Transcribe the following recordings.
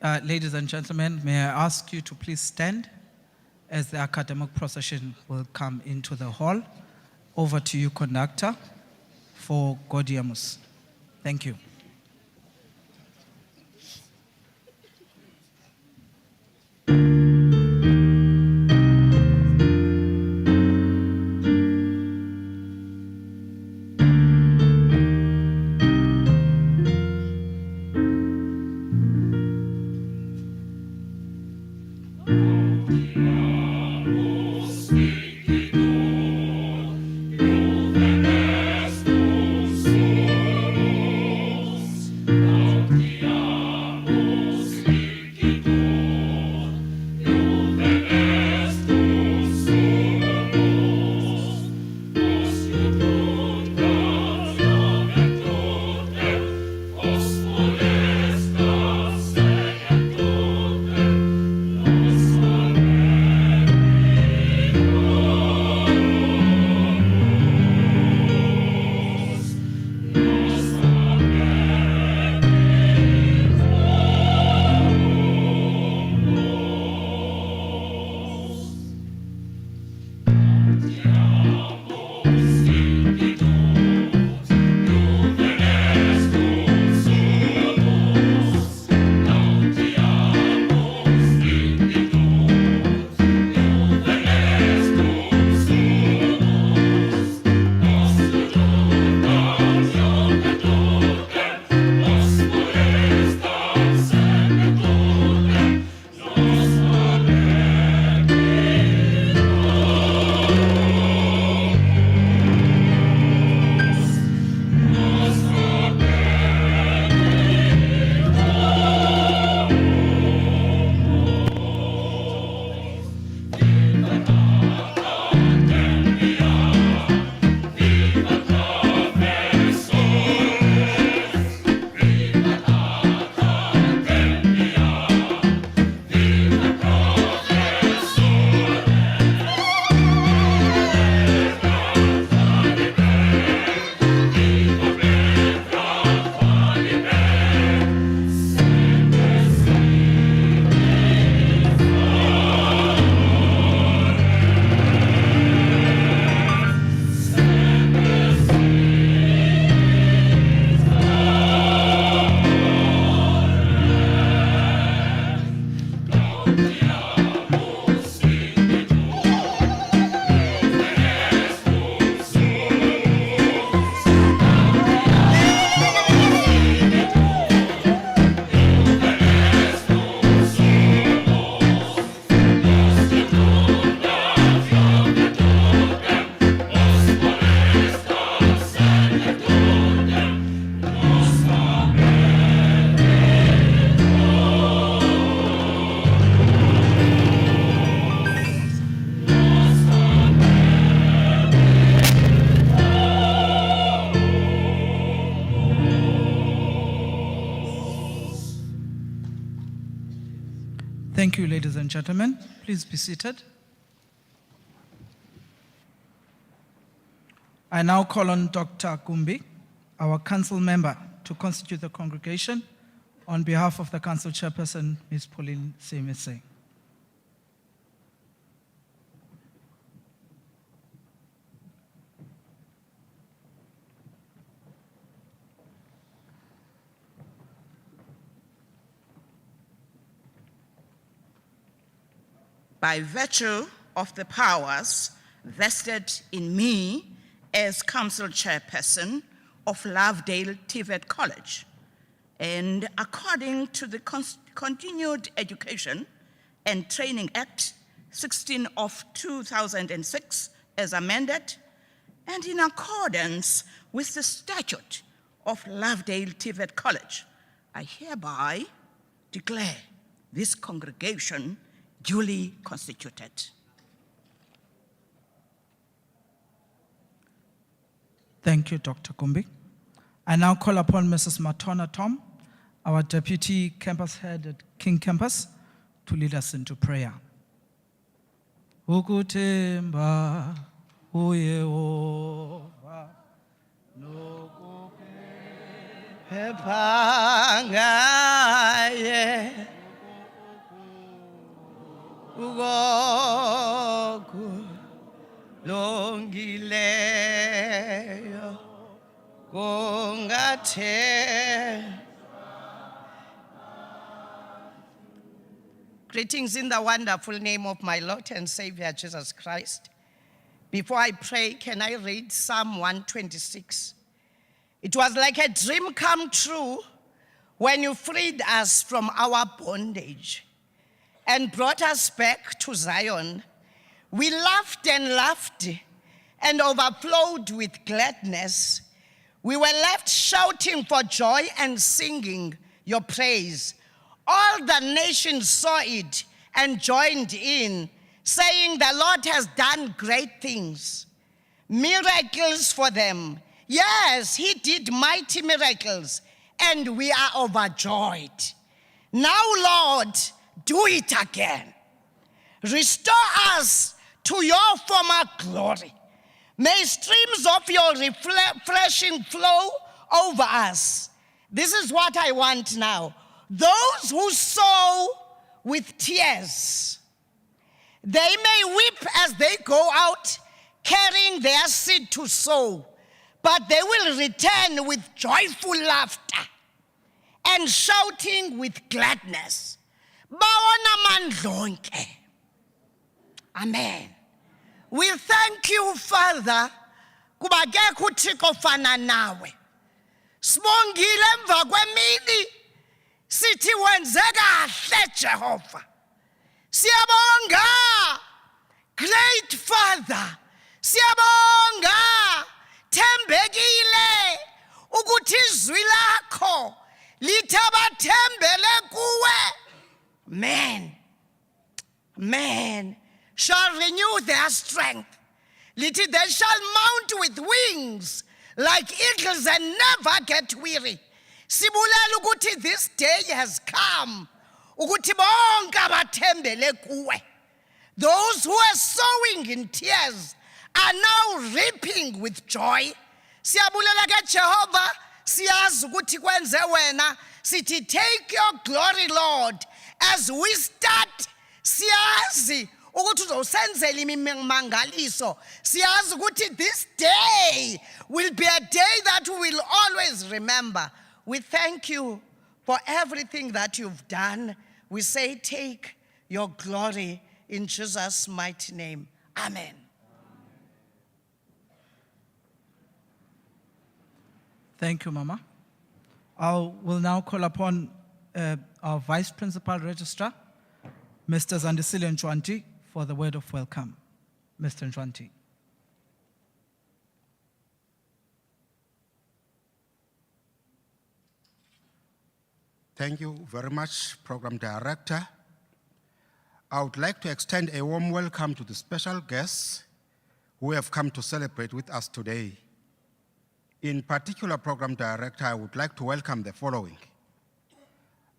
Ladies and gentlemen, may I ask you to please stand as the academic procession will come into the hall. Over to you, conductor, for Gaudiamus. Thank you. Thank you, ladies and gentlemen. Please be seated. I now call on Dr. Kumbi, our council member, to constitute the congregation on behalf of the council chairperson, Ms. Pauline Semiseng. By virtue of the powers vested in me as council chairperson of Lovedale TVET College, and according to the Continued Education and Training Act 16 of 2006 as amended, and in accordance with the statute of Lovedale TVET College, I hereby declare this congregation duly constituted. Thank you, Dr. Kumbi. I now call upon Mrs. Matona Tom, our Deputy Campus Head at King Campus, to lead us into prayer. Ukuthemba uYehova Ephangaye longileyo kungathe. Greetings in the wonderful name of my Lord and Savior Jesus Christ. Before I pray, can I read Psalm 126? It was like a dream come true when you freed us from our bondage and brought us back to Zion. We laughed and overflowed with gladness. We were left shouting for joy and singing your praise. All the nations saw it and joined in, saying the Lord has done great things, miracles for them. Yes, he did mighty miracles, and we are overjoyed. Now, Lord, do it again. Restore us to your former glory. May streams of your refreshing flow over us. This is what I want now. Those who sow with tears, they may weep as they go out carrying their seed to sow, but they will return with joyful laughter and shouting with gladness. Bawona mandlonke. Amen. We thank you, Father, kuba akekho uThixo ofana nawe. Sibongile emva kwemini sithi wenze kahle Jehova. Siyabonga, great Father. Siyabonga, thembekile ukuthi izwi lakho lithabathembele kuwe. Men shall renew their strength. Lithi they shall mount with wings like eagles and never get weary. Sibulela ukuthi this day has come. Ukuthi bonke abathembele kuwe. Those who are sowing in tears are now reaping with joy. Siyabulela ke Jehova, siyazi ukuthi kwenze wena. Sithi take your glory, Lord, as we start. Siyazi ukuthi uzosenzela imimangaliso. Siyazi ukuthi this day will be a day that we will always remember. We thank you for everything that you've done. We say take your glory in Jesus' mighty name. Amen. Thank you, Mama. I will now call upon our Vice Principal Registrar, Mr. Zandisile Ntshwanti, for the word of welcome. Mr. Ntshwanti. Thank you very much, Program Director. I would like to extend a warm welcome to the special guests who have come to celebrate with us today. In particular, Program Director, I would like to welcome the following.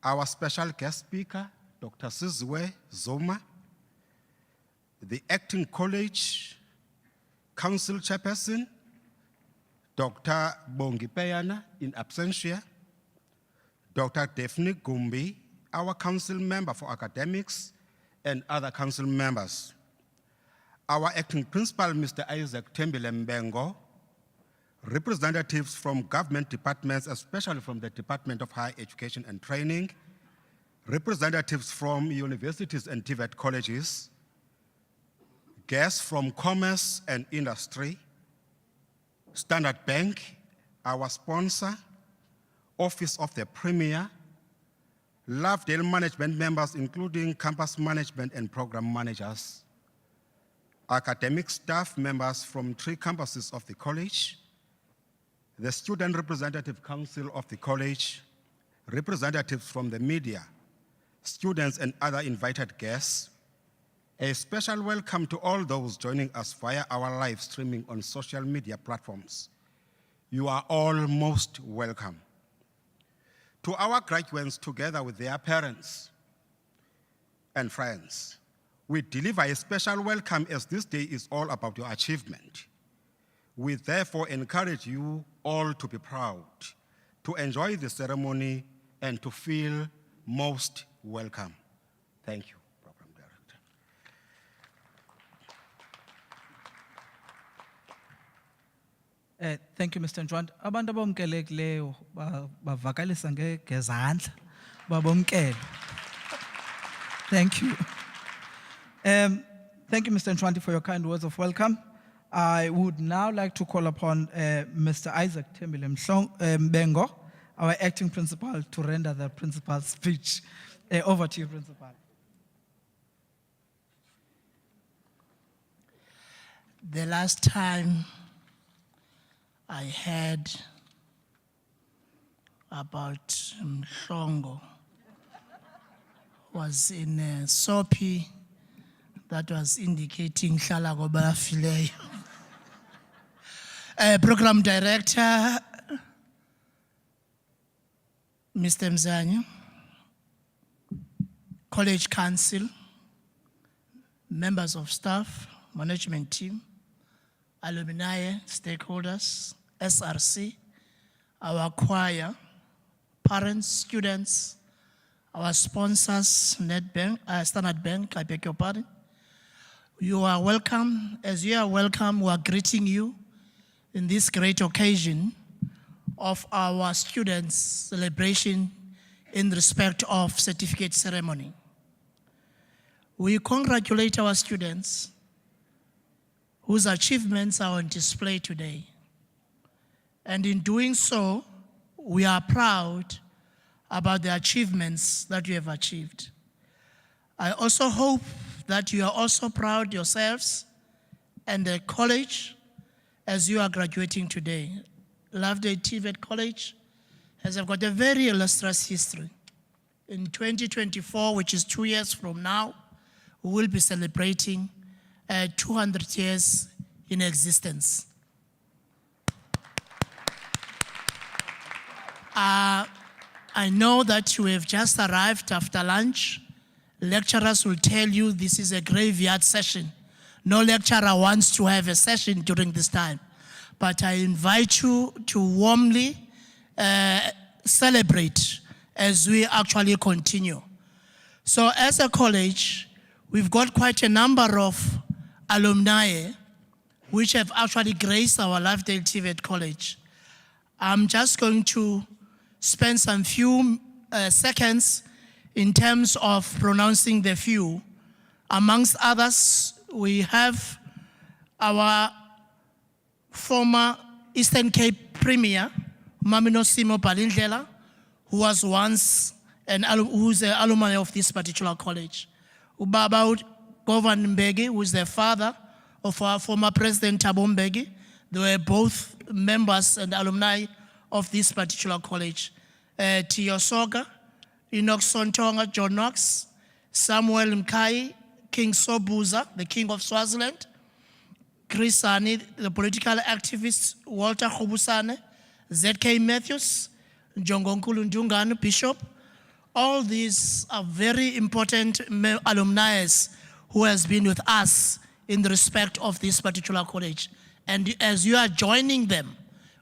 Our special guest speaker, Dr. Sizwe Zoma, the Acting College Council Chairperson, Dr. Bongi Peyana in absentia, Dr. Daphne Gumbi, our council member for academics, and other council members. Our acting principal, Mr. Isaac Tembile Mbengo, representatives from government departments, especially from the Department of Higher Education and Training, representatives from universities and TVET colleges, guests from commerce and industry, Standard Bank, our sponsor, Office of the Premier, Lovedale management members, including campus management and program managers, academic staff members from 3 campuses of the college, the Student Representative Council of the college, representatives from the media, students and other invited guests. A special welcome to all those joining us via our live streaming on social media platforms. You are all most welcome. To our graduates, together with their parents and friends, we deliver a special welcome as this day is all about your achievement. We therefore encourage you all to be proud, to enjoy the ceremony, and to feel most welcome. Thank you, Program Director. Thank you, Mr. Ntwanda. Abantu abamkelekileyo bavakalisa ngezandla babomkele. Thank you. Thank you, Mr. Ntwanda, for your kind words of welcome. I would now like to call upon Mr. Isaac Tembile Mbengo, our acting principal, to render the principal's speech. Over to you, Principal. The last time I heard about Mhlongo was in a SOPI that was indicating Hlala Goba Fileyo. Program Director, Mr. Mzanyo, College Council, members of staff, management team, alumni, stakeholders, SRC, our choir, parents, students, our sponsors, Nedbank, Standard Bank, I beg your pardon. You are welcome. As you are welcome, we are greeting you in this great occasion of our students' celebration in respect of certificate ceremony. We congratulate our students whose achievements are on display today. And in doing so, we are proud about the achievements that you have achieved. I also hope that you are also proud yourselves and the college as you are graduating today. Lovedale TVET College has got a very illustrious history. In 2024, which is 2 years from now, we will be celebrating 200 years in existence. I know that you have just arrived after lunch. Lecturers will tell you this is a graveyard session. No lecturer wants to have a session during this time. But I invite you to warmly celebrate as we actually continue. So as a college, we've got quite a number of alumni which have actually graced our Lovedale TVET College. I'm just going to spend some few seconds in terms of pronouncing the few. Amongst others, we have our former Eastern Cape Premier, Mamino Simo Palindlela, who was once who's an alumni of this particular college. Ubaba Govan Mbeki, who is the father of our former President Thabo Mbeki. They were both members and alumni of this particular college. Tio Soga, Enoch Sontonga, John Knox, Samuel Mkai, King Sobuza, the King of Swaziland, Chris Hani, the political activist, Walter Khubusane, ZK Matthews, Njongonkulu Ndunganu, Bishop. All these are very important alumni who has been with us in the respect of this particular college. And as you are joining them,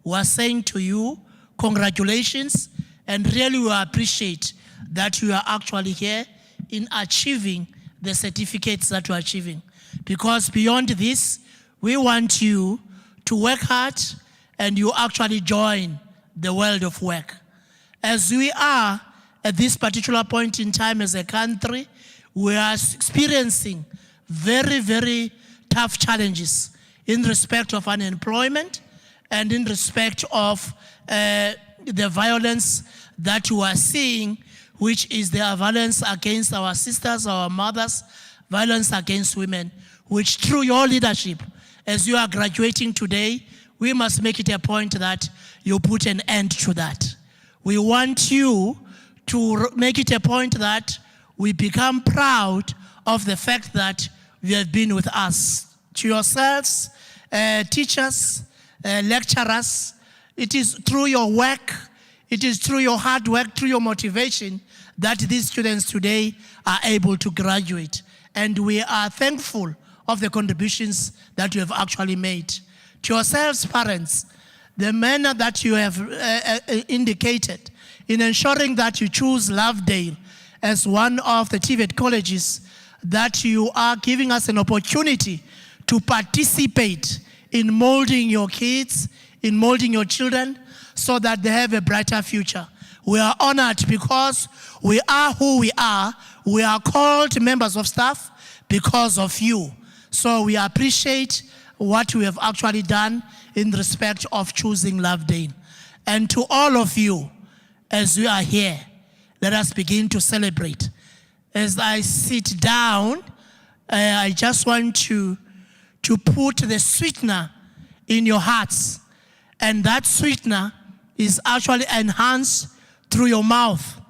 we are saying to you, congratulations, and really we appreciate that you are actually here in achieving the certificates that you are achieving. Because beyond this, we want you to work hard and you actually join the world of work. As we are at this particular point in time as a country, we are experiencing very, very tough challenges in respect of unemployment and in respect of the violence that we are seeing, which is the violence against our sisters, our mothers, violence against women, which through your leadership, as you are graduating today, we must make it a point that you put an end to that. We want you to make it a point that we become proud of the fact that you have been with us. To yourselves, teachers, lecturers, it is through your work, it is through your hard work, through your motivation that these students today are able to graduate. And we are thankful of the contributions that you have actually made. To yourselves, parents, the manner that you have indicated in ensuring that you choose Lovedale as one of the TVET colleges, that you are giving us an opportunity to participate in molding your kids in molding your children so that they have a brighter future. We are honored because we are who we are. We are called members of staff because of you. So we appreciate what we have actually done in respect of choosing Lovedale. And to all of you, as we are here, let us begin to celebrate. As I sit down, I just want to put the sweetener in your hearts. And that sweetener is actually enhanced through your mouth.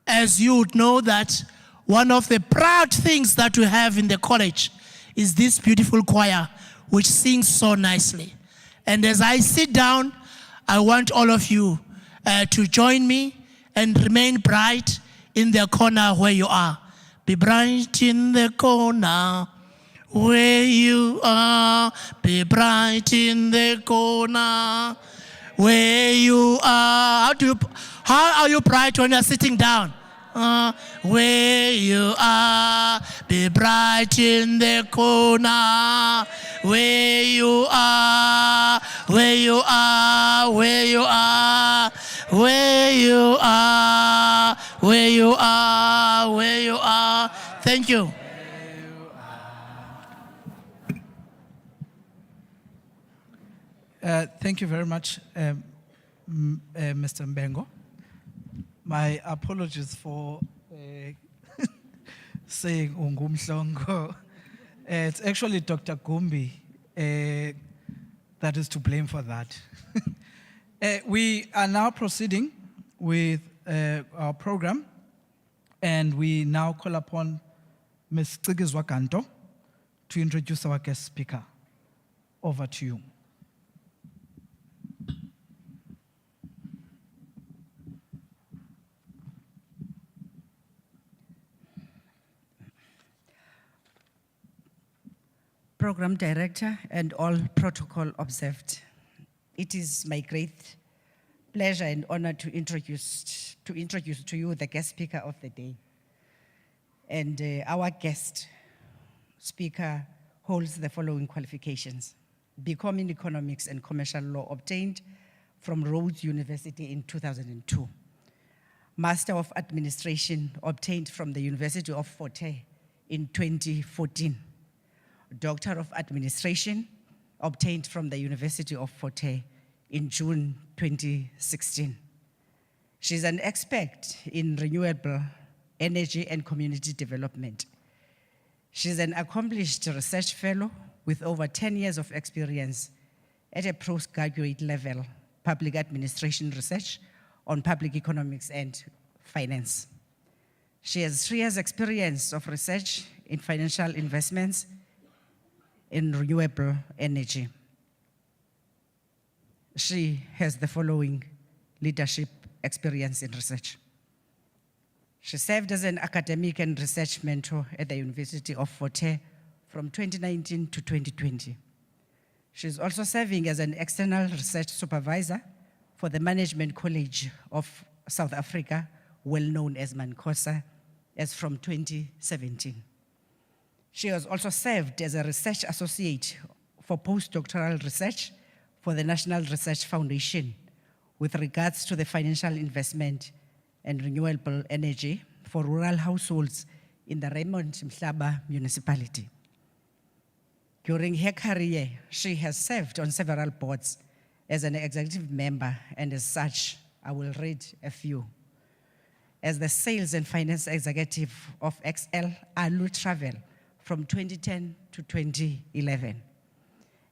As you would know that one of the proud things that we have in the college is this beautiful choir, which sings so nicely. And as I sit down, I want all of you to join me and remain bright in the corner where you are. Be bright in the corner where you are. Be bright in the corner where you are. How are you bright when you're sitting down? Where you are, be bright in the corner. Where you are, where you are, where you are, where you are, where you are, where you are. Thank you. Thank you very much, Mr. Mbengo. My apologies for saying Ungumhlongo. It's actually Dr. Gumbi that is to blame for that. We are now proceeding with our program, and we now call upon Ms. Cigizwa Kanto to introduce our guest speaker. Over to you. Program Director and all protocol observed. It is my great pleasure and honor to introduce to you the guest speaker of the day. And our guest speaker holds the following qualifications: BCom in Economics and Commercial Law obtained from Rhodes University in 2002. Master of Administration obtained from the University of Fort Hare in 2014. Doctor of Administration obtained from the University of Fort Hare in June 2016. She's an expert in renewable energy and community development. She's an accomplished research fellow with over 10 years of experience at a postgraduate level, public administration research on public economics and finance. She has 3 years experience of research in financial investments in renewable energy. She has the following leadership experience in research. She served as an academic and research mentor at the University of Fort Hare from 2019 to 2020. She's also serving as an external research supervisor for the Management College of South Africa, well known as Mancosa, as from 2017. She has also served as a research associate for postdoctoral research for the National Research Foundation with regards to the financial investment and renewable energy for rural households in the Raymond Mhlaba municipality. During her career, she has served on several boards as an executive member, and as such, I will read a few. As the sales and finance executive of XL Alu Travel from 2010 to 2011.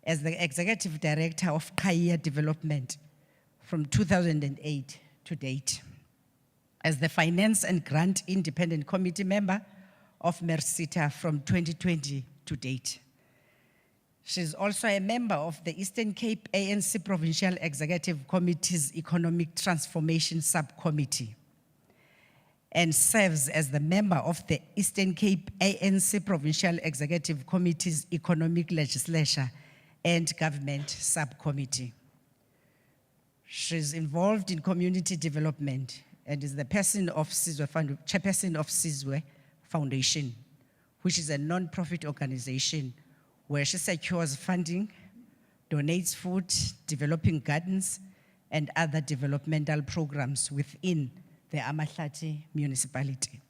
As the executive director of Kaya Development from 2008 to date. As the finance and grant independent committee member of Mersita from 2020 to date. She's also a member of the Eastern Cape ANC Provincial Executive Committee's Economic Transformation Subcommittee, and serves as the member of the Eastern Cape ANC Provincial Executive Committee's Economic Legislature and Government Subcommittee. She's involved in community development and is the chairperson of Sizwe Foundation, which is a non-profit organization where she secures funding, donates food, developing gardens, and other developmental programs within the Amahlati municipality.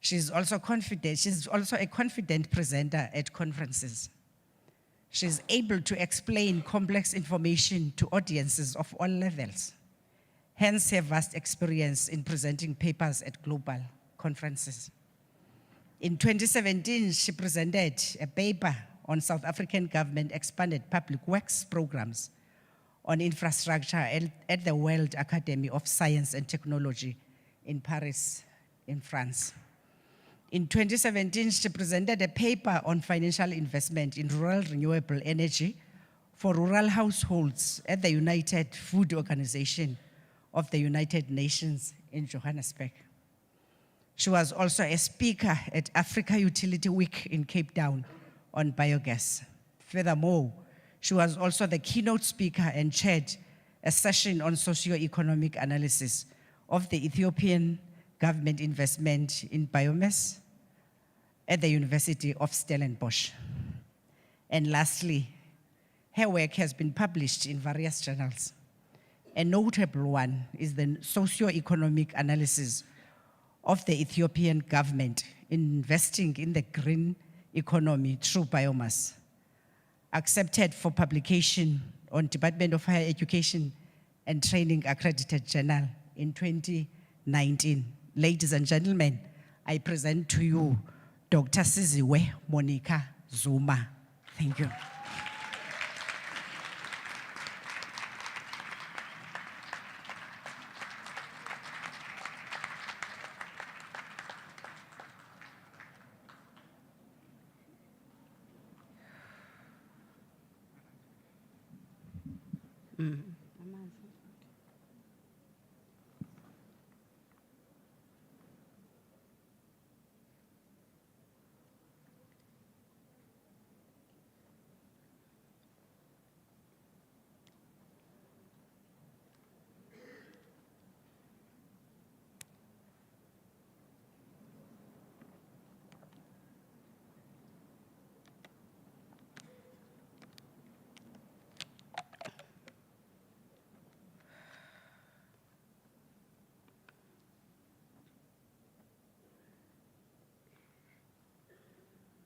She's also a confident presenter at conferences. She's able to explain complex information to audiences of all levels, hence her vast experience in presenting papers at global conferences. In 2017, she presented a paper on South African government expanded public works programs on infrastructure at the World Academy of Science and Technology in Paris, in France. In 2017, she presented a paper on financial investment in rural renewable energy for rural households at the United Food Organization of the United Nations in Johannesburg. She was also a speaker at Africa Utility Week in Cape Town on biogas. Furthermore, she was also the keynote speaker and chaired a session on socio-economic analysis of the Ethiopian government investment in biomass at the University of Stellenbosch. And lastly, her work has been published in various journals. A notable one is the socio-economic analysis of the Ethiopian government investing in the green economy through biomass, accepted for publication on Department of Higher Education and Training accredited journal in 2019. Ladies and gentlemen, I present to you Dr. Siziwe Monica Zuma. Thank you.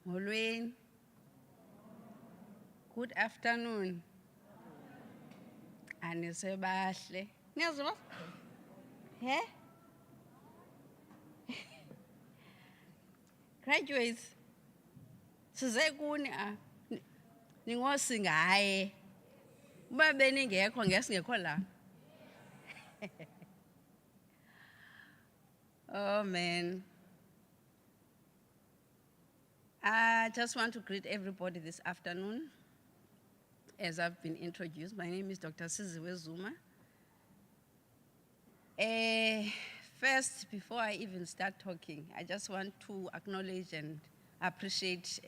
Molweni. Good afternoon. Anisebahle. Niyazwa? He? Graduates. Size kuni ningosingaye. Uba beningekho ngesingekho la. Oh man. I just want to greet everybody this afternoon. As I've been introduced, my name is Dr. Siziwe Zuma. First, before I even start talking, I just want to acknowledge and appreciate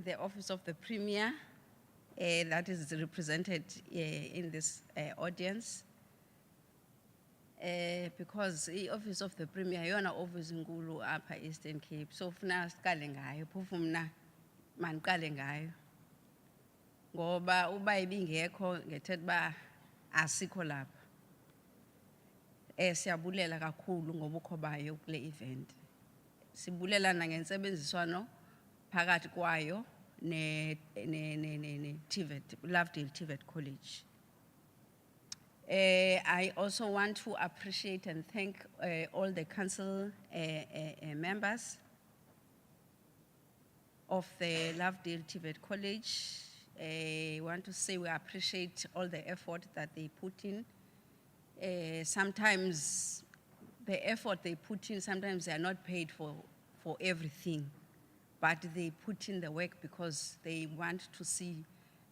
the Office of the Premier that is represented in this audience. Because the Office of the Premier, yona office nkulu apha Eastern Cape, so funa siqale ngayo, phofu mna maniqale ngayo. Ngoba uba ibingekho ngethetha ba asikho lapha. Siyabulela kakhulu ngobukho bayo kule event. Sibulela nangentsebenziswano phakathi kwayo ne TVET, Lovedale TVET College. I also want to appreciate and thank all the council members of the Lovedale TVET College. I want to say we appreciate all the effort that they put in. Sometimes the effort they put in, sometimes they are not paid for everything, but they put in the work because they want to see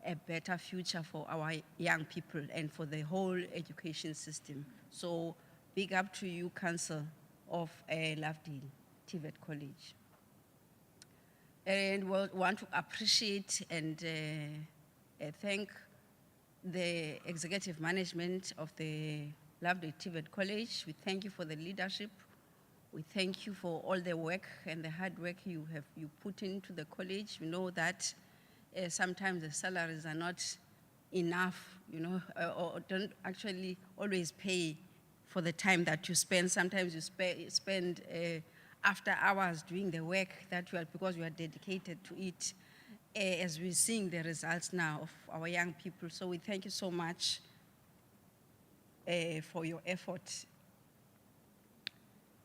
a better future for our young people and for the whole education system. So big up to you, Council of Lovedale TVET College. And we want to appreciate and thank the executive management of the Lovedale TVET College. We thank you for the leadership. We thank you for all the work and the hard work you put into the college. We know that sometimes the salaries are not enough, you know, or don't actually always pay for the time that you spend. Sometimes you spend after hours doing the work that you are, because you are dedicated to it, as we're seeing the results now of our young people. So we thank you so much for your effort.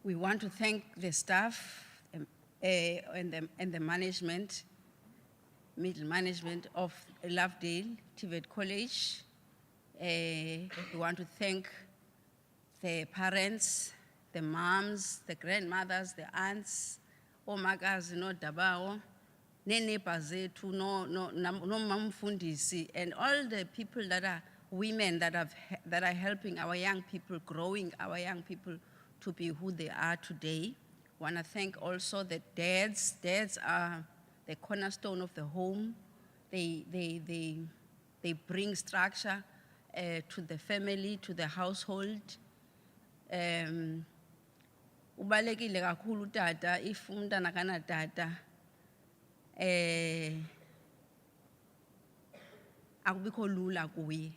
We want to thank the staff and the management, middle management of Lovedale TVET College. We want to thank the parents, the moms, the grandmothers, the aunts, omakazi no dabao, ne neighbors zethu, no mamfundisi, and all the people that are women that are helping our young people, growing our young people to be who they are today. Want to thank also the dads. Dads are the cornerstone of the home. They bring structure to the family, to the household. Ubalekile kakhulu tata, if umntana kana tata, akubikho lula kuye.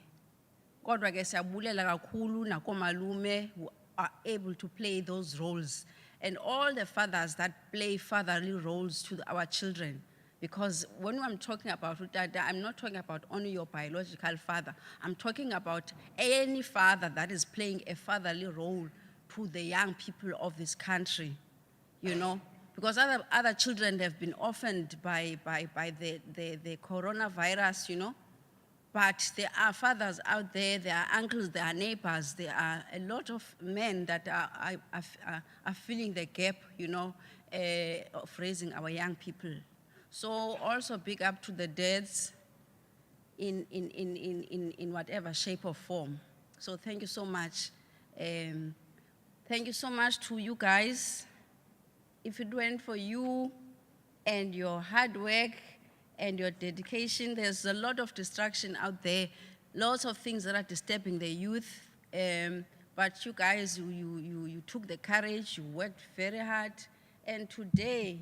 Kodwa ke siyabulela kakhulu nakomalume who are able to play those roles, and all the fathers that play fatherly roles to our children. Because when I'm talking about utata, I'm not talking about only your biological father. I'm talking about any father that is playing a fatherly role to the young people of this country, you know. Because other children have been orphaned by the coronavirus, you know. But there are fathers out there, there are uncles, there are neighbors, there are a lot of men that are filling the gap, you know, of raising our young people. So also big up to the dads in whatever shape or form. So thank you so much. Thank you so much to you guys. If it weren't for you and your hard work and your dedication, there's a lot of distraction out there, lots of things that are disturbing the youth. But you guys, you took the courage, you worked very hard, and today,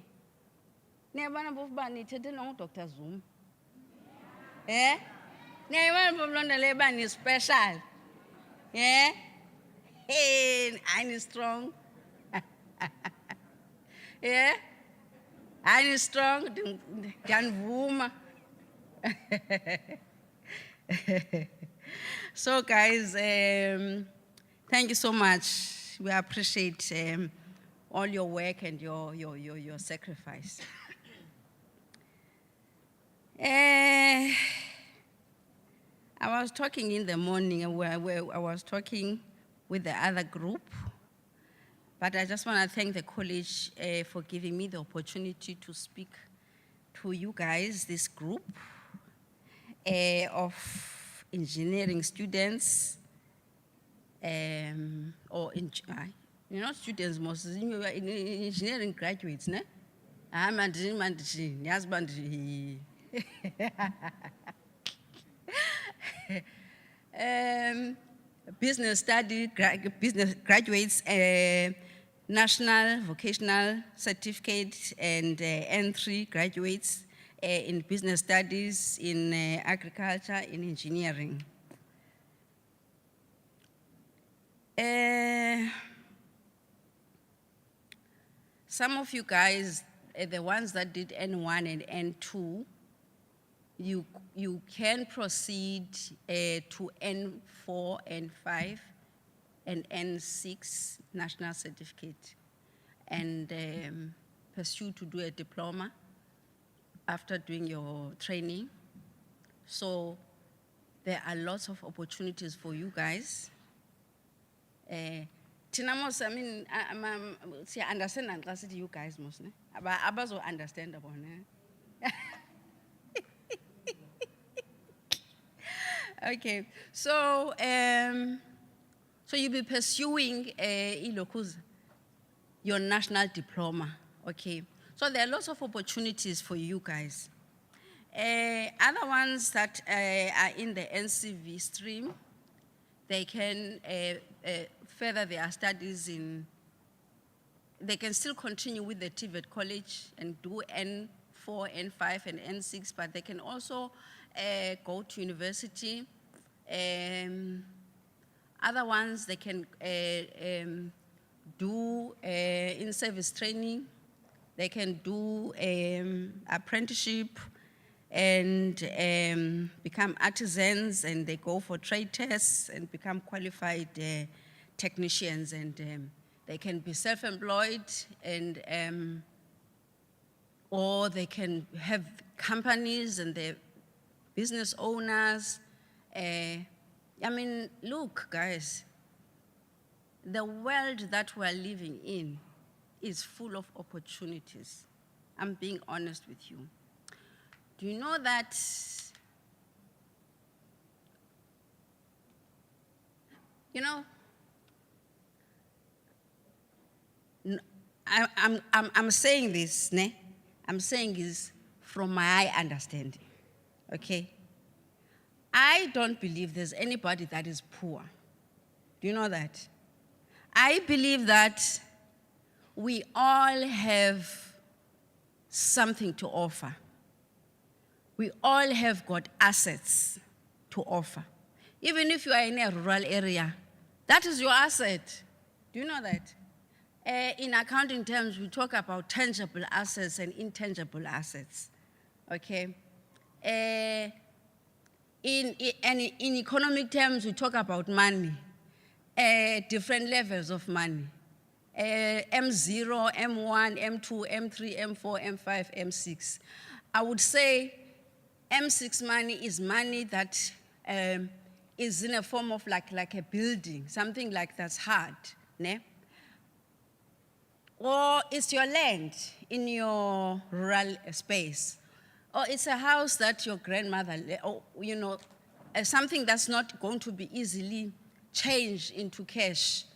Dr. Zoom. Eh? Is special. Yeah? Hey, I'm strong. Yeah? I'm strong. Janvuma. So guys, thank you so much. We appreciate all your work and your sacrifice. I was talking in the morning where I was talking with the other group, but I just want to thank the college for giving me the opportunity to speak to you guys, this group of engineering students, or not students, most engineering graduates, ne? Business study, business graduates, national vocational certificate, and N3 graduates in business studies, in agriculture, in engineering. Some of you guys, the ones that did N1 and N2, you can proceed to N4, N5, and N6 national certificate, and pursue to do a diploma after doing your training. So there are lots of opportunities for you guys. Tinamos, I mean, I understand and listen to you guys mostly, but I also understand about it. Okay, so so you'll be pursuing your national diploma. Okay, so there are lots of opportunities for you guys. Other ones that are in the NCV stream, they can further their studies in. They can still continue with the TVET College and do N4, N5, and N6, but they can also go to university. Other ones, they can do in-service training. They can do apprenticeship and become artisans, and they go for trade tests and become qualified technicians, and they can be self-employed, and or they can have companies and they're business owners. I mean, look, guys, the world that we're living in is full of opportunities. I'm being honest with you. Do you know that I'm saying this, ne? I'm saying this from my understanding, okay? I don't believe there's anybody that is poor. Do you know that? I believe that we all have something to offer. We all have got assets to offer. Even if you are in a rural area, that is your asset. Do you know that? In accounting terms, we talk about tangible assets and intangible assets, okay? In economic terms, we talk about money, different levels of money. M0, M1, M2, M3, M4, M5, M6. I would say M6 money is money that is in a form of like a building, something like that's hard, ne? Or it's your land in your rural space. Or it's a house that your grandmother, or something that's not going to be easily changed into cash,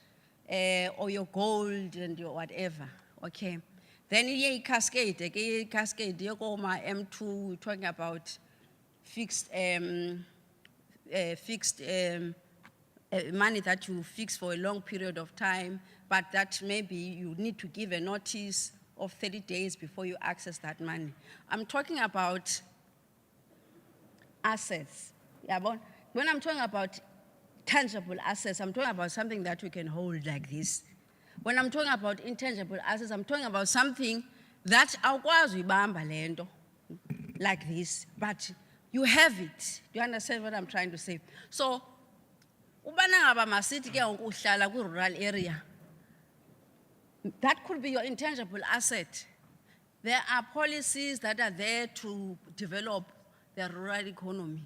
or your gold and your whatever, okay? Then you cascade, M2, we're talking about fixed money that you fix for a long period of time, but that maybe you need to give a notice of 30 days before you access that money. I'm talking about assets. Yeah, but when I'm talking about tangible assets, I'm talking about something that we can hold like this. When I'm talking about intangible assets, I'm talking about something that awukwazi uyibamba lento like this, but you have it. Do you understand what I'm trying to say? So, ubana ngaba masithi ke uhlala ku rural area, that could be your intangible asset. There are policies that are there to develop the rural economy.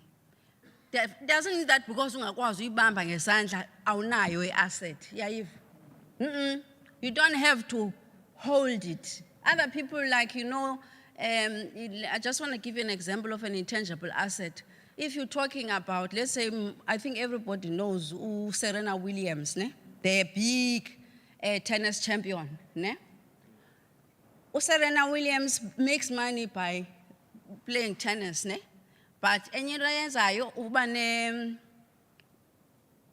Doesn't mean that because ungakwazi uyibamba ngesandla awunayo asset. You don't have to hold it. Other people I just want to give you an example of an intangible asset. If you're talking about, let's say, I think everybody knows Serena Williams, ne? The big tennis champion, ne? Serena Williams makes money by playing tennis, ne? But enyerezayo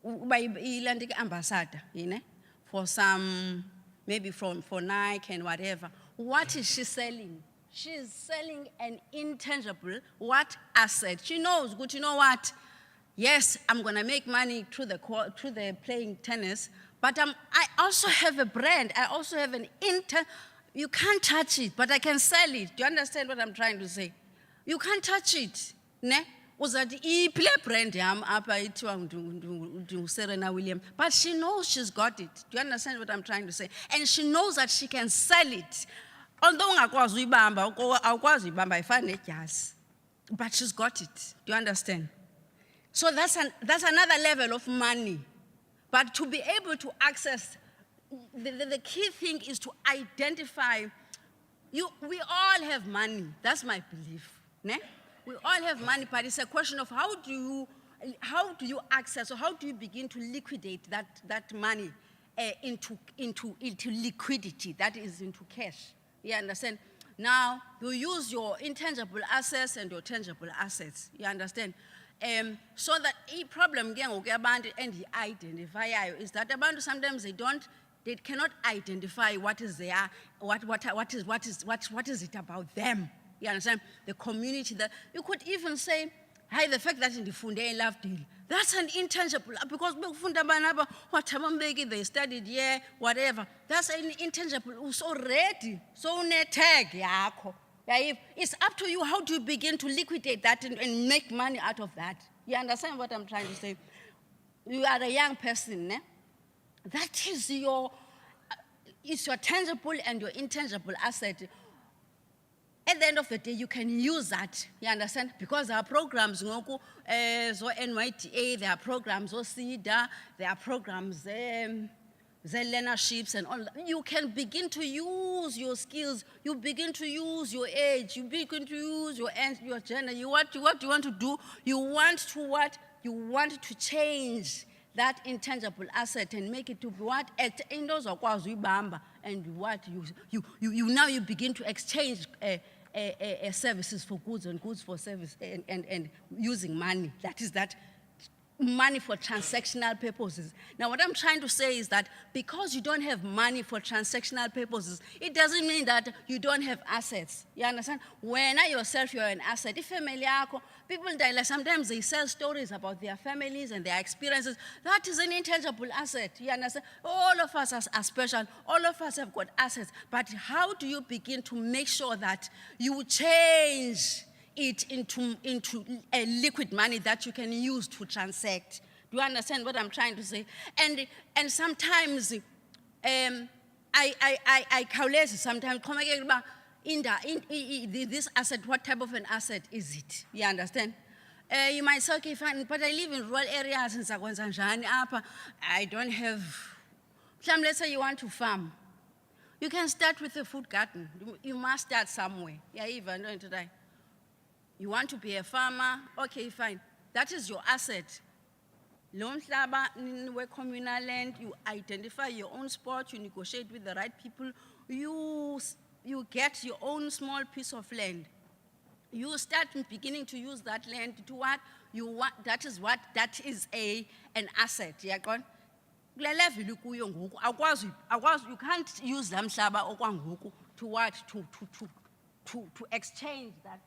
uba ilandik ambassador, for some, maybe for Nike and whatever. What is she selling? She's selling an intangible asset. She knows, good, you know what? Yes, I'm gonna make money through the playing tennis, but I also have a brand. I also have you can't touch it, but I can sell it. Do you understand what I'm trying to say? You can't touch it, ne? Uzati play brand yam apa ithiwa Serena Williams, but she knows she's got it. Do you understand what I'm trying to say? And she knows that she can sell it. Although ungakwazi uyibamba, awukwazi uyibamba ifana nedyasi, but she's got it. Do you understand? So that's another level of money. But to be able to access, the key thing is to identify. We all have money. That's my belief. Ne? We all have money, but it's a question of how do you access, or how do you begin to liquidate that money into liquidity, that is into cash. You understand? Now, you use your intangible assets and your tangible assets. You understand? So that a problem and identify is that abantu sometimes they cannot identify what is there, what is it about them. You understand? The community that, you could even say, hi, the fact that in the Funde Lovedale, that's an intangible, because they studied here, whatever. That's an intangible, it's already, so tag, it's up to you how do you begin to liquidate that and make money out of that. You understand what I'm trying to say? You are a young person, ne? That is it's your tangible and your intangible asset. At the end of the day, you can use that, you understand? Because there are programs, so NYTA, there are programs, CEDA, there are programs, learnerships and all that. You can begin to use your skills, you begin to use your age, you begin to use your gender. What you want to do, you want to what? You want to change that intangible asset and make it to what? And what you now you begin to exchange services for goods and goods for service and using money. That is that money for transactional purposes. Now, what I'm trying to say is that because you don't have money for transactional purposes, it doesn't mean that you don't have assets. You understand? When yourself, you're an asset. If family, people die, like sometimes they sell stories about their families and their experiences. That is an intangible asset. You understand? All of us are special. All of us have got assets. But how do you begin to make sure that you change it into a liquid money that you can use to transact? Do you understand what I'm trying to say? And sometimes I calculate sometimes this asset, what type of an asset is it? You understand? You might say, okay, fine, but I live in rural areas in Sakwanzanjani. I don't have. Let's say you want to farm. You can start with a food garden. You must start somewhere. Yeah, even today. You want to be a farmer, okay, fine. That is your asset. Loan communal land, you identify your own spot, you negotiate with the right people, you get your own small piece of land. You start beginning to use that land to what? That is an asset. Yeah, God. You can't use them to what? To exchange that.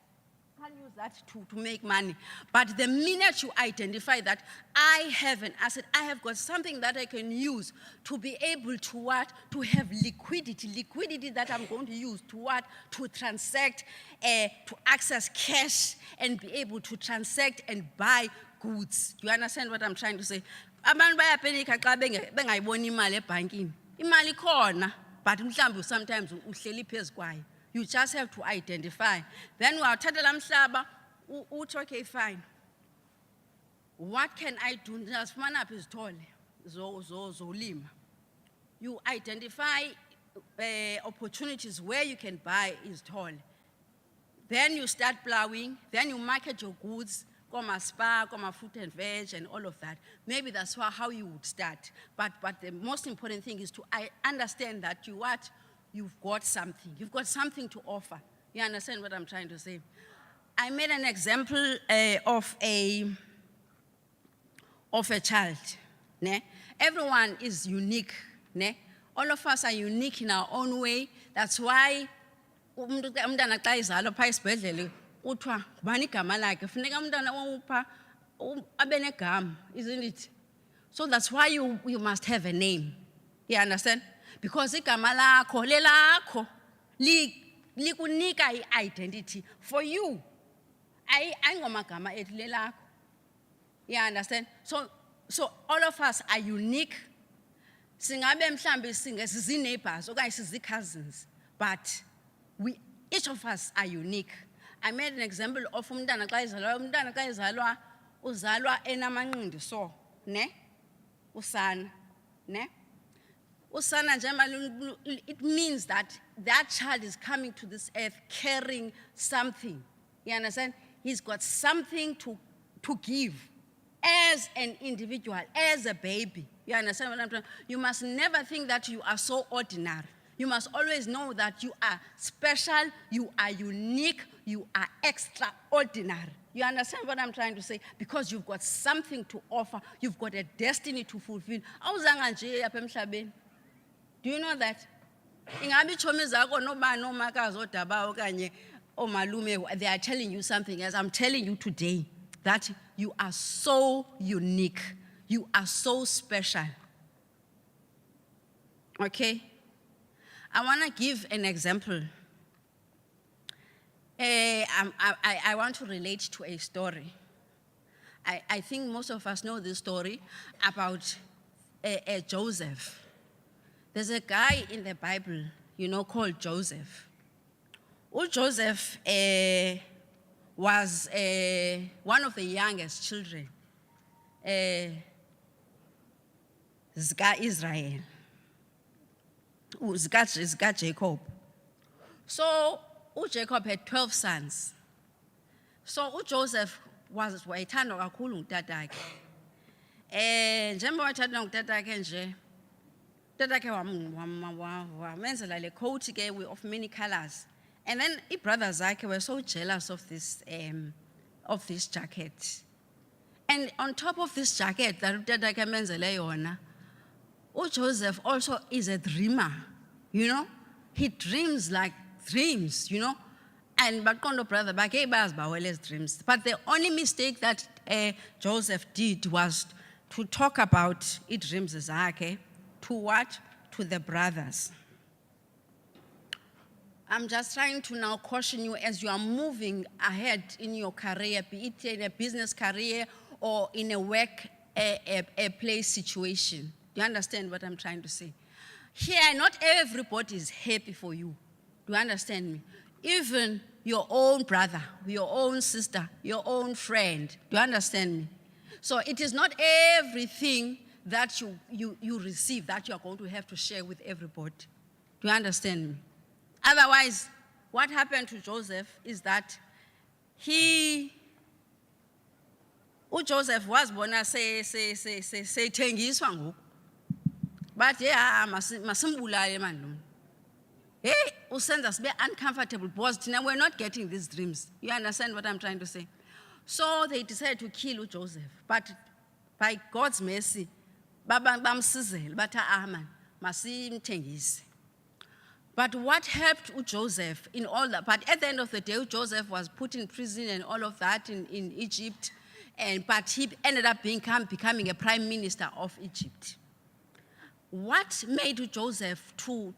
Can't use that to make money. But the minute you identify that I have an asset, I have got something that I can use to be able to what? To have liquidity that I'm going to use to what? To transact, to access cash and be able to transact and buy goods. Do you understand what I'm trying to say? Abantu bayapenika xa bengayiboni imali ebhankini. Imali khona, but mhlawumbe sometimes uhleli phezu kwayo. You just have to identify. Then uyawuthatha laa mhlaba uthi okay fine. What can I do? Ndingazifumana phi izithole zolima? You identify opportunities where you can buy izithole. Then you start plowing, then you market your goods, Spa, fruit and veg and all of that. Maybe that's how you would start. But the most important thing is to understand that you've got something. You've got something to offer. You understand what I'm trying to say? I made an example of a child. Ne? Everyone is unique. Ne? All of us are unique in our own way. That's why umntana xa izalwa phaa esibhedlele kuthiwa ngubani igama lakhe. Funeka umntana omupha abe negama, isn't it? So that's why you must have a name. You understand? Because igama lakho lelakho likunika i-identity for you. Ayingomagama ethi lelakho. You understand? So all of us are unique. Singabe mhlambe sizi-neighbors okanye sizi-cousins, but each of us are unique. I made an example of umntana xa izalwa, uzalwa enamanqindi so, ne? Usana, ne? Usana njengoba it means that child is coming to this earth carrying something. You understand? He's got something to give as an individual, as a baby. You understand what I'm saying? You must never think that you are so ordinary. You must always know that you are special, you are unique, you are extraordinary. You understand what I'm trying to say? Because you've got something to offer, you've got a destiny to fulfill. Awuzanga nje apha emhlabeni. Do you know that? Ingabi chomi zakho nobani omakazi odabayo okanye oh malume, they are telling you something else. I'm telling you today that you are so unique. You are so special. Okay? I want to give an example. I want to relate to a story. I think most of us know this story about Joseph. There's a guy in the Bible, called Joseph. Joseph was one of the youngest children, Zika Israel, Zika Jacob. So Jacob had 12 sons. So Joseph was wayethanda kakhulu ngutatakhe. Njengoba wathanda ngutatakhe nje, utatakhe wamenzela le coat ke of many colors. And then the brothers were so jealous of this jacket. And on top of this jacket that utatakhe menzele yona, Joseph also is a dreamer, He dreams like dreams, And Bakondo brother, his dreams. But the only mistake that Joseph did was to talk about dreams zakhe to what? To the brothers. I'm just trying to now caution you as you are moving ahead in your career, be it in a business career or in a work a place situation. Do you understand what I'm trying to say? Here, not everybody is happy for you. Do you understand me? Even your own brother, your own sister, your own friend. Do you understand me? So it is not everything that you receive that you are going to have to share with everybody. Do you understand me? Otherwise, what happened to Joseph is that Joseph was born as say thengiswa ngoku. But yeah, masimbulale man lo. Hey, usenza sibe uncomfortable because now we're not getting these dreams. You understand what I'm trying to say? So they decided to kill Joseph. But by God's mercy, bamsizela bathi man, masimthengise. But what helped Joseph in all that? But at the end of the day, Joseph was put in prison and all of that in Egypt. But he ended up becoming a prime minister of Egypt. What made Joseph to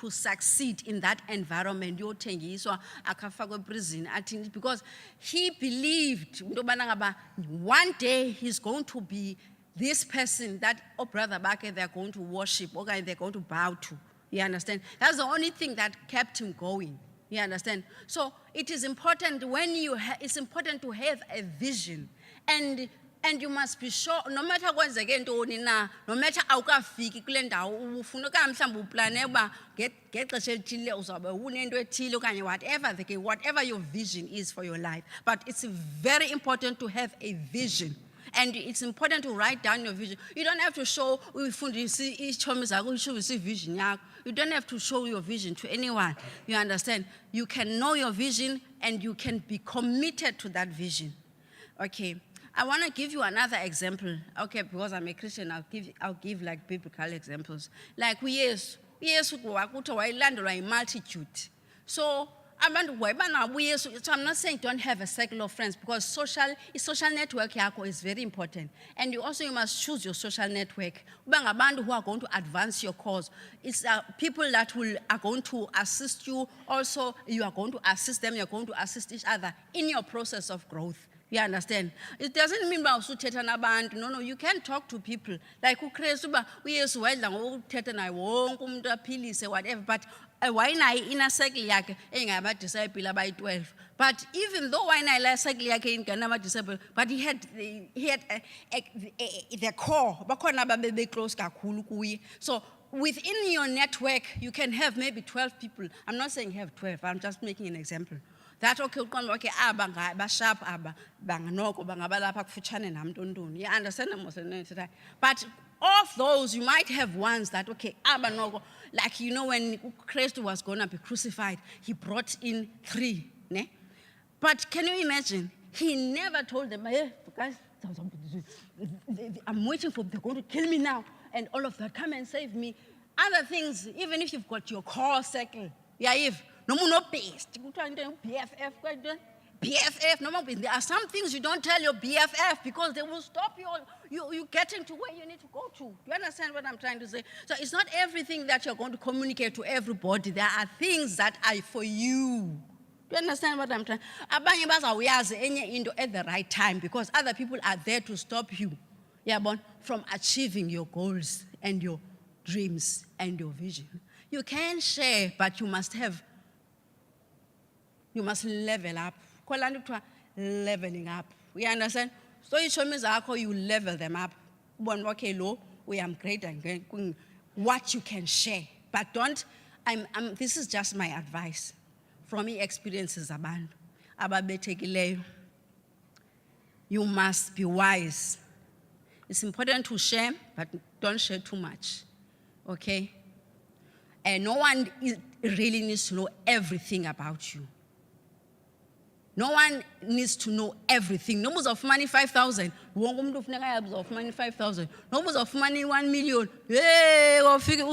succeed in that environment? Yothengiswa akafakwe prison. I think because he believed one day he's going to be this person that brother Bake they're going to worship, or they're going to bow to. You understand? That's the only thing that kept him going. You understand? So it is important it's important to have a vision, and you must be sure, no matter what's again no matter how awukafiki kule ndawo ufuna mhlawumbe uplane uba ngexesha elithile uzawube unento ethile okanye whatever your vision is for your life. But it's very important to have a vision. And it's important to write down your vision. You don't have to show vision. You don't have to show your vision to anyone. You understand? You can know your vision and you can be committed to that vision. Okay. I want to give you another example. Okay, because I'm a Christian, I'll give like biblical examples. Like yes, wayilandelwa a multitude. So I'm not saying don't have a circle of friends, because social network is very important. And you must choose your social network. Who are going to advance your cause. It's people that are going to assist you. Also, you are going to assist them. You're going to assist each other in your process of growth. You understand? It doesn't mean no, you can talk to people. Like whatever, but why not in a circle disciple by 12? But even though why not circle in disciple, but he had the core, close. So within your network, you can have maybe 12 people. I'm not saying have 12, I'm just making an example. That okay, sharp you understand? But of those, you might have ones that okay, like when Christ was gonna be crucified, he brought in 3. Ne? But can you imagine? He never told them, hey, guys, I'm waiting for them, they're going to kill me now, and all of that, come and save me. Other things, even if you've got your core circle, yeah, if noma unobest, kuthiwa into BFF, BFF, noma ubest. There are some things you don't tell your BFF because they will stop you getting to where you need to go to. Do you understand what I'm trying to say? So it's not everything that you're going to communicate to everybody. There are things that are for you. Do you understand what I'm trying? Abanye bazawuyazi enye into at the right time because other people are there to stop you, from achieving your goals and your dreams and your vision. You can share, but you must level up. Leveling up. We understand? So you show me you level them up. One okay low, we am great and what you can share. But don't, this is just my advice. From my experiences, you must be wise. It's important to share, but don't share too much. Okay? And no one really needs to know everything about you. No one needs to know everything. No one's of money 5,000. Of money 5,000. No one's of money 1 million. Hey, or figure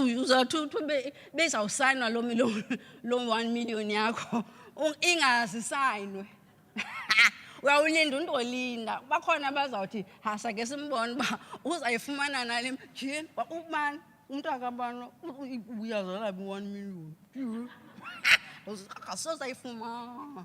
base our sign a low 1 million yako. Ingas sign. Well, we don't Linda. Bakona bazauti has I guess one who's a woman and I am but man, we are like 1 million. So say for ma.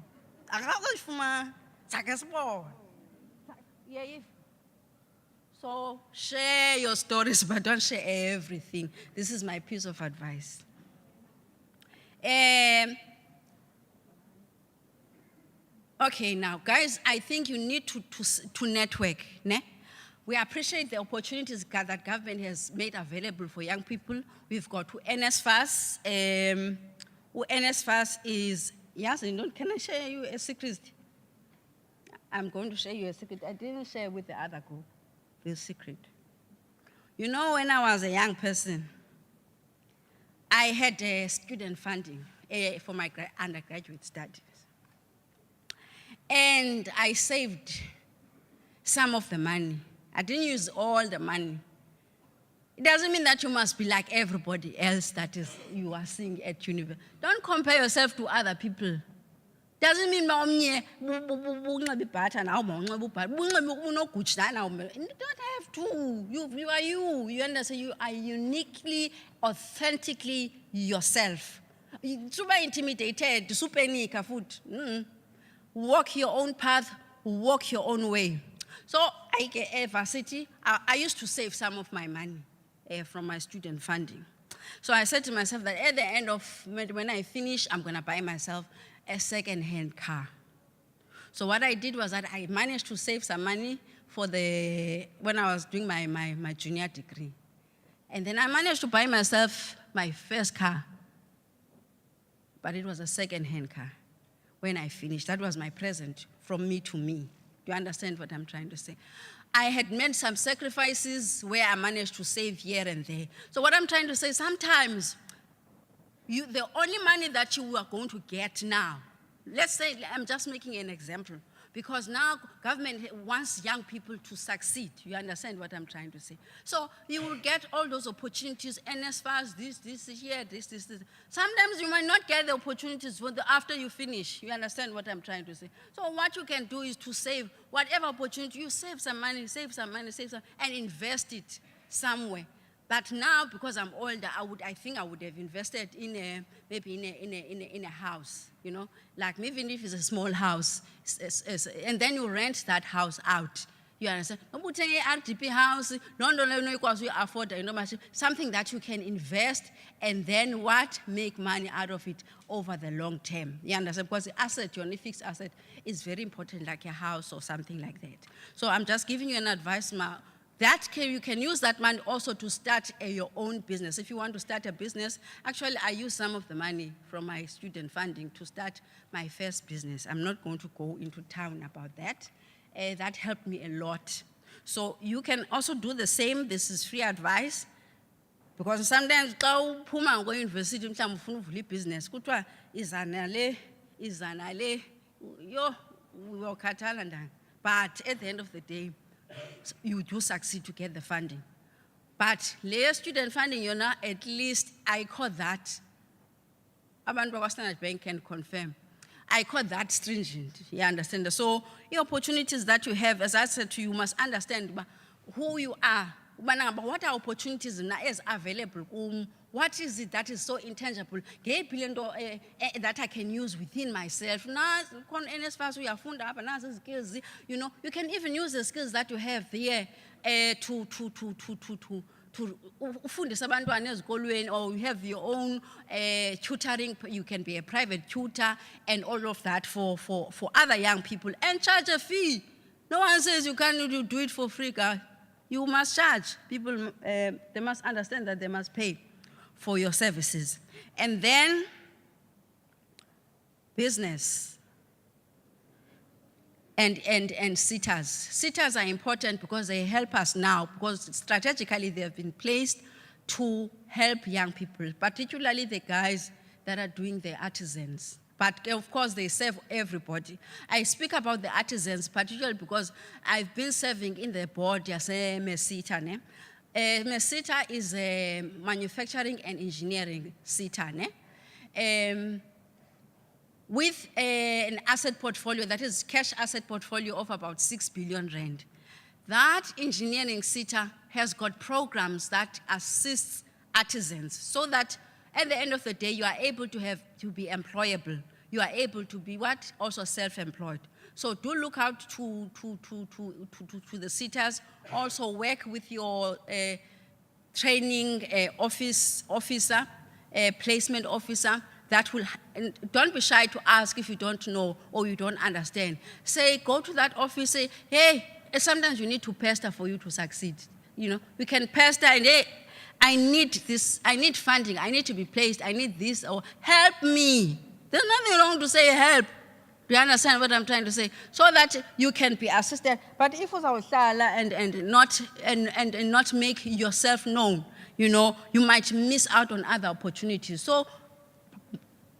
So share your stories, but don't share everything. This is my piece of advice. Okay, now, guys, I think you need to network. Ne? We appreciate the opportunities that government has made available for young people. We've got NSFAS. NSFAS is, yes, can I share you a secret? I'm going to share you a secret. I didn't share with the other group this secret. You know, when I was a young person, I had student funding for my undergraduate studies. And I saved some of the money. I didn't use all the money. It doesn't mean that you must be like everybody else that is you are seeing at university. Don't compare yourself to other people. Doesn't mean you don't have to. You are you. You understand? You are uniquely, authentically yourself. Super intimidated, super food. Walk your own path, walk your own way. So I get a varsity. I used to save some of my money from my student funding. So I said to myself that at the end of when I finish, I'm gonna buy myself a second-hand car. So what I did was that I managed to save some money for when I was doing my junior degree. And then I managed to buy myself my first car. But it was a second-hand car. When I finished, that was my present from me to me. Do you understand what I'm trying to say? I had made some sacrifices where I managed to save here and there. So what I'm trying to say, sometimes the only money that you are going to get now, let's say, I'm just making an example, because now government wants young people to succeed. You understand what I'm trying to say? So you will get all those opportunities, NSFAS, this here, this. Sometimes you might not get the opportunities after you finish. You understand what I'm trying to say? So what you can do is to save whatever opportunity, you save some money, and invest it somewhere. But now, because I'm older, I think I would have invested in maybe in a house, you know, like maybe if it's a small house, and then you rent that house out. You understand? RDP house, afford, something that you can invest and then make money out of it over the long term. You understand? Because the asset, your fixed asset, is very important, like a house or something like that. So I'm just giving you an advice, you can use that money also to start your own business. If you want to start a business, actually I use some of the money from my student funding to start my first business. I'm not going to go into town about that. That helped me a lot. So you can also do the same. This is free advice. Because sometimes when you go to university, you business. But at the end of the day, you do succeed to get the funding. But layer student funding, at least I call that abantu bakwa-Standard Bank can confirm. I call that stringent, you understand? So the opportunities that you have, as I said to you, must understand who you are. What are opportunities now is available? What is it that is so intangible? That I can use within myself. Now, you know, you can even use the skills that you have there to ufundisa abantwana ezikolweni, or you have your own tutoring. You can be a private tutor and all of that for other young people and charge a fee. No one says you can't do it for free, guys. You must charge. People, they must understand that they must pay for your services. And then business and SETAs. SETAs are important because they help us now, because strategically they have been placed to help young people, particularly the guys that are doing the artisans. But of course, they serve everybody. I speak about the artisans, particularly because I've been serving in the board as a MESITA. MESITA is a manufacturing and engineering SETA. With an asset portfolio, that is cash asset portfolio of about 6 billion rand. That engineering SETA has got programs that assist artisans so that at the end of the day, you are able to be employable. You are able to be what? Also self-employed. So do look out to the SETAs. Also work with your training officer, placement officer. That will, and don't be shy to ask if you don't know or you don't understand. Say, go to that office, say, hey, sometimes you need to pester for you to succeed. You know, we can pester and hey, I need this, I need funding, I need to be placed, I need this, or help me. There's nothing wrong to say help. Do you understand what I'm trying to say? So that you can be assisted. But if it's our and not make yourself known, you know, you might miss out on other opportunities. So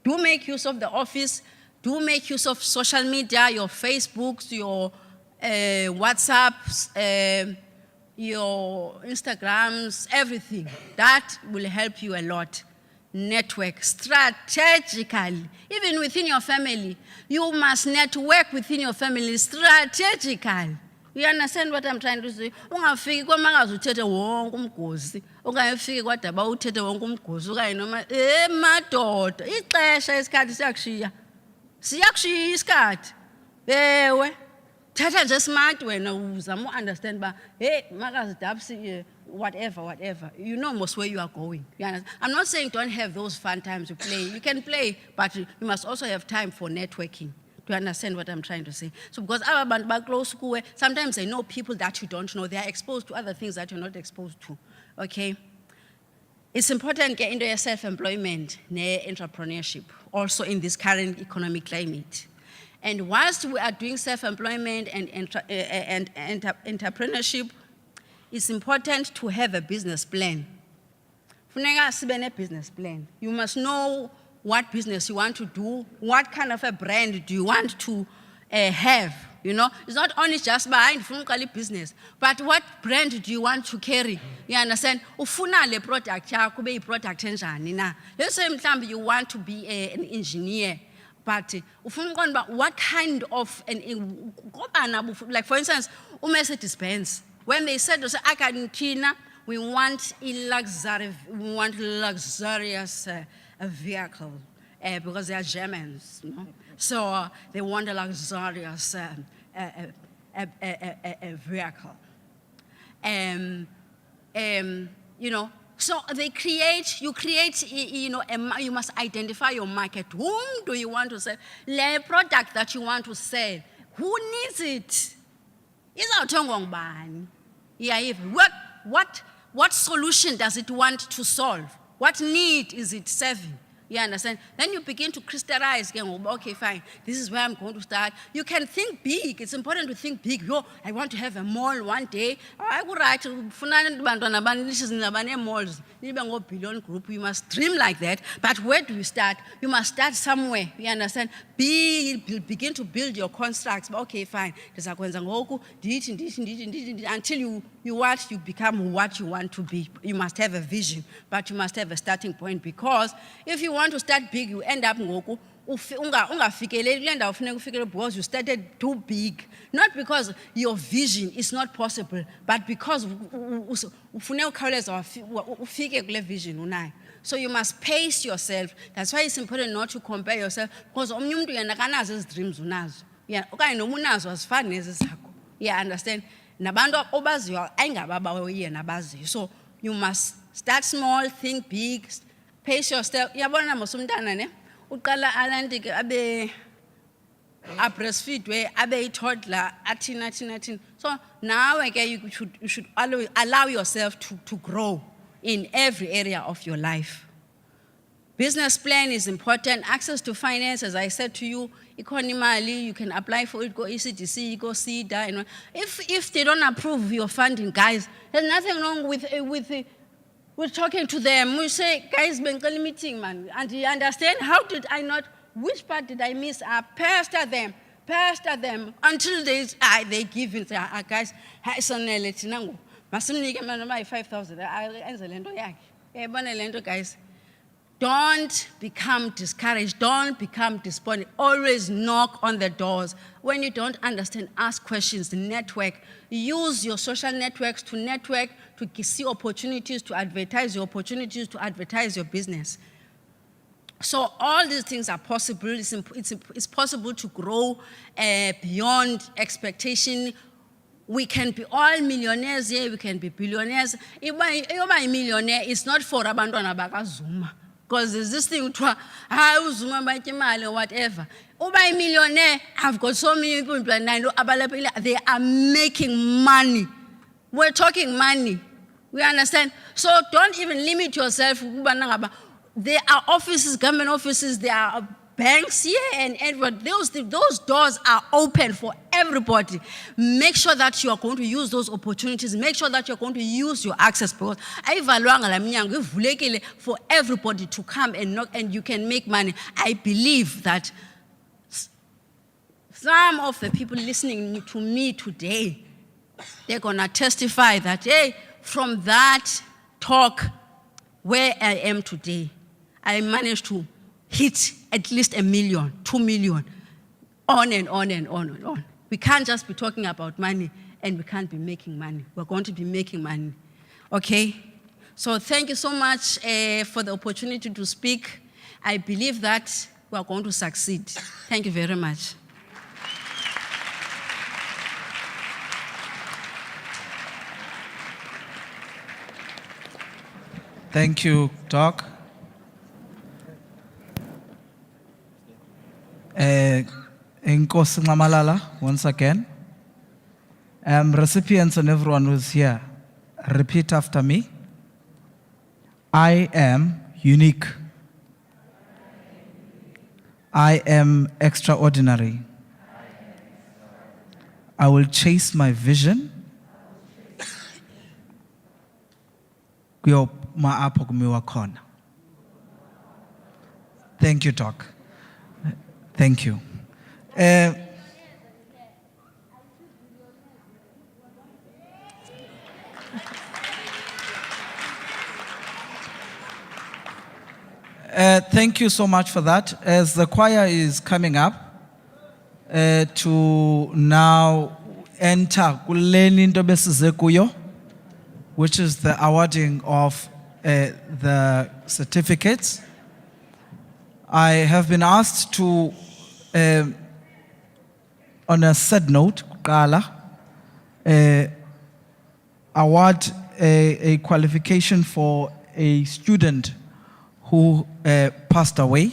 do make use of the office, do make use of social media, your Facebooks, your WhatsApps, your Instagrams, everything. That will help you a lot. Network strategically, even within your family. You must network within your family strategically. You understand what I'm trying to say? Ungafiki kwamakazi uthethe wonke umgosi, ungafiki kwadaba uthethe wonke umgosi okanye noma madoda ixesha isikhathi siyakushiya isikhathi. Ewe thatha nje smart wena uzama understand ba hey makazi dabsi whatever. You know most where you are going. You understand? I'm not saying don't have those fun times to play. You can play, but you must also have time for networking. Do you understand what I'm trying to say? So because our band back close school, sometimes they know people that you don't know. They are exposed to other things that you're not exposed to. Okay? It's important to get into your self-employment, entrepreneurship, also in this current economic climate. And whilst we are doing self-employment and entrepreneurship, it's important to have a business plan. Business plan. You must know what business you want to do, what kind of a brand do you want to have, you know? It's not only just behind business, but what brand do you want to carry? You understand? Ufuna le product yakho be product enjani na. Let's say you want to be an engineer, but what kind of like for instance, Mercedes-Benz. When they said, Argentina, we want a luxurious vehicle because they are Germans, you know? So they want a luxurious vehicle. You know, so you create, you know, you must identify your market. Whom do you want to sell? The product that you want to sell, who needs it? Yeah, what solution does it want to solve? What need is it serving? You understand? Then you begin to crystallize. Okay, fine. This is where I'm going to start. You can think big. It's important to think big. Yo, I want to have a mall one day. I would write malls. Billion group. We must dream like that. But where do you start? You must start somewhere. You understand? Begin to build your constructs. Okay, fine. Until you become what you want to be. You must have a vision, but you must have a starting point, because if you want to start big, you end up ngoku ungafikeleli kule ndawo ufuneka ufikelele because you started too big. Not because your vision is not possible, but because ufuneka ukhawuleza ufike kule vision unayo. So you must pace yourself. That's why it's important not to compare yourself, because omnye umuntu yena kanazo ezi dreams unazo. Yeah, okanye noma unazo azifani nezi zakho. Yeah, understand? Nabantu obaziyo ayingababa yena abaziyo. So you must start small, think big, pace yourself. Yabona mos umntana ne uqala alanti ke abe a breastfeed way abe toddler athina. So now again you should allow yourself to grow in every area of your life. Business plan is important. Access to finance, as I said to you, economically, you can apply for it, go ECDC, go CEDA. And if they don't approve your funding, guys, there's nothing wrong with talking to them. We say, guys, Bengali meeting, man. And you understand, how did I not, which part did I miss? Pastor them until they give it. Guys, masimnike manje ma 5,000 enze lento yakhe yebona lento guys. Don't become discouraged, don't become despondent. Always knock on the doors. When you don't understand, ask questions, network. Use your social networks to network, to see opportunities, to advertise your opportunities, to advertise your business. So all these things are possible. It's possible to grow beyond expectation. We can be all millionaires here, we can be billionaires. If a millionaire, it's not for abantwana bakazuma. Because there's this thing, uzuma bakimali or whatever. Uba a millionaire, I've got so many people, they are making money. We're talking money. We understand? So don't even limit yourself. There are offices, government offices, there are banks here and everywhere. Those doors are open for everybody. Make sure that you are going to use those opportunities. Make sure that you're going to use your access, because for everybody to come and knock and you can make money. I believe that some of the people listening to me today, they're going to testify that, hey, from that talk where I am today, I managed to hit at least 1 million, 2 million, on and on and on and on. We can't just be talking about money and we can't be making money. We're going to be making money, okay? So thank you so much for the opportunity to speak. I believe that we're going to succeed. Thank you very much. Thank you, Doc. Inkosi Nxamalala, once again. Recipients and everyone who's here, repeat after me. I am unique. I am extraordinary. I will chase my vision. Thank you, Doc. Thank you. Thank you so much for that. As the choir is coming up to now enter kuleni into besize kuyo, which is the awarding of the certificates. I have been asked to, on a sad note, award a qualification for a student who passed away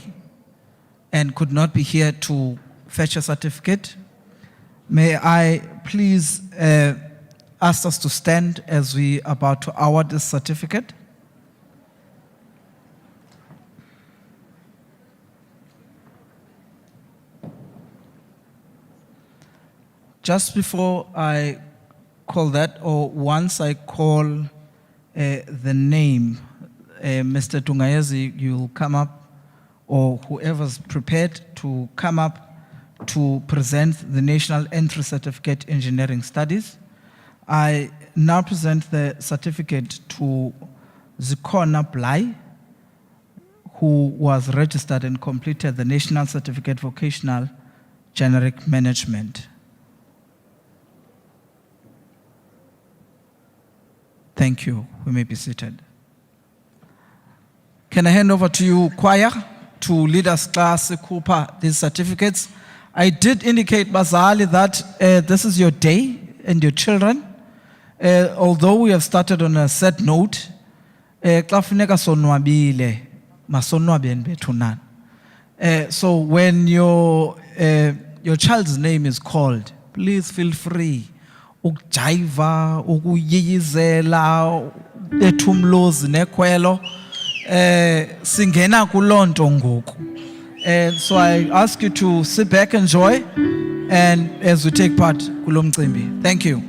and could not be here to fetch a certificate. May I please ask us to stand as we are about to award this certificate. Just before I call that, or once I call the name, Mr. Tungayezi, you'll come up, or whoever's prepared to come up to present the National Entry Certificate Engineering Studies. I now present the certificate to Zikona Blai, who was registered and completed the National Certificate Vocational Generic Management. Thank you. We may be seated. Can I hand over to you, choir, to lead us class Cooper these certificates? I did indicate, Bazali, that this is your day and your children. Although we have started on a sad note, so when your child's name is called, please feel free. Ukujaiva, ukuyiyizela, ethumlozi nekwelo, singena kulonto ngoku. So I ask you to sit back, enjoy, and as we take part kulo mcimbi. Thank you.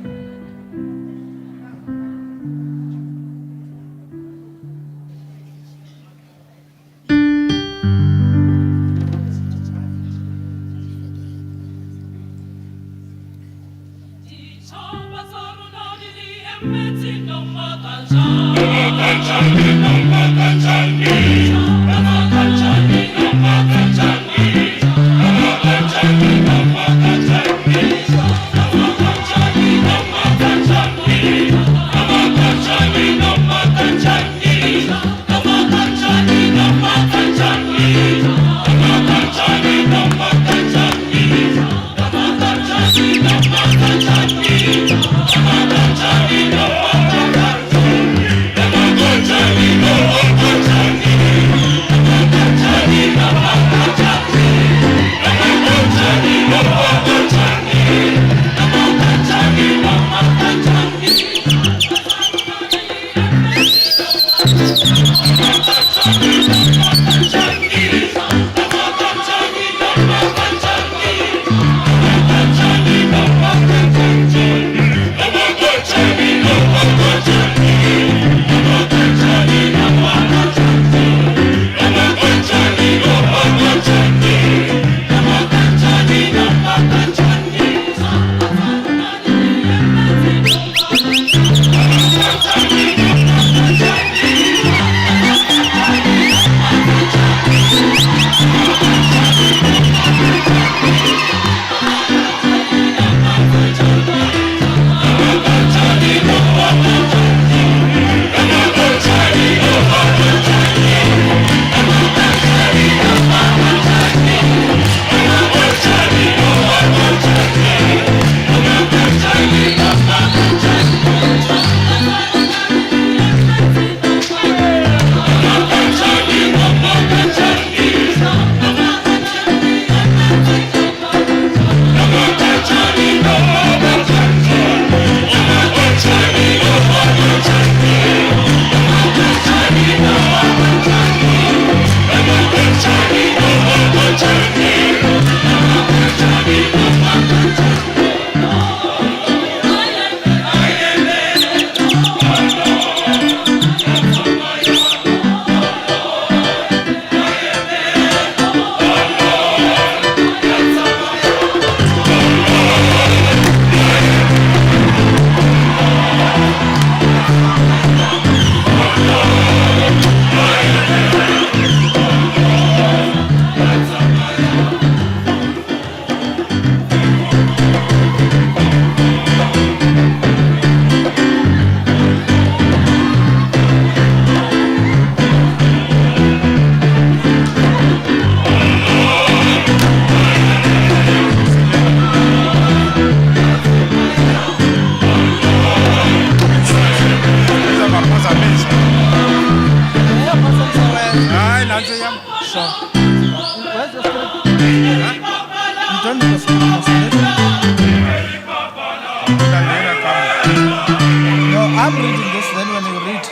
I'm reading this, then when you read,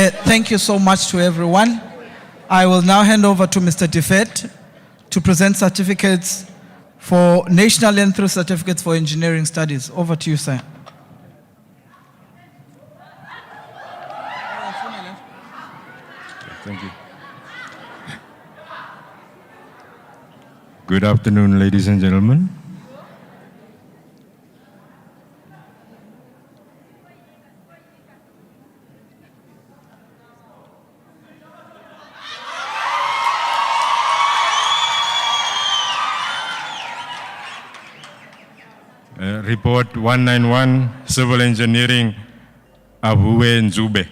Thank you so much to everyone. I will now hand over to Mr. Defet to present certificates for national and through certificates for engineering studies. Over to you, sir. Thank you. Good afternoon, ladies and gentlemen. Report 191, Civil Engineering, Abuwe Nzube.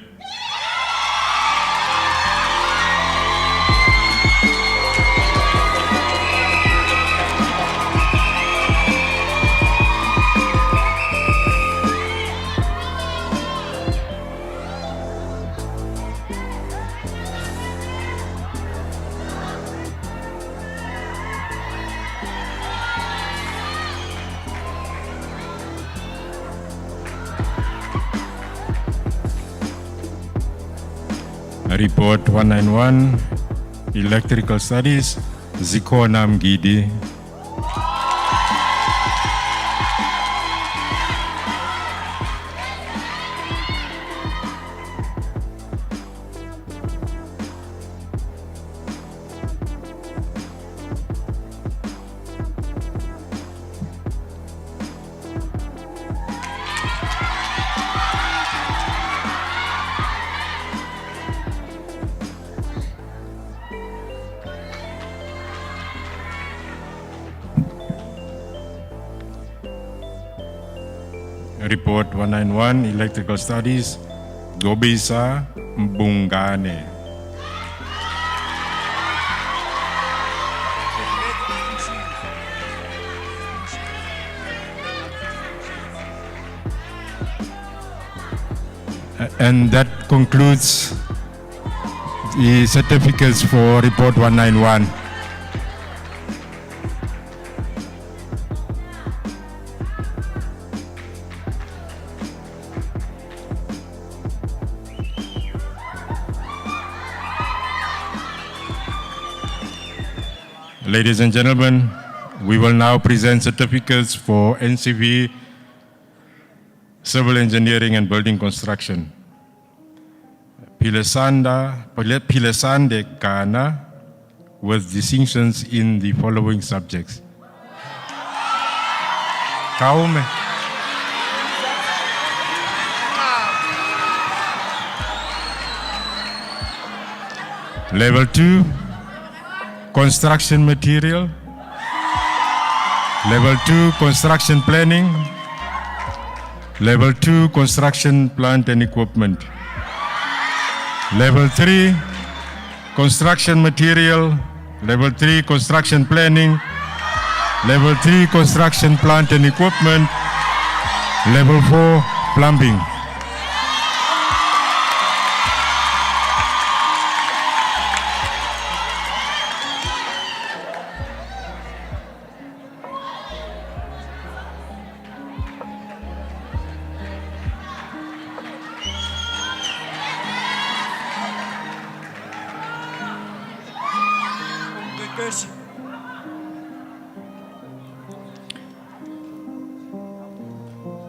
Report 191, Electrical Studies, Zikona Mgidi. Report 191, Electrical Studies, Gobisa Mbungane. And that concludes the certificates for Report 191. Ladies and gentlemen, we will now present certificates for NCV, Civil Engineering and Building Construction. Pilesande Kana with distinctions in the following subjects. Kaume. Level 2. Construction material. Level 2, construction planning. Level 2, construction plant and equipment. Level 3, construction material. Level 3, construction planning. Level 3, construction plant and equipment. Level 4, plumbing.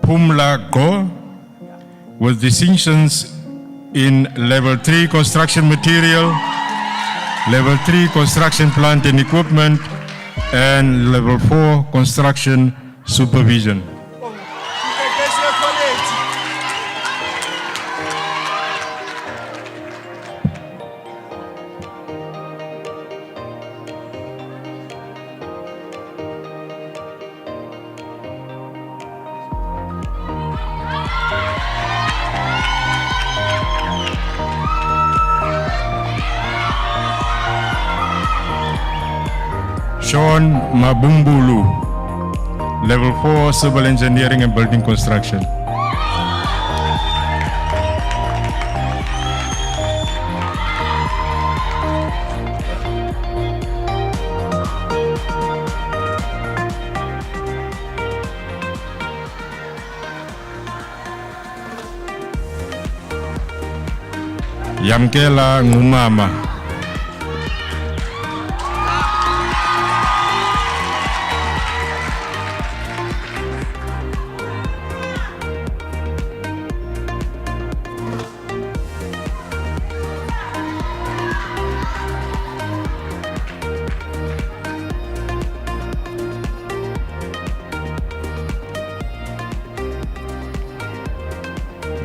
Pumla Go with distinctions in Level 3 construction material, Level 3 construction plant and equipment, and Level 4 construction supervision. Sean Mabumbulu, Level 4 Civil Engineering and Building Construction. Yamkela Ngumama.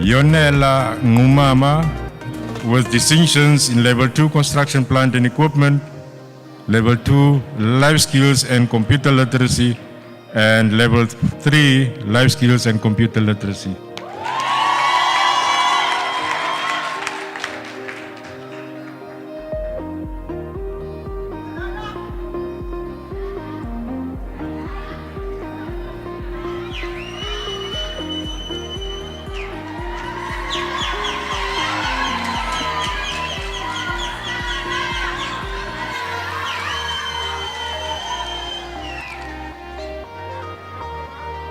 Yonela Ngumama with distinctions in Level 2 Construction Plant and Equipment, Level 2 Life Skills and Computer Literacy, and Level 3 Life Skills and Computer Literacy.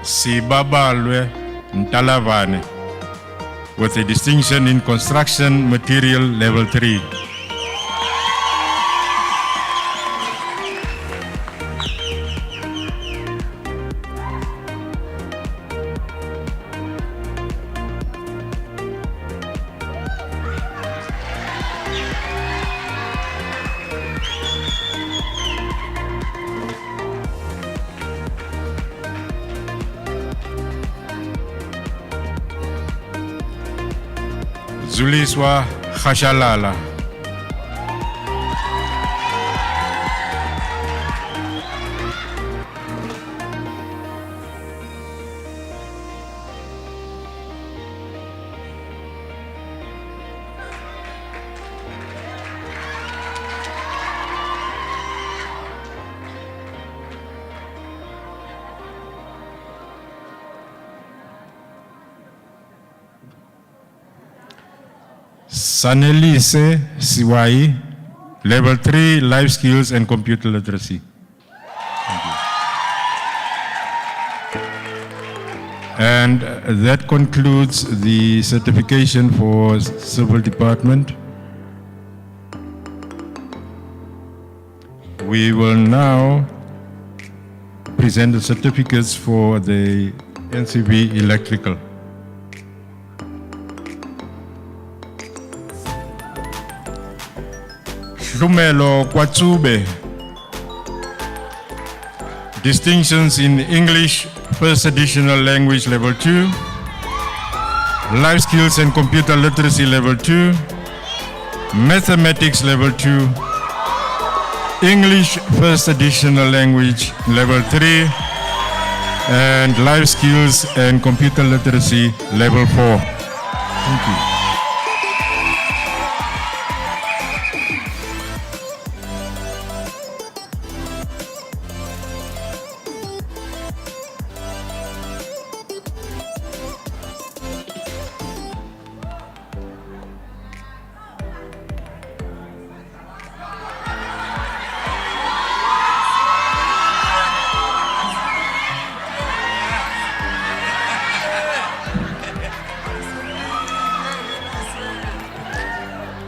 Sibabalwe Ntalavane with a distinction in Construction Material Level 3. Zuliswa Khashalala. Sanelise Siwai, Level 3 Life Skills and Computer Literacy. Thank you. And that concludes the certification for Civil Department. We will now present the certificates for the NCV Electrical. Lumelo Kwatsube, distinctions in English First Additional Language Level 2, Life Skills and Computer Literacy Level 2, Mathematics Level 2, English First Additional Language Level 3, and Life Skills and Computer Literacy Level 4. Thank you.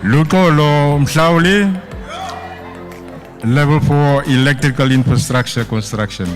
Lukolo Mhlauli, Level 4 Electrical Infrastructure Construction.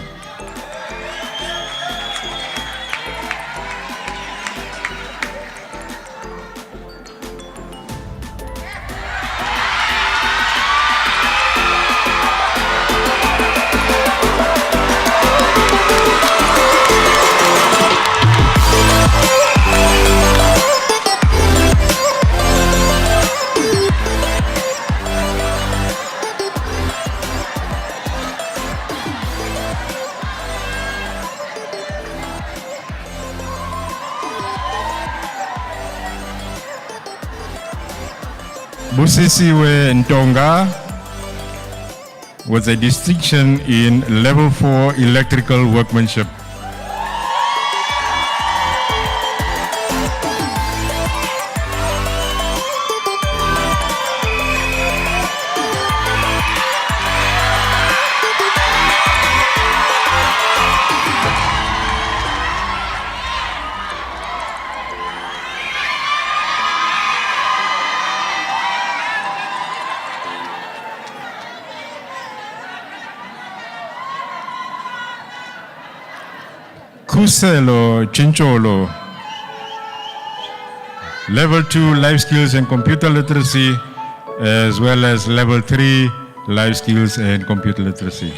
Busisiwe Ntonga with a distinction in Level 4 Electrical Workmanship. Khuselo Chincholo. Level 2 life skills and computer literacy, as well as level 3 life skills and computer literacy.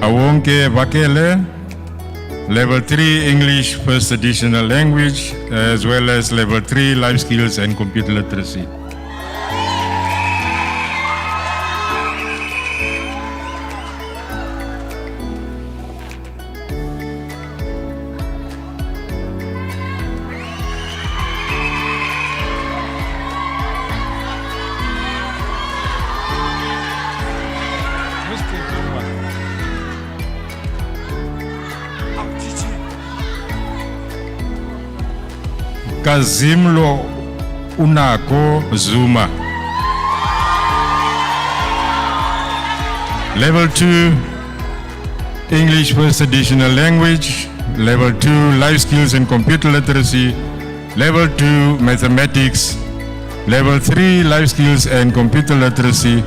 Awonke Bakele, level 3 English first additional language, as well as level 3 life skills and computer literacy. Kazimlo Unako Zuma. Level 2 English first additional language, level 2 life skills and computer literacy, level 2 mathematics, level 3 life skills and computer literacy,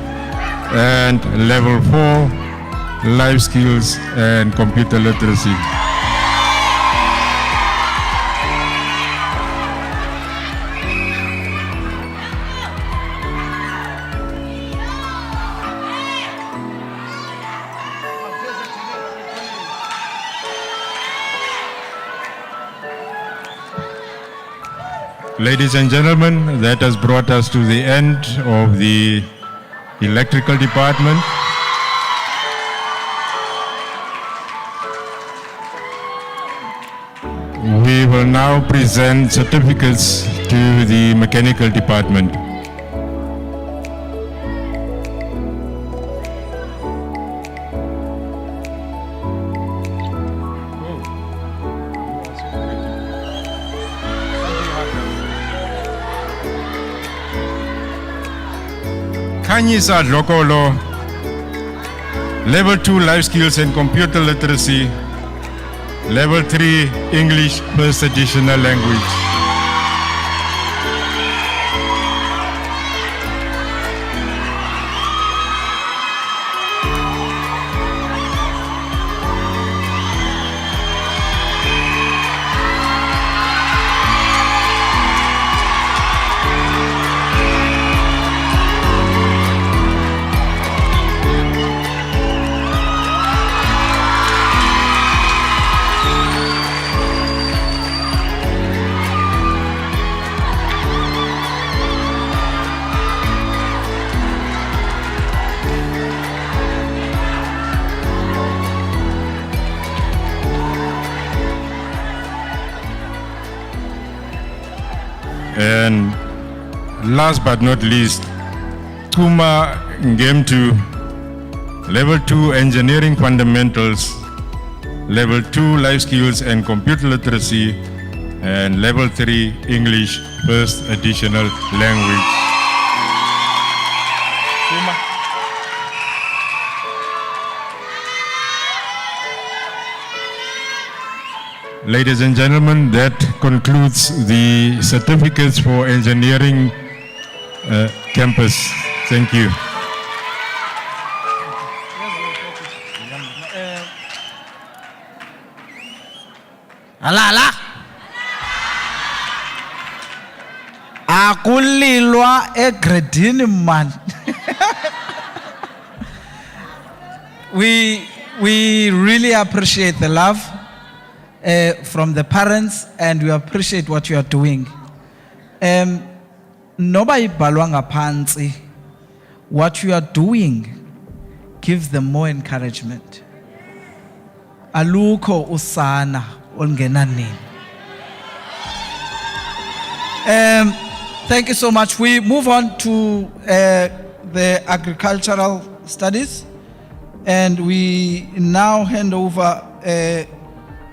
and level 4 life skills and computer literacy. Ladies and gentlemen, that has brought us to the end of the electrical department. We will now present certificates to the mechanical department. Khanyisa Dlokolo, level 2 life skills and computer literacy, level 3 English first additional language. And last but not least, Kuma Ngemtu, level 2 engineering fundamentals, level 2 life skills and computer literacy, and level 3 English first additional language. Kuma. Ladies and gentlemen, that concludes the certificates for engineering campus. Thank you. Ala. Akulilwa egredini man. We really appreciate the love from the parents, and we appreciate what you are doing. Noba ibhalwa ngaphansi, what you are doing gives them more encouragement. Alukho usana olungena nini. Thank you so much. We move on to the agricultural studies, and we now hand over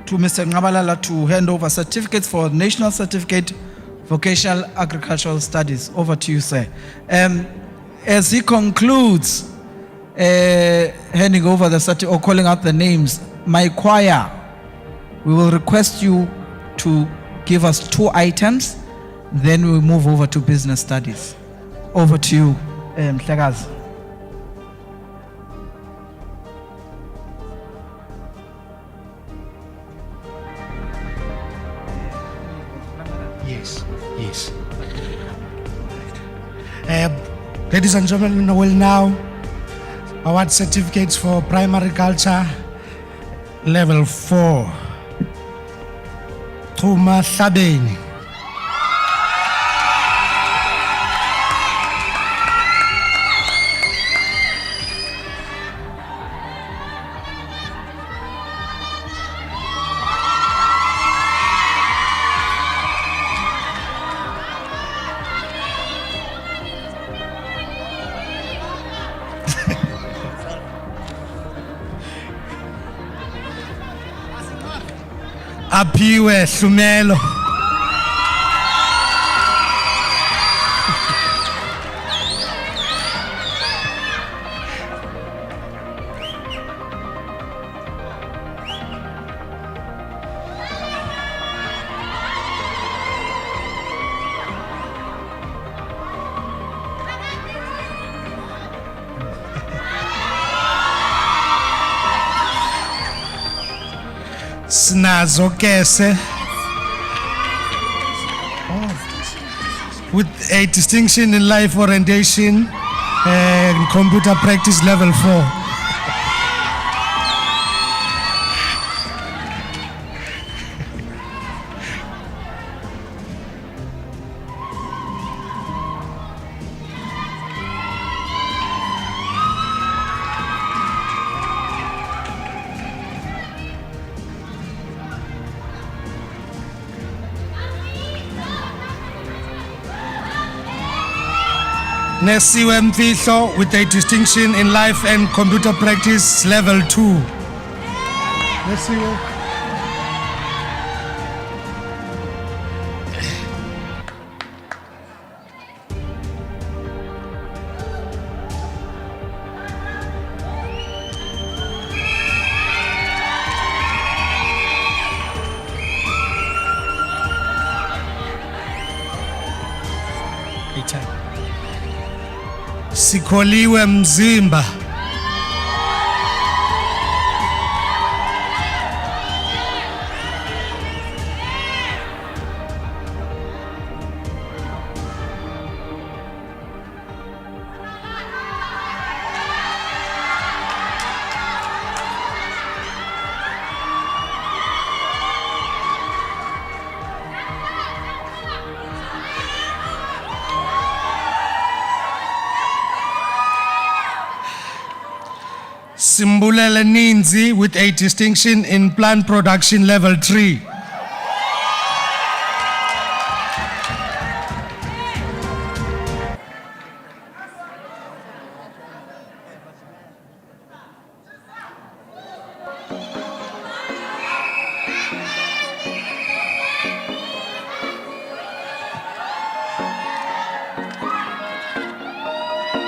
to Mr. Ngabalala to hand over certificates for National Certificate Vocational Agricultural Studies. Over to you, sir. As he concludes handing over the or calling out the names, my choir, we will request you to give us 2 items, then we will move over to business studies. Over to you, Mhlekazi. Yes. Ladies and gentlemen, will now award certificates for primary culture level 4. Tuma Sabeni. Aphiwe Hlumelo. Snazo Kese with a distinction in life orientation and computer practice level 4. Nesiwe Mfihlo with a distinction in life and computer practice level 2. Nesiwe. Sikholiwe Mzimba. Simbulele Ninzi with a distinction in plant production level 3.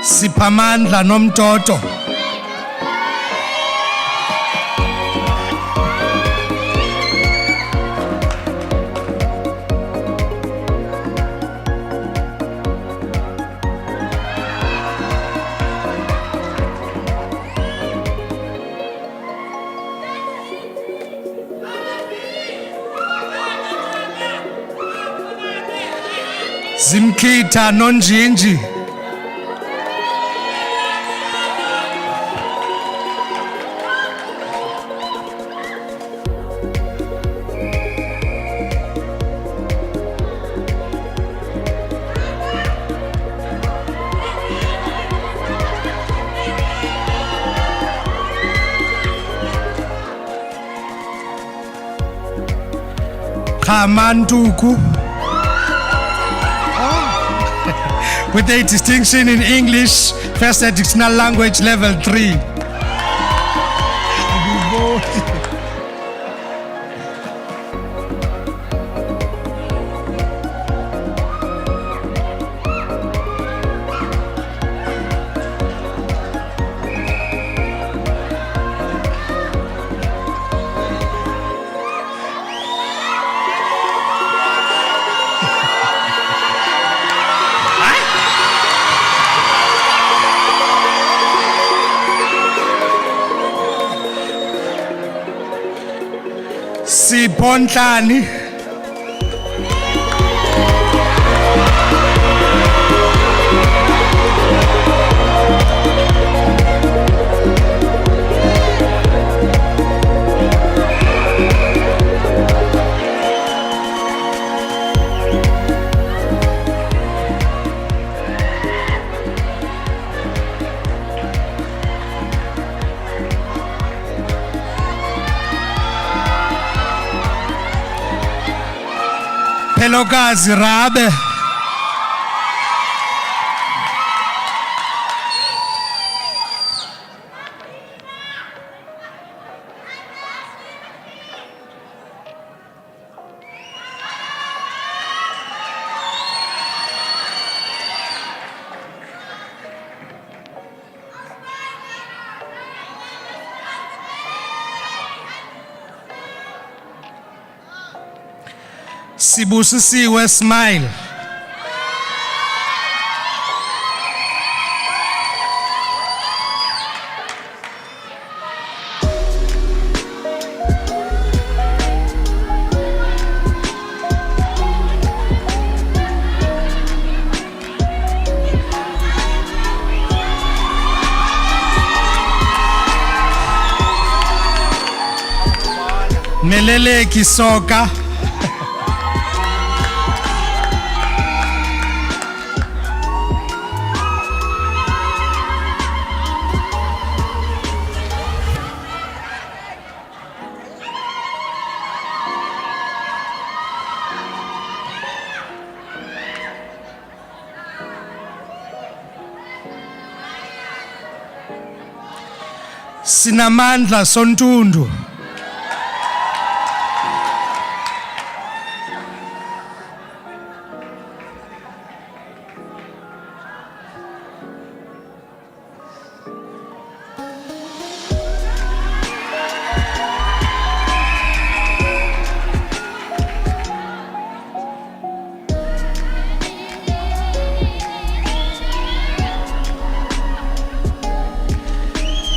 Siphamandla Nomtoto. Zimkhitha Nonjinji. Kamantuku. With a distinction in English, first additional language level 3. Sipho Nhlani. Pelokazi Rabe. Sibusisiwe Smile. Meleleki Soka. Sinamandla Sontundu.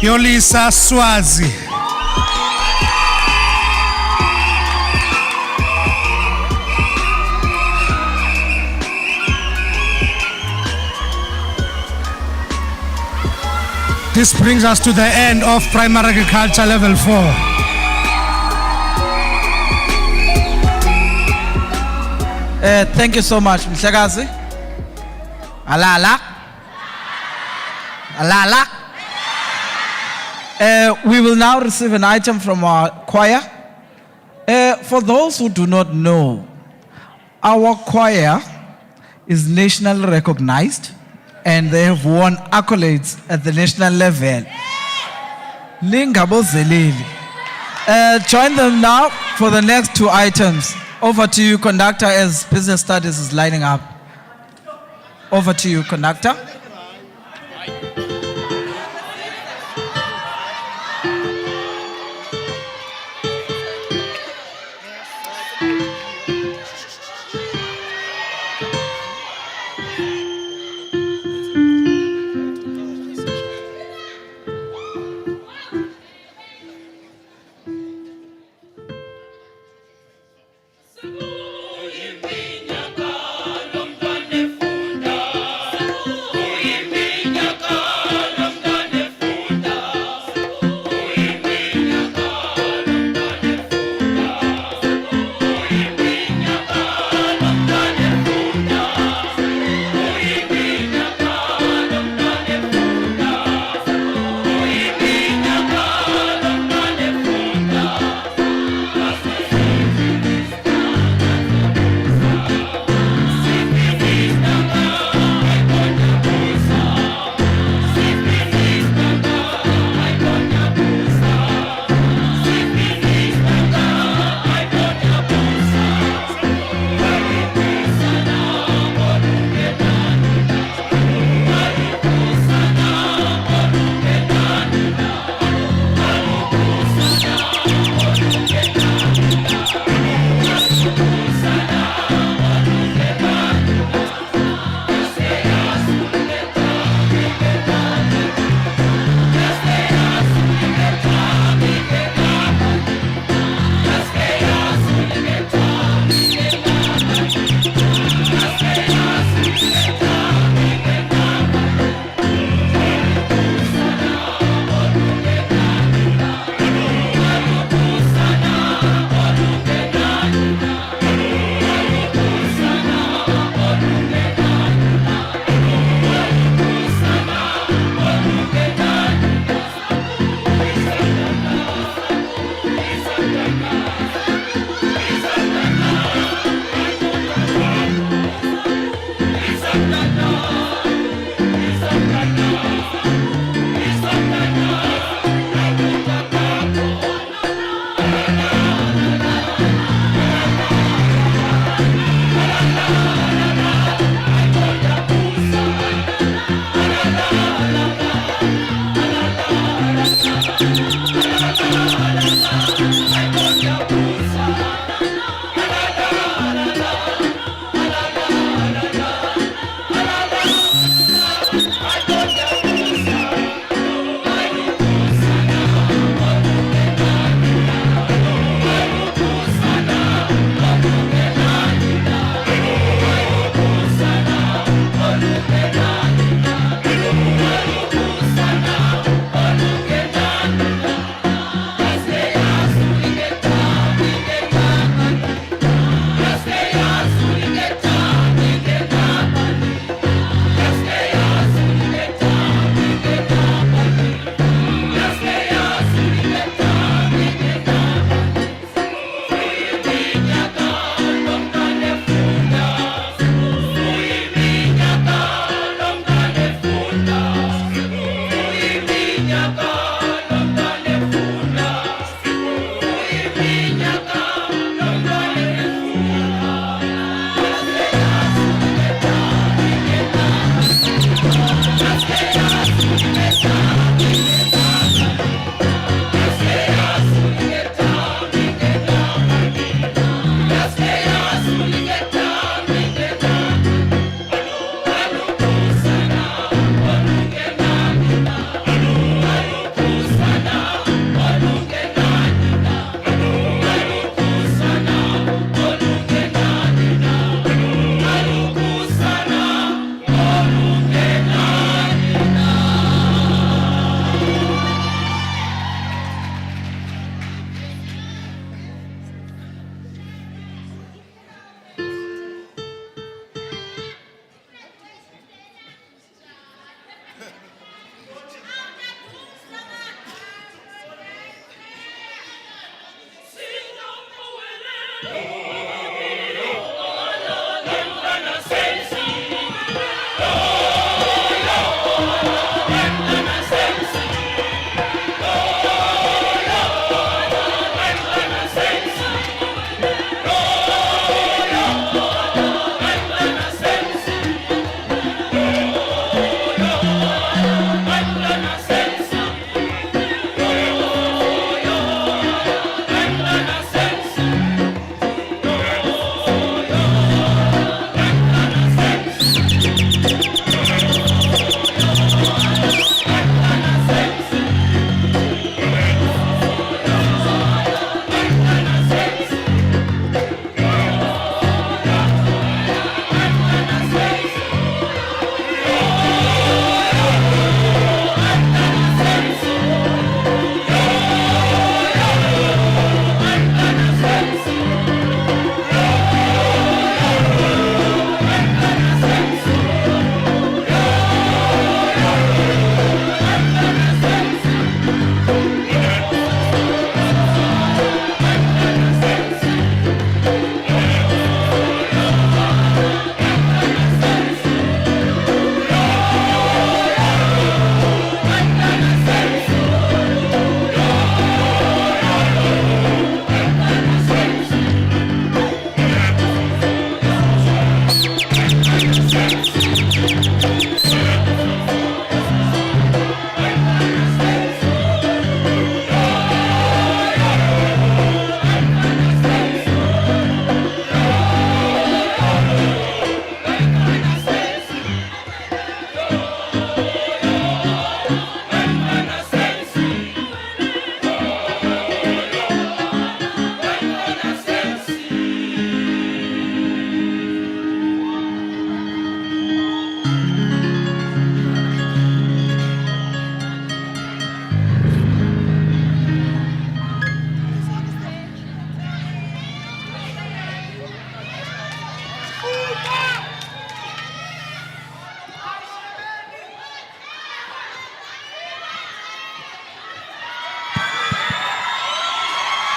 Yolisa Swazi. This brings us to the end of primary agriculture level 4. Thank you so much, Mhlekazi. Alala. Alala. We will now receive an item from our choir. For those who do not know, our choir is nationally recognized and they have won accolades at the national level. Lingabo Zelili. Join them now for the next 2 items. Over to you, conductor, as business studies is lining up. Over to you, conductor.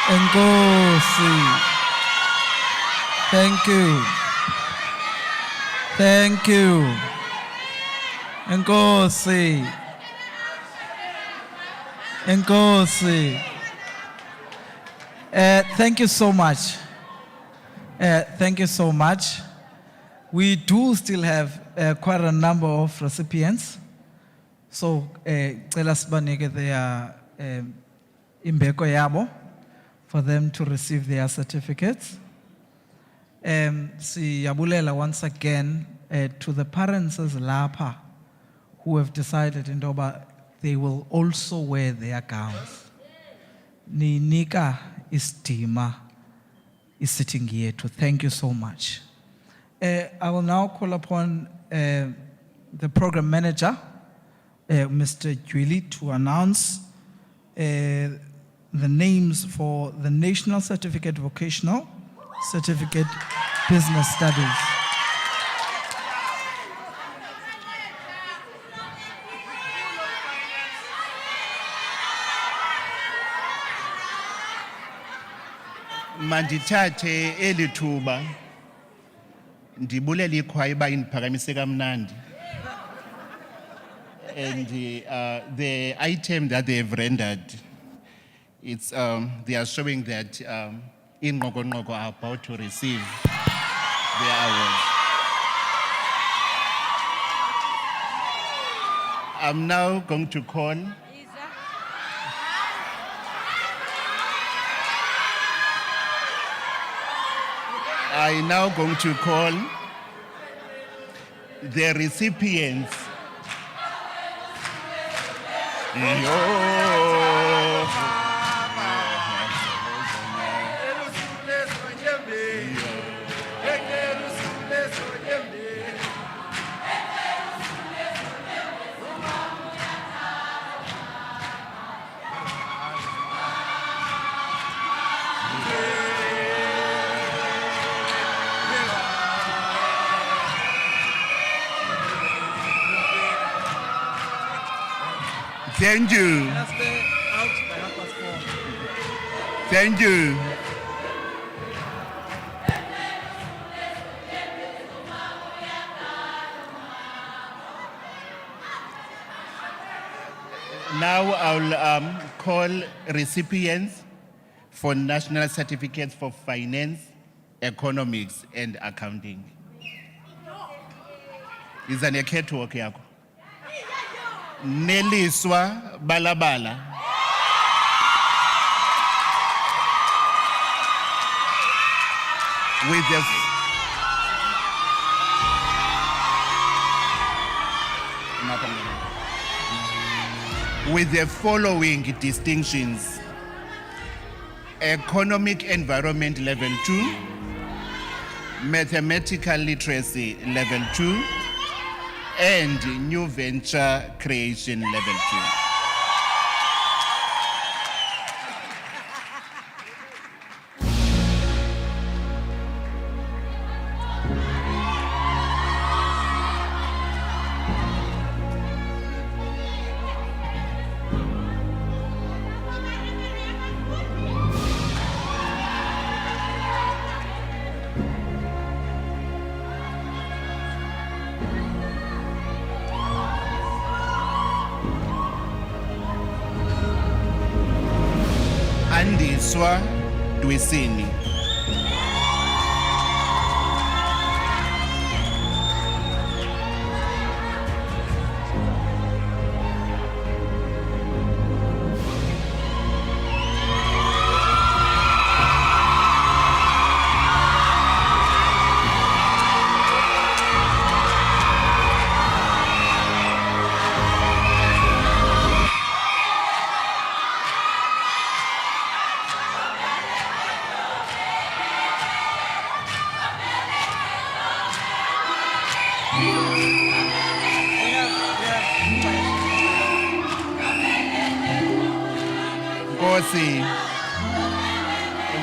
Enkosi. Thank you. Thank you. Enkosi. Enkosi. Thank you so much. Thank you so much. We do still have quite a number of recipients. So, cela sibanike their imbeko yabo for them to receive their certificates. Siyabulela once again to the parents as Lapa who have decided indoba they will also wear their gowns. Ninika istima is sitting here to thank you so much. I will now call upon the program manager, Mr. Julie, to announce the names for the National Certificate Vocational Certificate Business Studies. Mandithathe elithuba ndibulele ikhwaya uba indiphakamise kamnandi. And the item that they have rendered, it's they are showing that Inqokonqoko are about to receive their awards. I'm now going to call the recipients. Thank you. Thank you. I'll call recipients for national certificates for finance, economics, and accounting. Is an catwalk yako. Neliswa Balabala. With the following distinctions: economic environment level 2, mathematical literacy level 2, and new venture creation level 2. Andiswa Dwisini.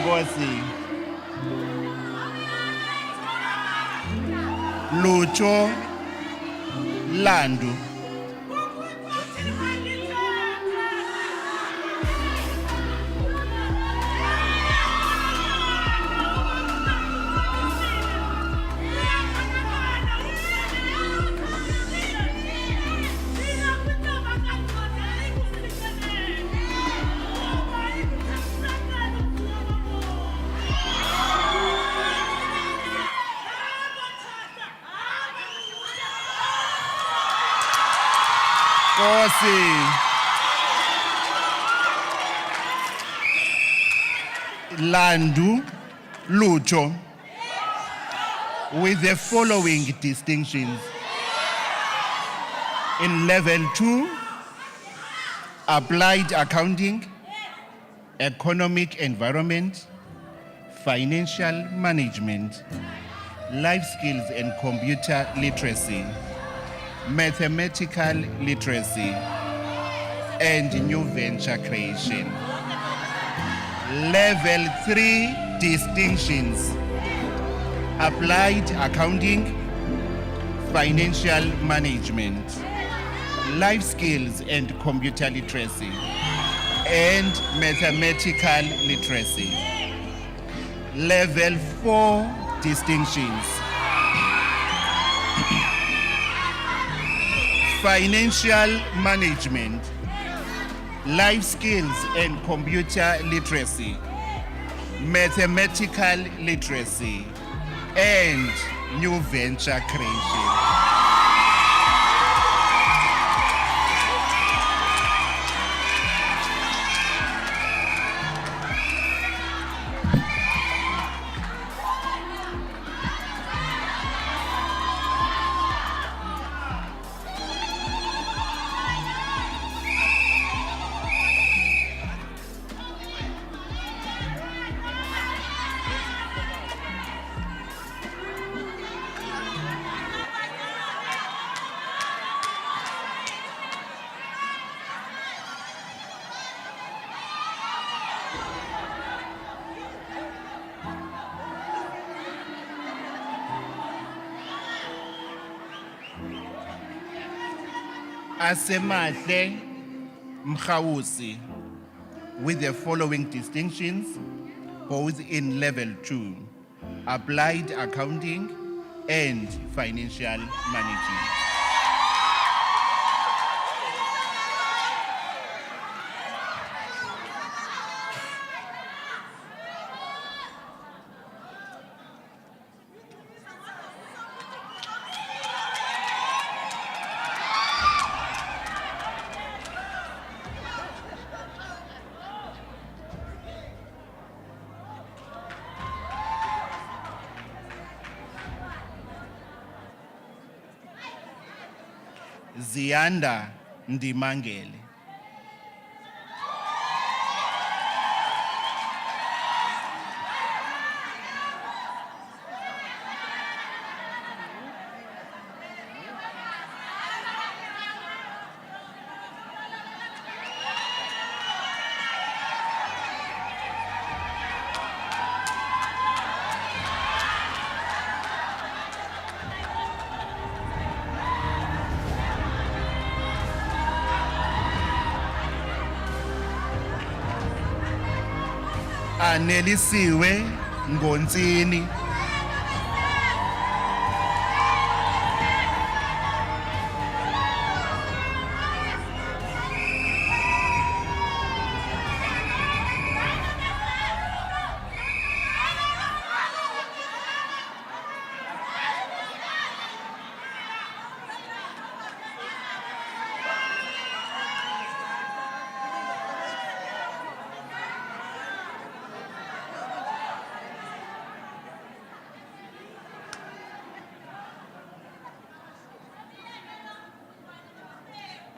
Ngozi. Lucho Landu. Landu Lucho with the following distinctions: in level 2, applied accounting, economic environment, financial management, life skills and computer literacy, mathematical literacy, and new venture creation. Level 3 distinctions: applied accounting, financial management, life skills and computer literacy, and mathematical literacy. Level 4 distinctions: financial management, life skills and computer literacy, mathematical literacy, and new venture creation. Asemahle Mkhawusi with the following distinctions, both in level 2, applied accounting and financial management. Zianda Ndimangele. Anelisiwe Ngontsini.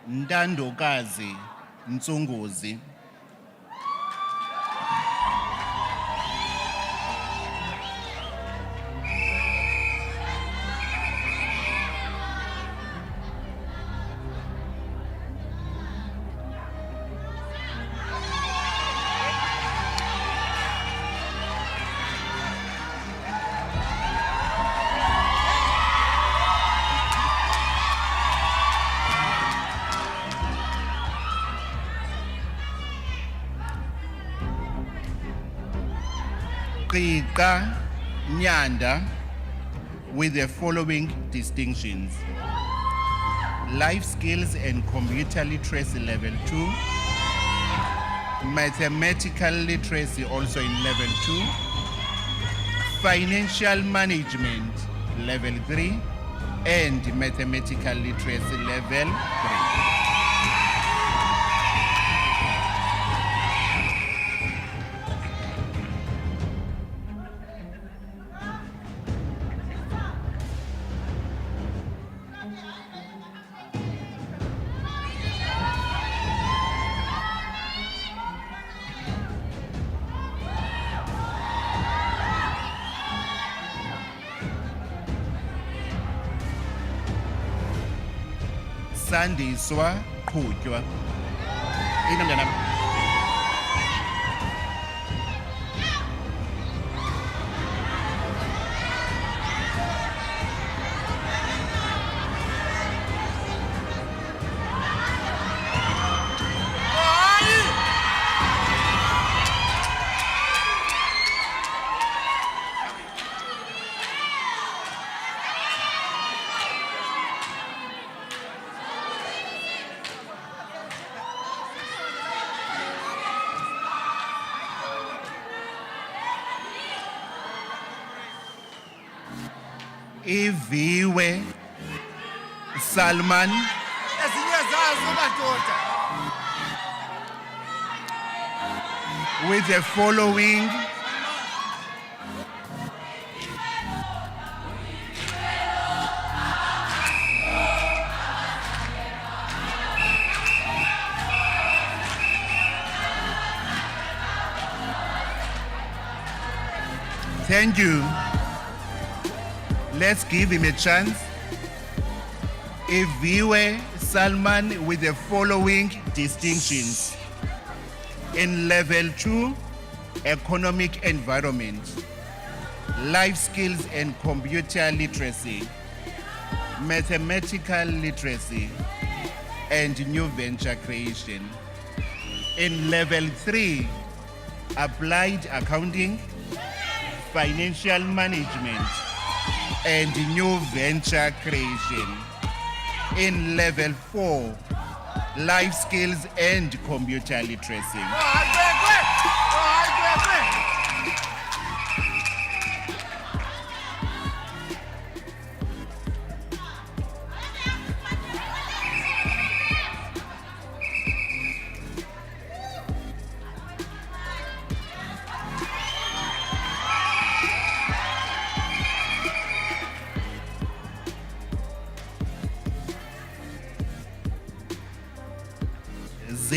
Ntandokazi Ntsongozi. Qika Nyanda with the following distinctions: Life Skills and Computer Literacy Level 2, Mathematical Literacy also in Level 2, Financial Management Level 3, and Mathematical Literacy Level 3. Sandiswa Qhutywa. Ina mntanam. Iviwe Salman. With the following: Thank you. Let's give him a chance. Iviwe Salman with the following distinctions: in Level 2, Economic Environment, Life Skills and Computer Literacy, Mathematical Literacy, and New Venture Creation. In Level 3, Applied Accounting, Financial Management, and New Venture Creation. In Level 4, Life Skills and Computer Literacy.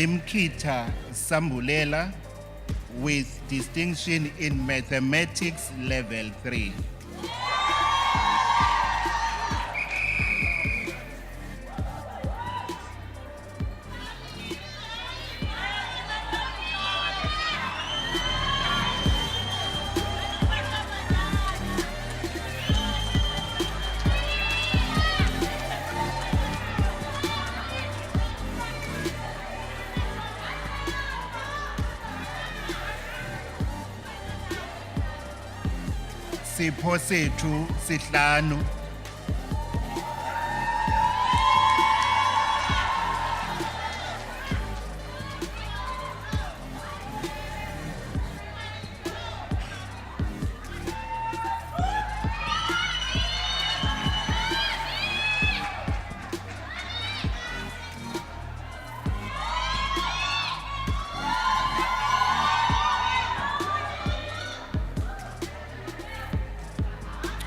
Zimkita Sambulela with distinction in mathematics level 3. Sipho sethu sihlanu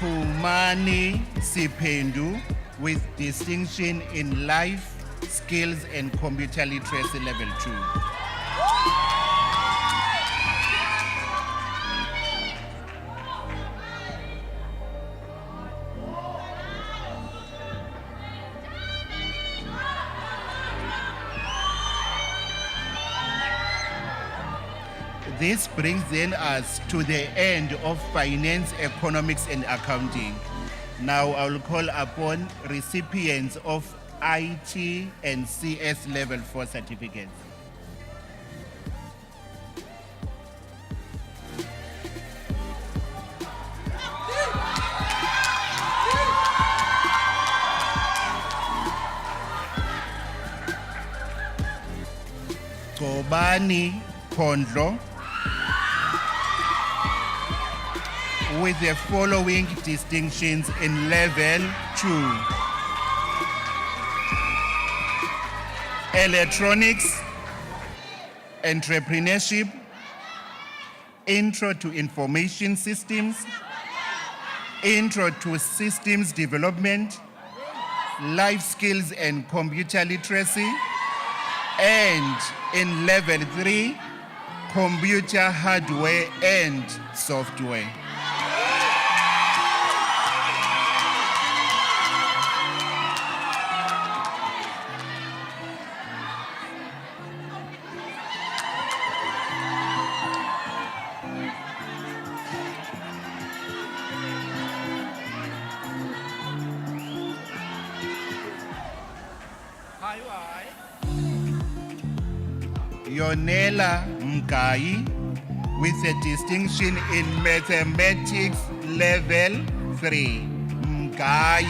Humani Sipendu with distinction in life skills and computer literacy level 2. This brings then us to the end of finance, economics, and accounting. Now I will call upon recipients of IT and CS level 4 certificates. Gobani Kondlo with the following distinctions in level 2. Electronics, entrepreneurship, intro to information systems, intro to systems development, life skills and computer literacy, and in level 3, computer hardware and software. Yonela Mkai with a distinction in mathematics level 3. Mkai.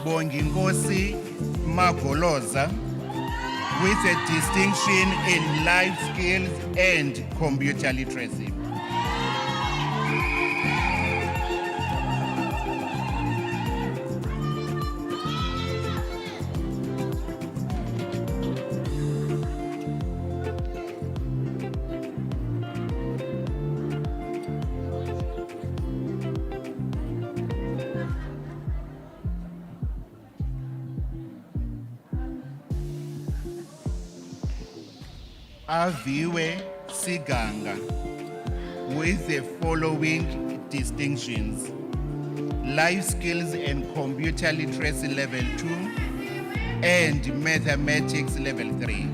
Bongingosi Magoloza with a distinction in life skills and computer literacy. Aviwe Siganga with the following distinctions: life skills and computer literacy level 2 and mathematics level 3.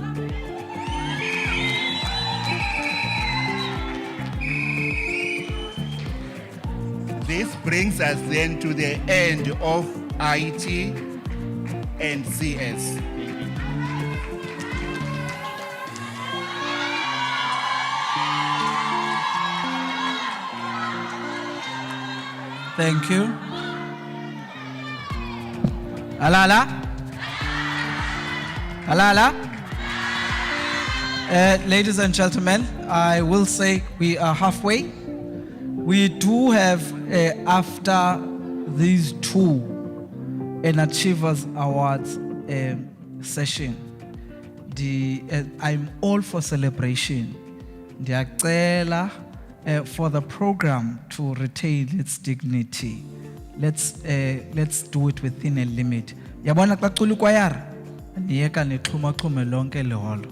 This brings us then to the end of IT and CS. Thank you. Alala? Alala? Ladies and gentlemen, I will say we are halfway. We do have, after these two, an Achievers Awards session. I'm all for celebration. Ndiyacela, for the program to retain its dignity. Let's do it within a limit. Yabona xa cula ikwayara, niyeka nixhumaxhume lonke leholo.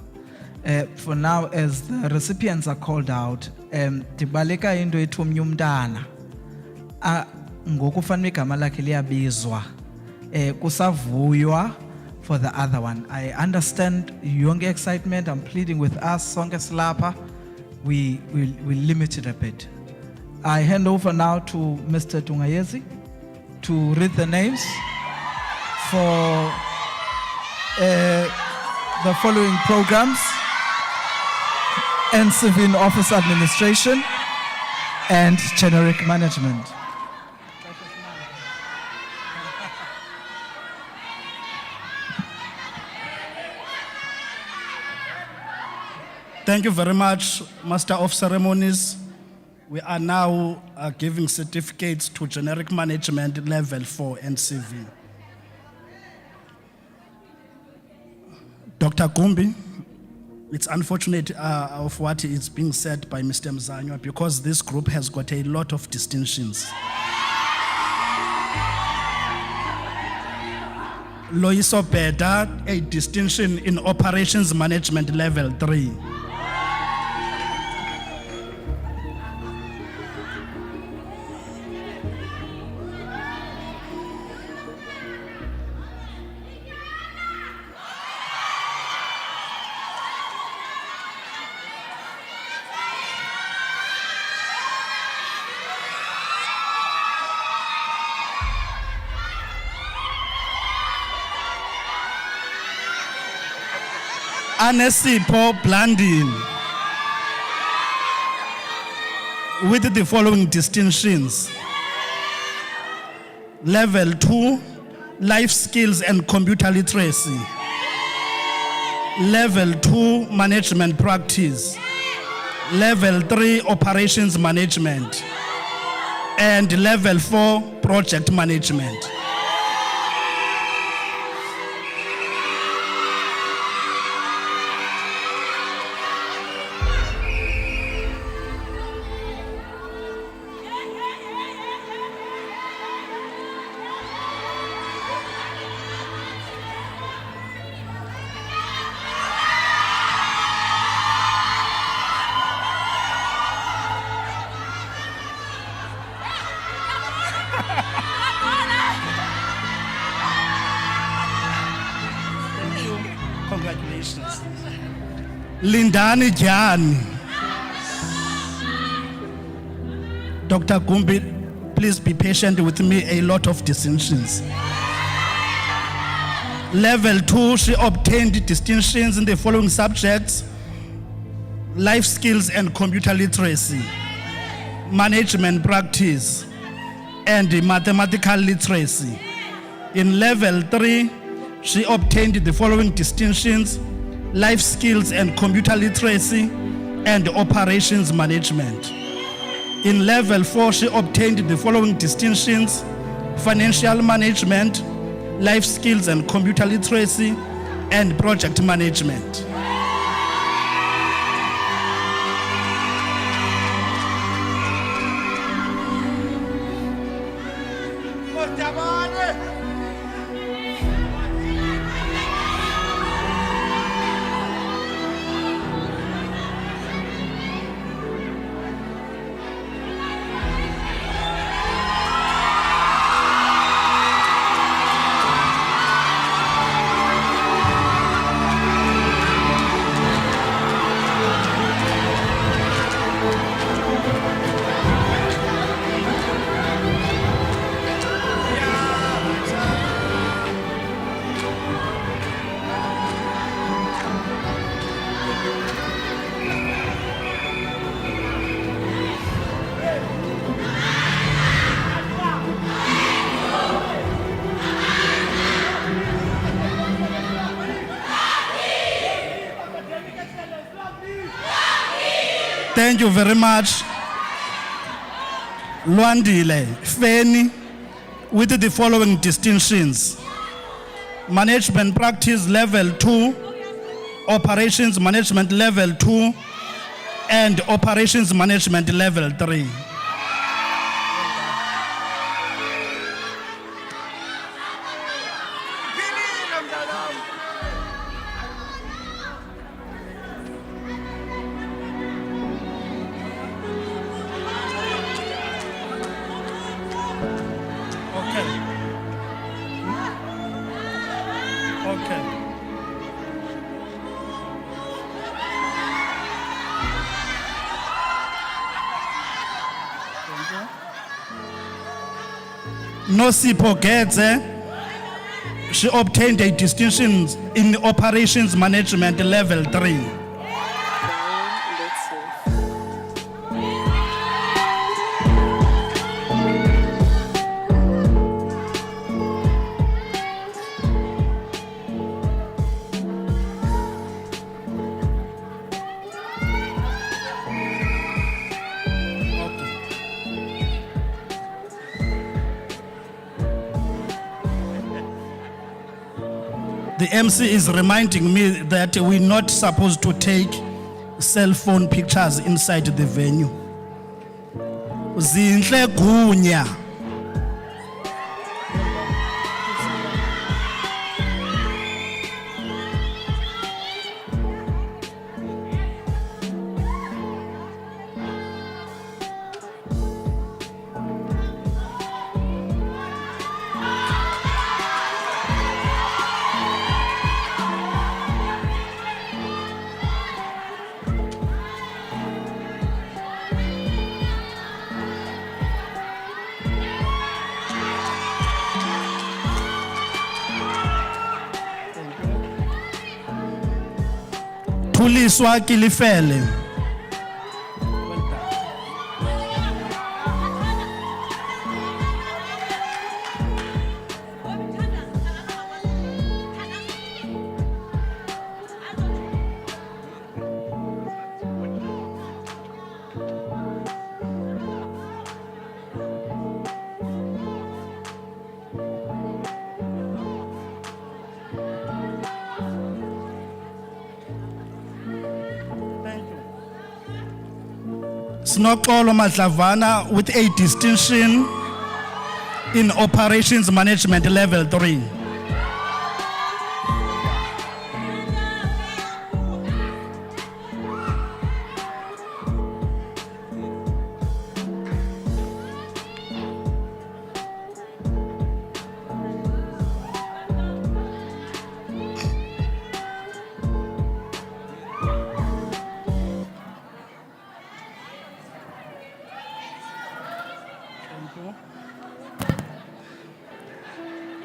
For now, as the recipients are called out, ndibaleka into ethi omnye umntana ngokufanele igama lakhe liyabizwa, kusavuywa for the other one. I understand yonke excitement. I'm pleading with us, sonke silapha, we limit it a bit. I hand over now to Mr. Tungayezi to read the names for the following programs: NCV Office Administration and Generic Management. Thank you very much, Master of Ceremonies. We are now giving certificates to Generic Management Level 4 NCV. Dr. Gumbi, it's unfortunate of what is being said by Mr. Mzanywa, because this group has got a lot of distinctions. Loiso Beda, a distinction in Operations Management Level 3. Anesipo Blandin, with the following distinctions: Level 2, Life Skills and Computer Literacy. Level 2, Management Practice. Level 3, Operations Management. And Level 4, Project Management. Congratulations. Lindani Gyani. Dr. Gumbi, please be patient with me, a lot of distinctions. Level 2, she obtained distinctions in the following subjects: life skills and computer literacy, management practice, and mathematical literacy. In level 3, she obtained the following distinctions: life skills and computer literacy, and operations management. In level 4, she obtained the following distinctions: financial management, life skills and computer literacy, and project management. Thank you very much. Luandile Feni with the following distinctions: Management Practice Level 2, Operations Management Level 2, and Operations Management Level 3. Okay. Okay. Nosipho Gedze, she obtained a distinction in Operations Management Level 3. The MC is reminding me that we're not supposed to take cell phone pictures inside the venue. Zinhle Gunya. Thuliswa Kilifele. Snokolo Madlavana with a distinction in Operations Management Level 3.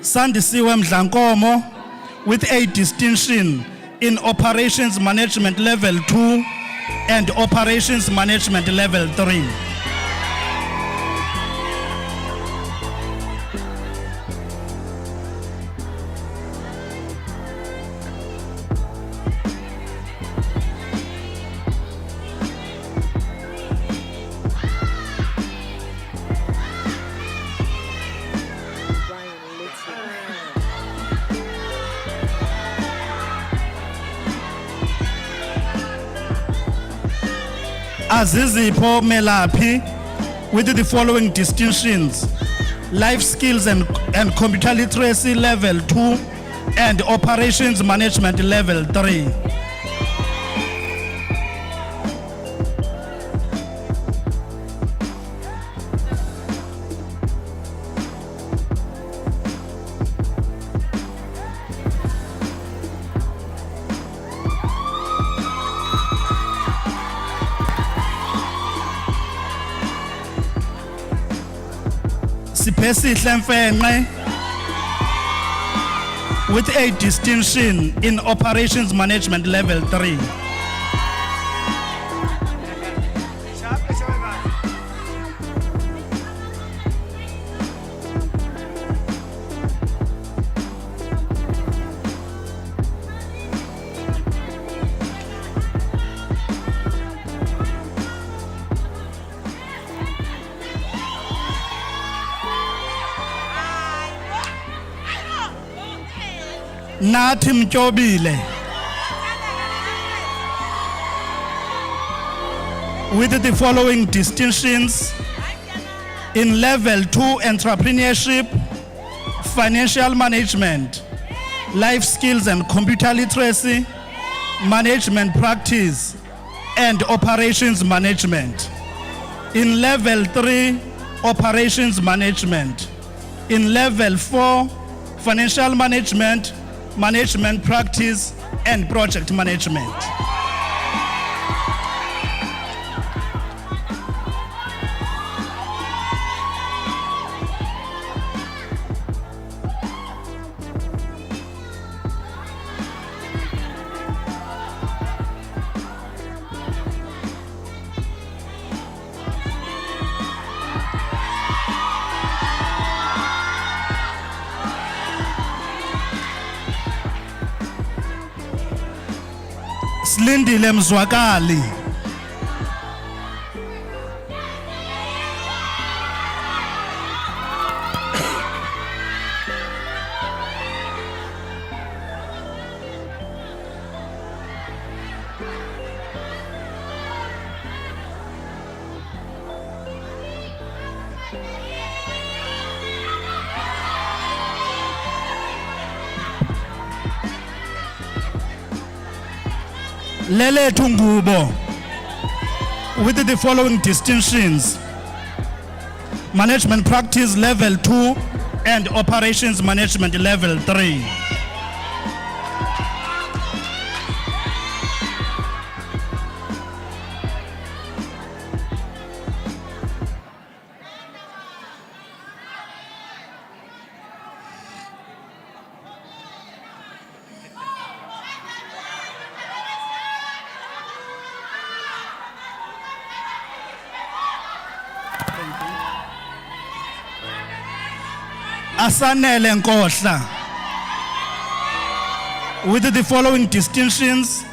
Sandisiwe Mdlankomo with a distinction in Operations Management Level 2 and Operations Management Level 3. Azizipho Melapi with the following distinctions: Life Skills and Computer Literacy Level 2 and Operations Management Level 3. Sipesihle Mfenqe with a distinction in Operations Management Level 3. Nathi Mtyobile. With the following distinctions in level 2 entrepreneurship, financial management, life skills and computer literacy, management practice, and operations management. In level 3, operations management. In level 4, financial management, management practice, and project management. Slindile Mzwakali. Lele Tungubo, with the following distinctions: management practice level 2 and operations management level 3. Asanele Nkohla, with the following distinctions: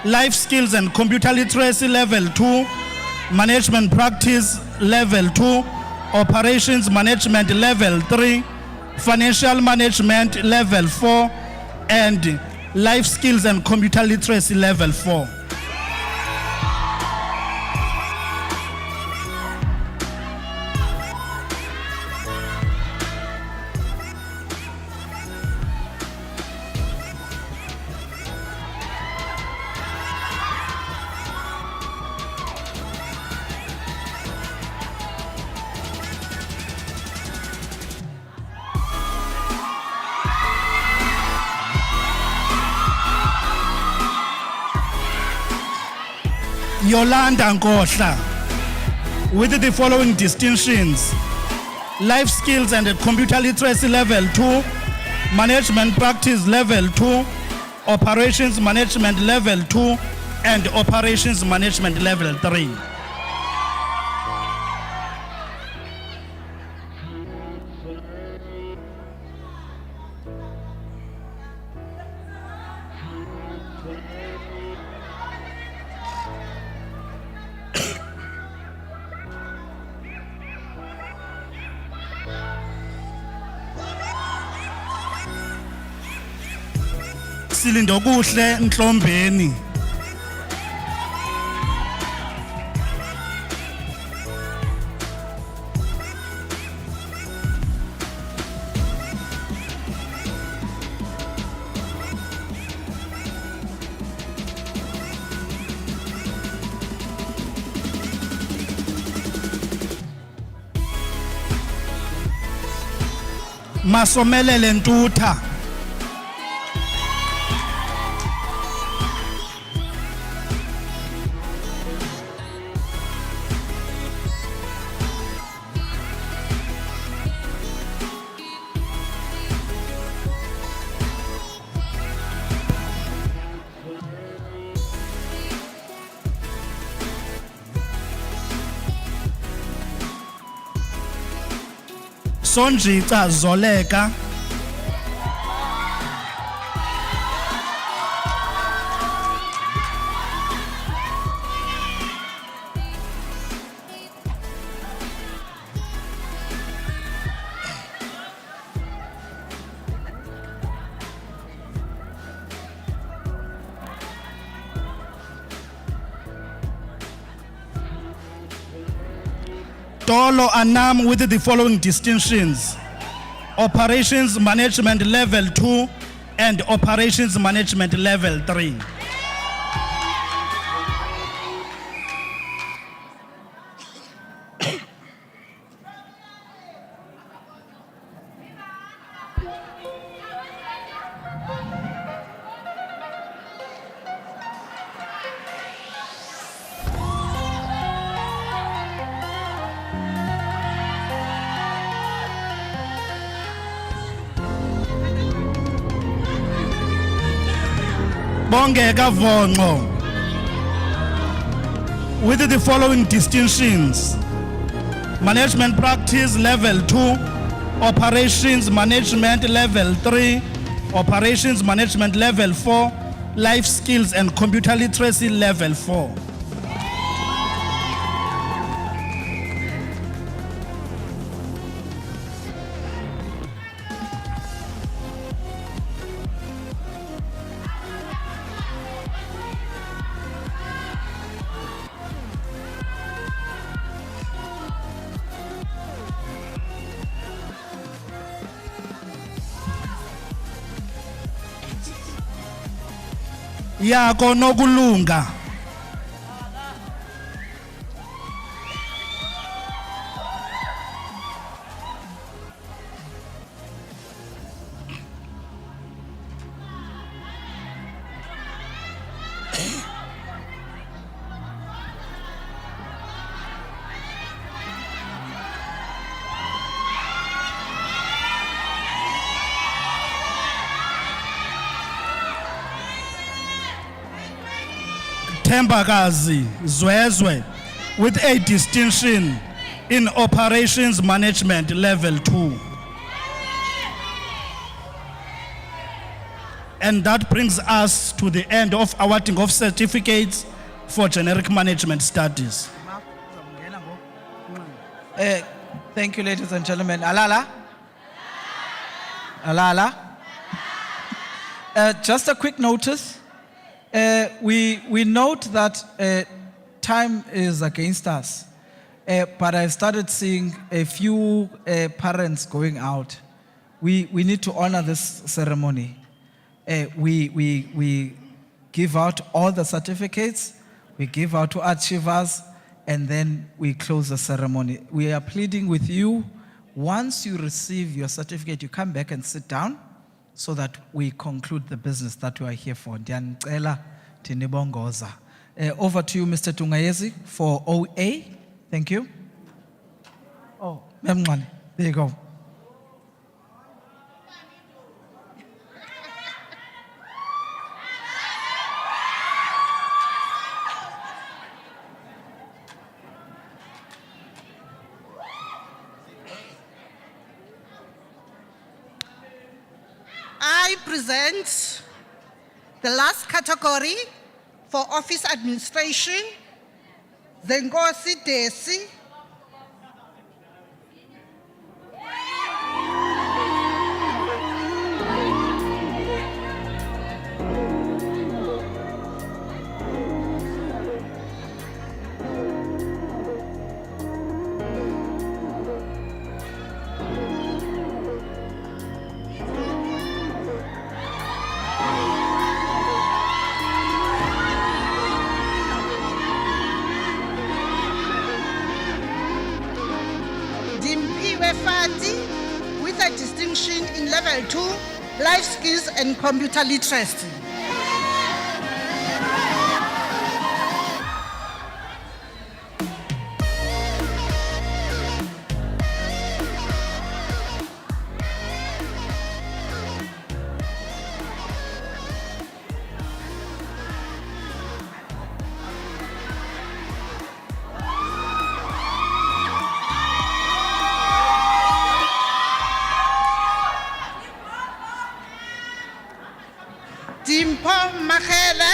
life skills and computer literacy level 2, management practice level 2, operations management level 3, financial management level 4, and life skills and computer literacy level 4. Yolanda Nkohla, with the following distinctions: life skills and computer literacy level 2, management practice level 2, operations management level 2, and operations management level 3. Silindokuhle Mhlombeni, Masomelele Ntutha, Sonjita Zoleka, Dolo Anam with the following distinctions: Operations Management Level 2 and Operations Management Level 3. Bongeka Vongo with the following distinctions: Management Practice Level 2, Operations Management Level 3, Operations Management Level 4, Life Skills and Computer Literacy Level 4. Yako nokulunga. Tembakazi Zwezwe with a distinction in Operations Management Level 2. And that brings us to the end of awarding of certificates for generic management studies. Thank you, ladies and gentlemen. Alala? Alala? Just a quick notice. We note that time is against us, but I started seeing a few parents going out. We need to honor this ceremony. We give out all the certificates, we give out to achievers, and then we close the ceremony. We are pleading with you, once you receive your certificate, you come back and sit down so that we conclude the business that we are here for. Ndiyanicela tinibongoza. Over to you, Mr. Tungayezi, for OA. Thank you. Oh, Memngwane, there you go. I present the last category for office administration, Zengosi Desi. Dimpiwe Fati with a distinction in level 2, life skills and computer literacy. Dimpo Makele.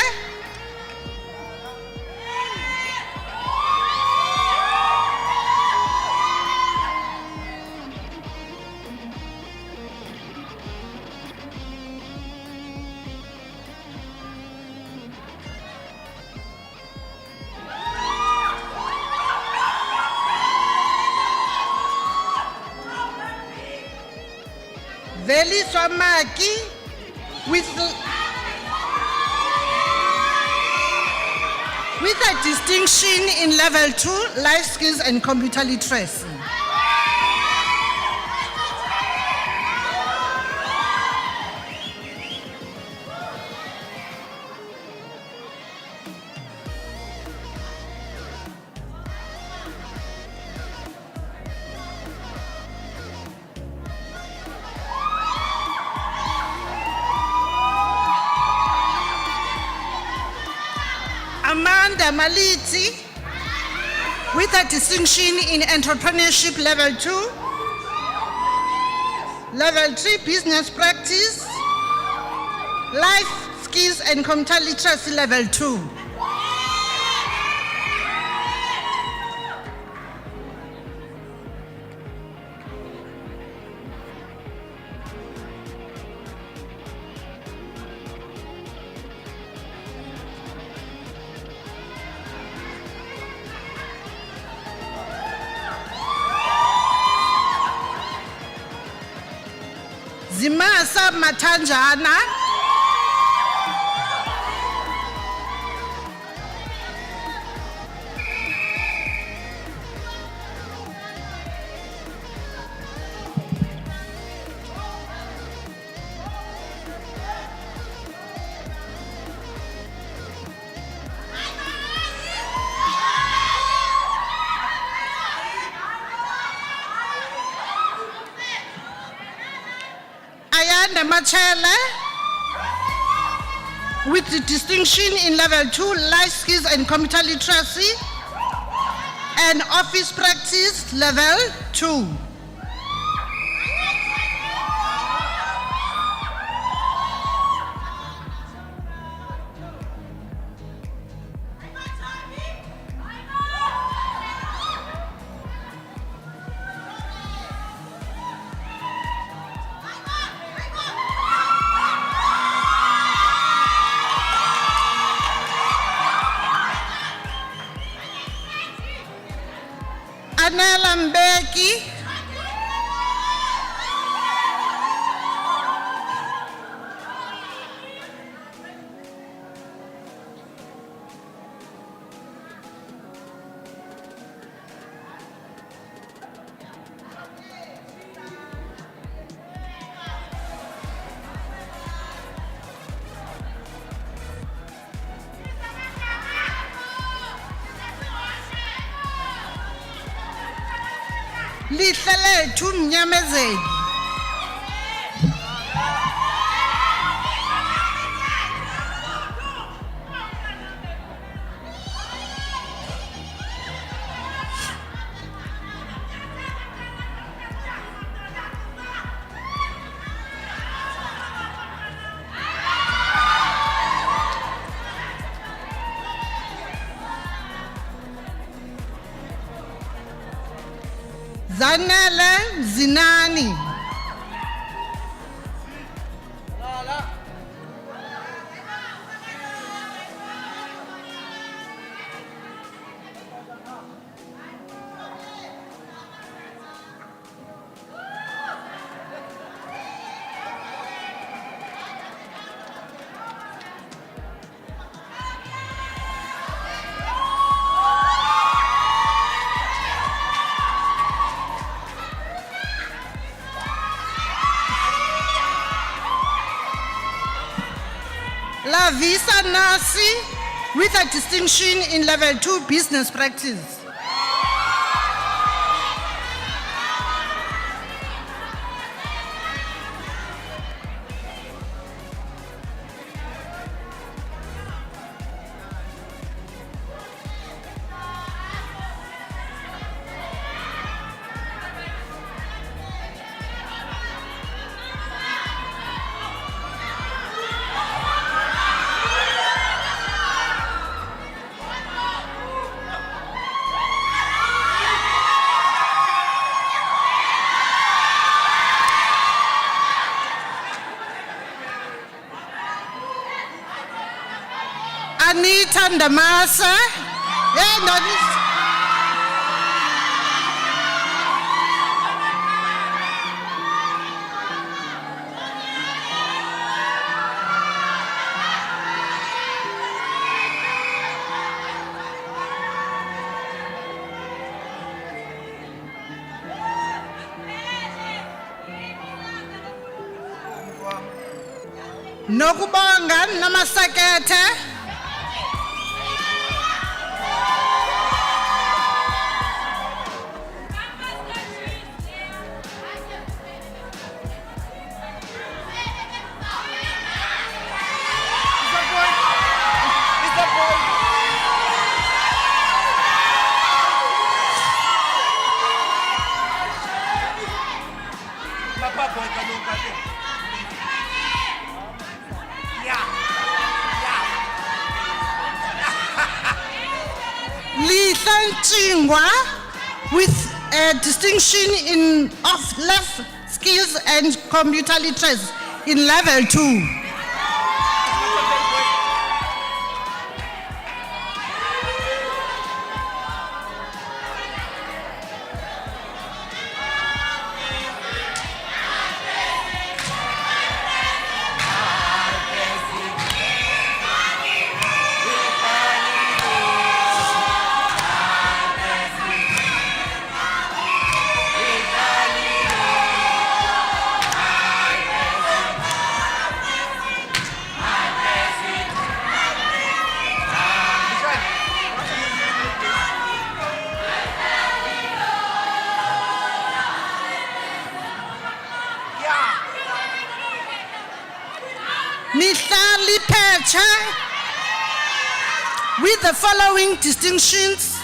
Veli Swamaki with a distinction in level 2, life skills and computer literacy. Amanda Maliti with a distinction in entrepreneurship level 2, level 3 business practice, life skills and computer literacy level 2. Zimasa Matanjana Ayanda Machele with the distinction in level 2, life skills and computer literacy and office practice level 2. Anela Mbeki lihle lethu Mnyamezeli. Zanele Zinani. La Visa Nasi with a distinction in level 2 business practice. Anita Ndamasa. Yeah, no, Nokubonga namasekethe. Lihle Nchingwa with a distinction of life skills and computer literacy in level 2. Mihla Lipheche with the following distinctions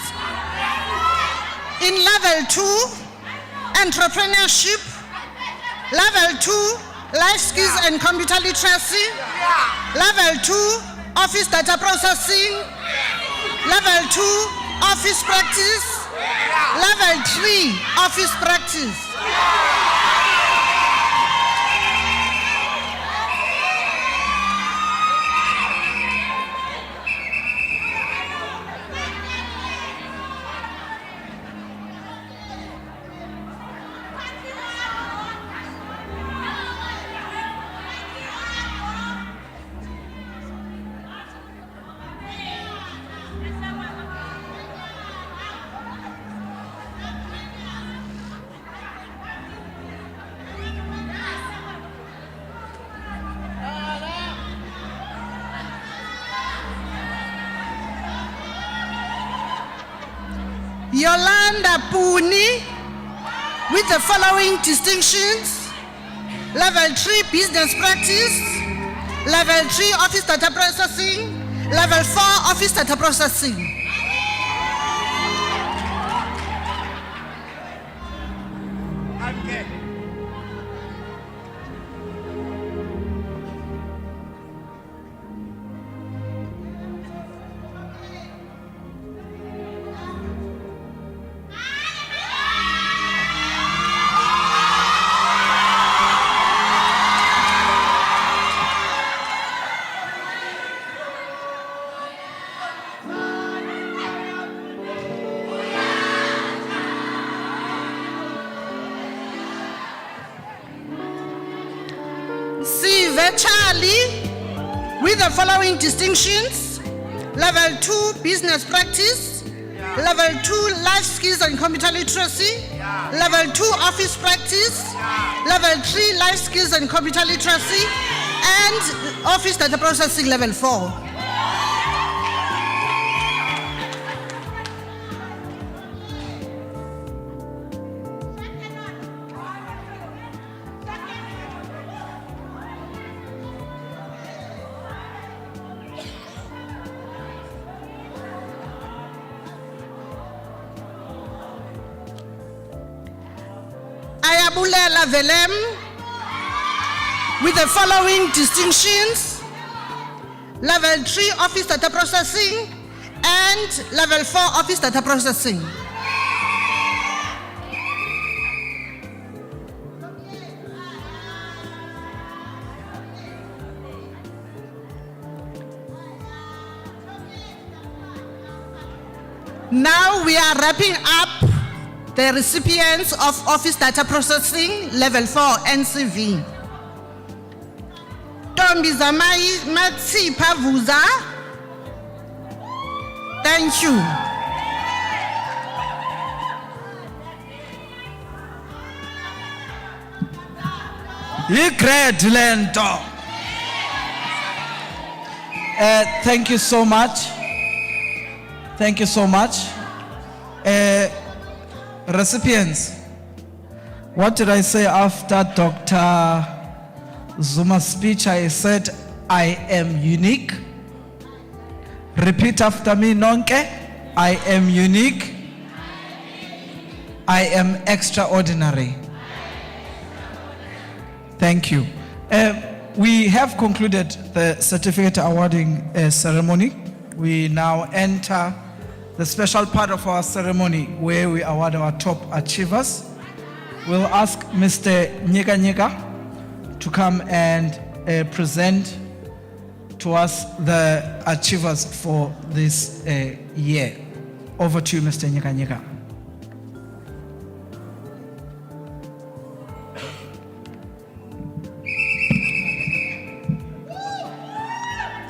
in level 2, entrepreneurship, level 2, life skills and computer literacy, level 2, office data processing, level 2, office practice, level 3, office practice. Yolanda Puni with the following distinctions: level 3 business practice, level 3 office data processing, level 4 office data processing. Charlie with the following distinctions: level 2 business practice, level 2 life skills and computer literacy, level 2 office practice, level 3 life skills and computer literacy, and office data processing level 4. Ayabulela Velem with the following distinctions: level 3 office data processing and level 4 office data processing. Now we are wrapping up the recipients of office data processing level 4 NCV. Tombi Zamai Matsipa Vuza. Thank you. Great lento. Thank you so much. Thank you so much. Recipients, what did I say after Dr. Zuma's speech? I said, I am unique. Repeat after me, Nonke. I am unique. I am extraordinary. Thank you. We have concluded the certificate awarding ceremony. We now enter the special part of our ceremony where we award our top achievers. We'll ask Mr. Nyeka Nyeka to come and present to us the achievers for this year. Over to you, Mr. Nyeka Nyeka.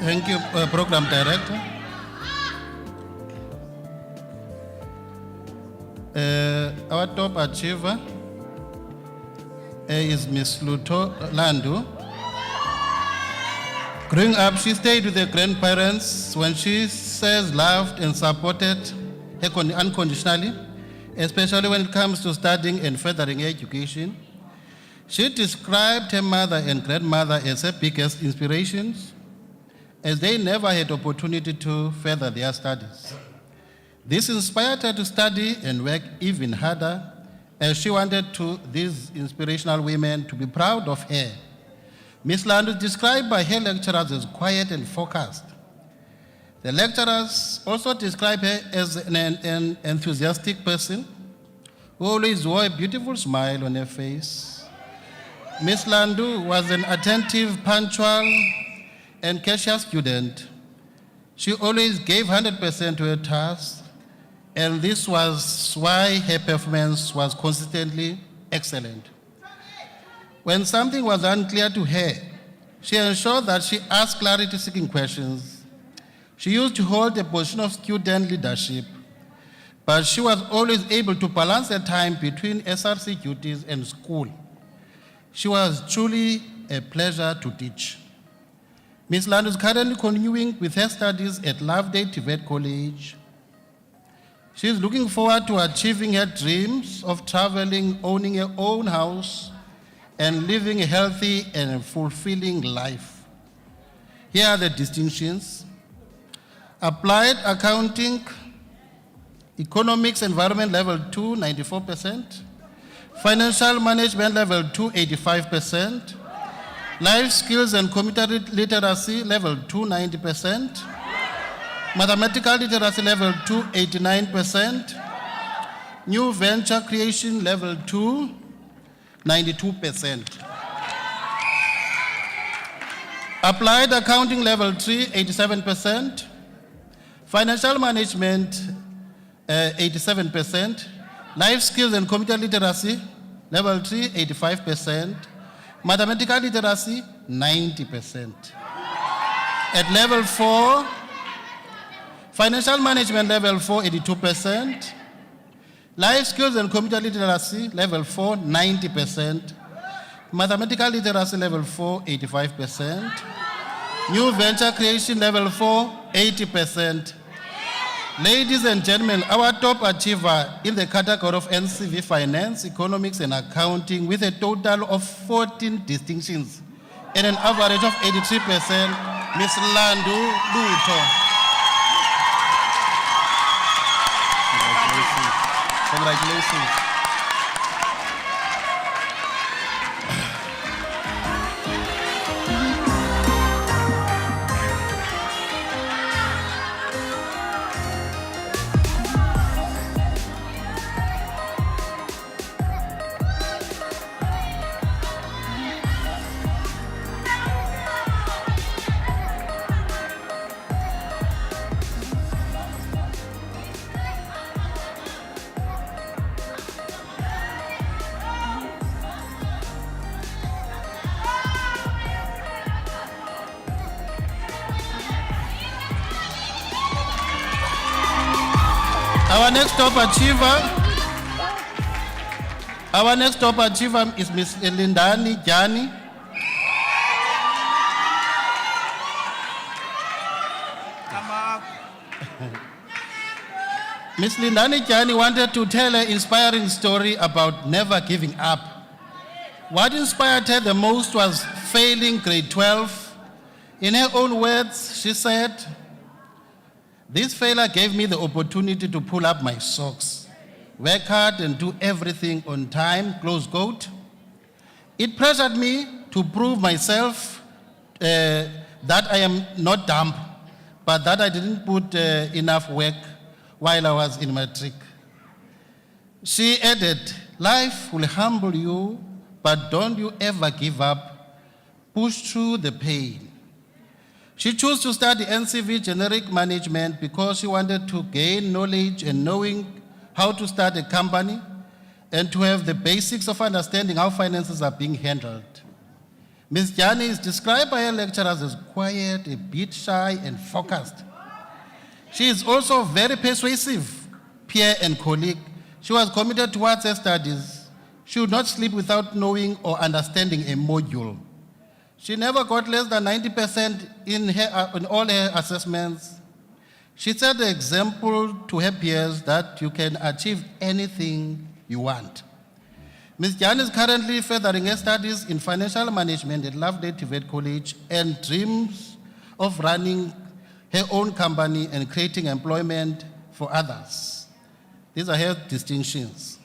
Thank you, Program Director. Our top achiever is Miss Luto Landu. Growing up, she stayed with her grandparents when she says loved and supported her unconditionally, especially when it comes to studying and furthering her education. She described her mother and grandmother as her biggest inspirations, as they never had opportunity to further their studies. This inspired her to study and work even harder, as she wanted these inspirational women to be proud of her. Ms. Landu is described by her lecturers as quiet and focused. The lecturers also describe her as an enthusiastic person who always wore a beautiful smile on her face. Ms. Landu was an attentive, punctual, and casual student. She always gave 100% to her tasks, and this was why her performance was consistently excellent. When something was unclear to her, she ensured that she asked clarity-seeking questions. She used to hold a position of student leadership, but she was always able to balance her time between SRC duties and school. She was truly a pleasure to teach. Ms. Landu is currently continuing with her studies at Lovedale TVET College. She is looking forward to achieving her dreams of traveling, owning her own house, and living a healthy and fulfilling life. Here are the distinctions. Applied Accounting, Economics Environment Level 2, 94%. Financial Management Level 2, 85%. Life Skills and Computer Literacy Level 2, 90%. Mathematical Literacy Level 2, 89%. New Venture Creation Level 2, 92%. Applied Accounting Level 3, 87%. Financial Management, 87%. Life Skills and Computer Literacy Level 3, 85%. Mathematical Literacy, 90%. At Level 4, Financial Management Level 4, 82%. Life Skills and Computer Literacy Level 4, 90%. Mathematical Literacy Level 4, 85%. New Venture Creation Level 4, 80%. Ladies and gentlemen, our top achiever in the category of NCV Finance, Economics and Accounting with a total of 14 distinctions and an average of 83%, Ms. Landu Luto. Congratulations. Our next top achiever is Ms. Lindani Jani. Miss Lindani Jani wanted to tell an inspiring story about never giving up. What inspired her the most was failing grade 12. In her own words, she said, "This failure gave me the opportunity to pull up my socks, work hard and do everything on time," close quote. "It pressured me to prove myself that I am not dumb, but that I didn't put enough work while I was in matric." She added, "Life will humble you, but don't you ever give up. Push through the pain." She chose to study NCV generic management because she wanted to gain knowledge and knowing how to start a company and to have the basics of understanding how finances are being handled. Ms. Jani is described by her lecturers as quiet, a bit shy, and focused. She is also very persuasive, peer and colleague. She was committed towards her studies. She would not sleep without knowing or understanding a module. She never got less than 90% in all her assessments. She set the example to her peers that you can achieve anything you want. Ms. Jan is currently furthering her studies in financial management at Lovedale TVET College and dreams of running her own company and creating employment for others. These are her distinctions.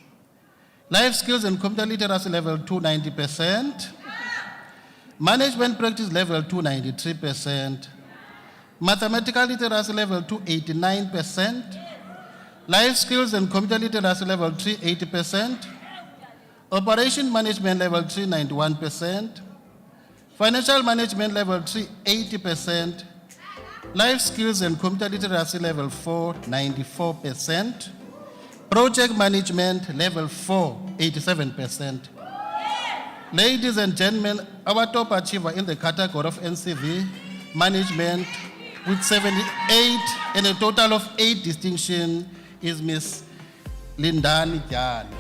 Life skills and computer literacy level 2, 90%. Management practice level 2, 93%. Mathematical literacy level 2, 89%. Life skills and computer literacy level 3, 80%. Operation management level 3, 91%. Financial management level 3, 80%. Life skills and computer literacy level 4, 94%. Project management level 4, 87%. Ladies and gentlemen, our top achiever in the category of NCV management with 78 and a total of 8 distinctions is Ms. Lindani Jani.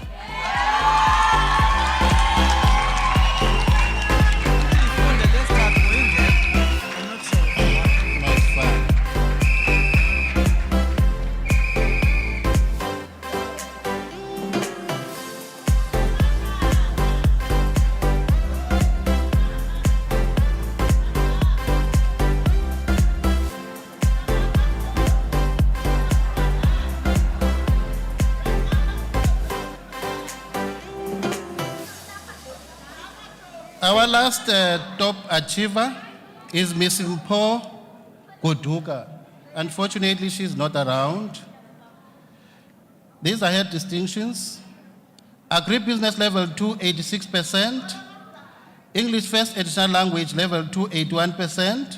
Our last top achiever is Ms. Mpho Goduka. Unfortunately, she's not around. These are her distinctions. Agribusiness level 2, 86%. English first additional language level 2, 81%.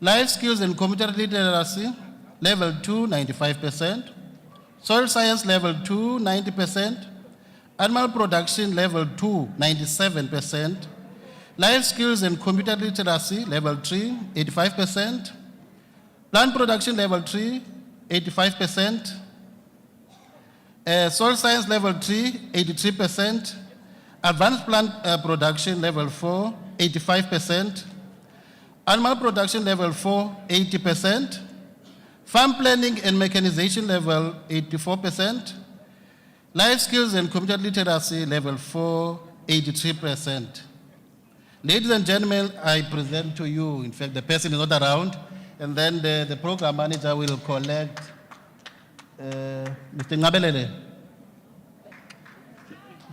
Life skills and computer literacy level 2, 95%. Soil science level 2, 90%. Animal production level 2, 97%. Life skills and computer literacy level 3, 85%. Plant production level 3, 85%. Soil science level 3, 83%. Advanced plant production level 4, 85%. Animal production level 4, 80%. Farm planning and mechanization level 84%. Life skills and computer literacy level 4, 83%. Ladies and gentlemen, I present to you, in fact, the person is not around, and then the program manager will collect Mr. Ngabelele.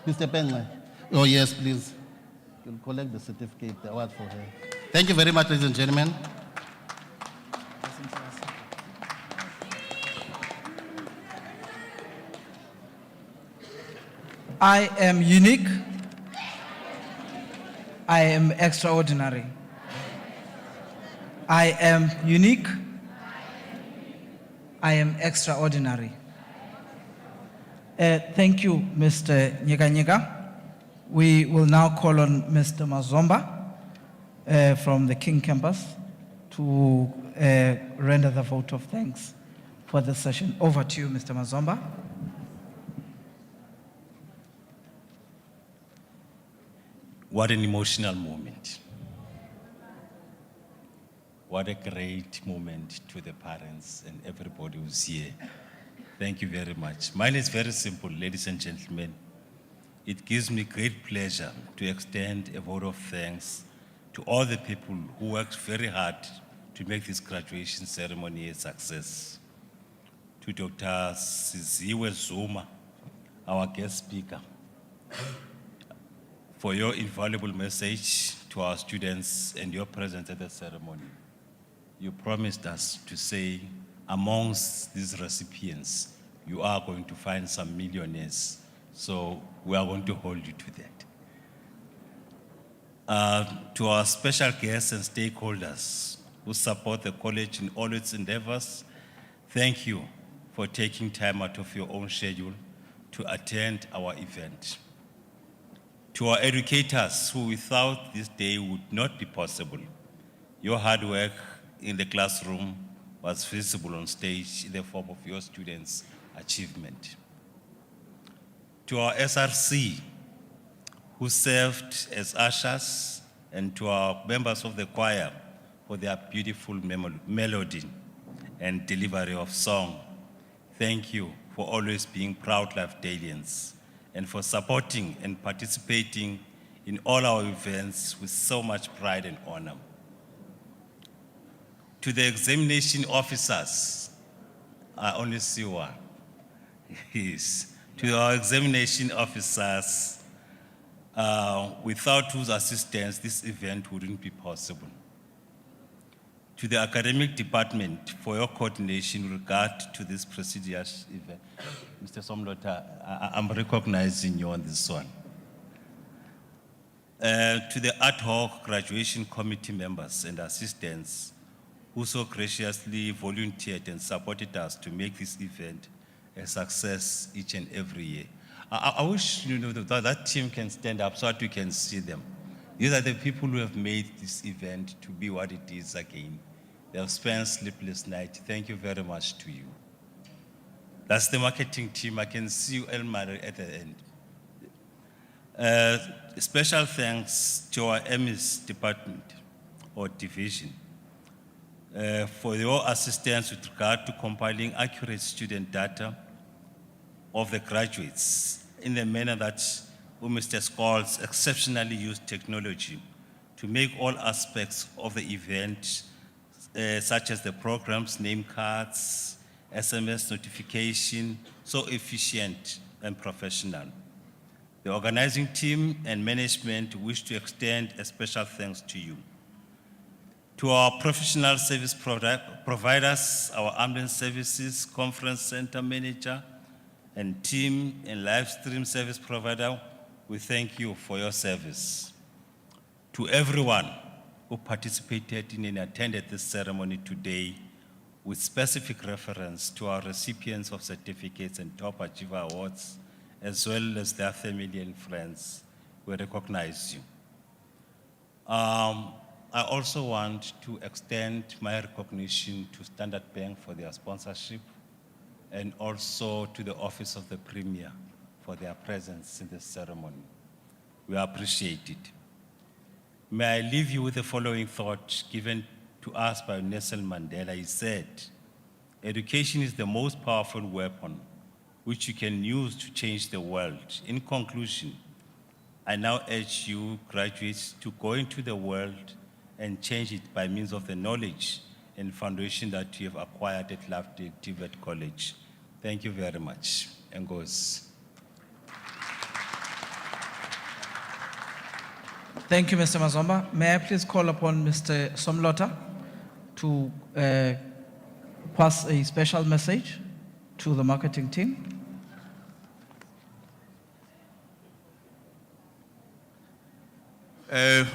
Mr. Penga. Oh, yes, please. You'll collect the certificate, the award for her. Thank you very much, ladies and gentlemen. I am unique. I am extraordinary. I am unique. I am extraordinary. Thank you, Mr. Nyega. We will now call on Mr. Mazomba from the King campus to render the vote of thanks for the session. Over to you, Mr. Mazomba. What an emotional moment. what a great moment to the parents and everybody who's here. Thank you very much. Mine is very simple, ladies and gentlemen. It gives me great pleasure to extend a vote of thanks to all the people who worked very hard to make this graduation ceremony a success. To Dr. Siziwe Zuma, our guest speaker, for your invaluable message to our students and your presence at the ceremony. You promised us to say, amongst these recipients, you are going to find some millionaires. So we are going to hold you to that. To our special guests and stakeholders who support the college in all its endeavors, thank you for taking time out of your own schedule to attend our event. To our educators who without this day would not be possible, your hard work in the classroom was visible on stage in the form of your students' achievement. To our SRC, who served as ushers, and to our members of the choir for their beautiful melody and delivery of song, thank you for always being proud Lovedalians and for supporting and participating in all our events with so much pride and honor. To the examination officers, I only see one. Yes. To our examination officers, without whose assistance, this event wouldn't be possible. To the academic department for your coordination with regard to this prestigious event. Mr. Somlota, I'm recognizing you on this one. To the ad hoc graduation committee members and assistants who so graciously volunteered and supported us to make this event a success each and every year. I wish that team can stand up so that you can see them. These are the people who have made this event to be what it is again. They have spent sleepless nights. Thank you very much to you. That's the marketing team. I can see you, Elmar, at the end. Special thanks to our MS department or division for your assistance with regard to compiling accurate student data of the graduates in the manner that Mr. Scholes exceptionally used technology to make all aspects of the event, such as the programs, name cards, SMS notification, so efficient and professional. The organizing team and management wish to extend a special thanks to you. To our professional service providers, our ambulance services, conference center manager, and team and live stream service provider, we thank you for your service. To everyone who participated in and attended this ceremony today, with specific reference to our recipients of certificates and top achiever awards, as well as their family and friends, we recognize you. I also want to extend my recognition to Standard Bank for their sponsorship and also to the Office of the Premier for their presence in this ceremony. We appreciate it. May I leave you with the following thought given to us by Nelson Mandela. He said, education is the most powerful weapon which you can use to change the world. In conclusion, I now urge you graduates to go into the world and change it by means of the knowledge and foundation that you have acquired at Lovedale TVET College. Thank you very much. Engos. Thank you, Mr. Mazomba. May I please call upon Mr. Somlota to pass a special message to the marketing team?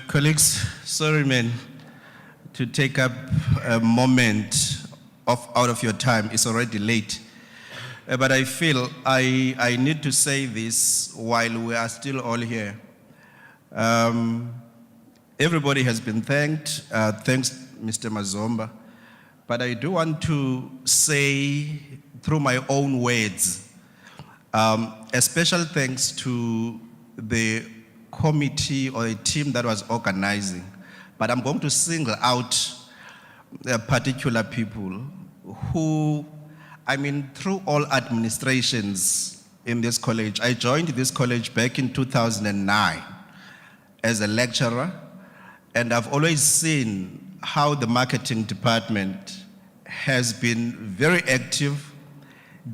Colleagues, sorry, man, to take up a moment out of your time. It's already late. But I feel I need to say this while we are still all here. Everybody has been thanked. Thanks, Mr. Mazomba. But I do want to say, through my own words, a special thanks to the committee or a team that was organizing. But I'm going to single out particular people who, I mean, through all administrations in this college, I joined this college back in 2009 as a lecturer, and I've always seen how the marketing department has been very active,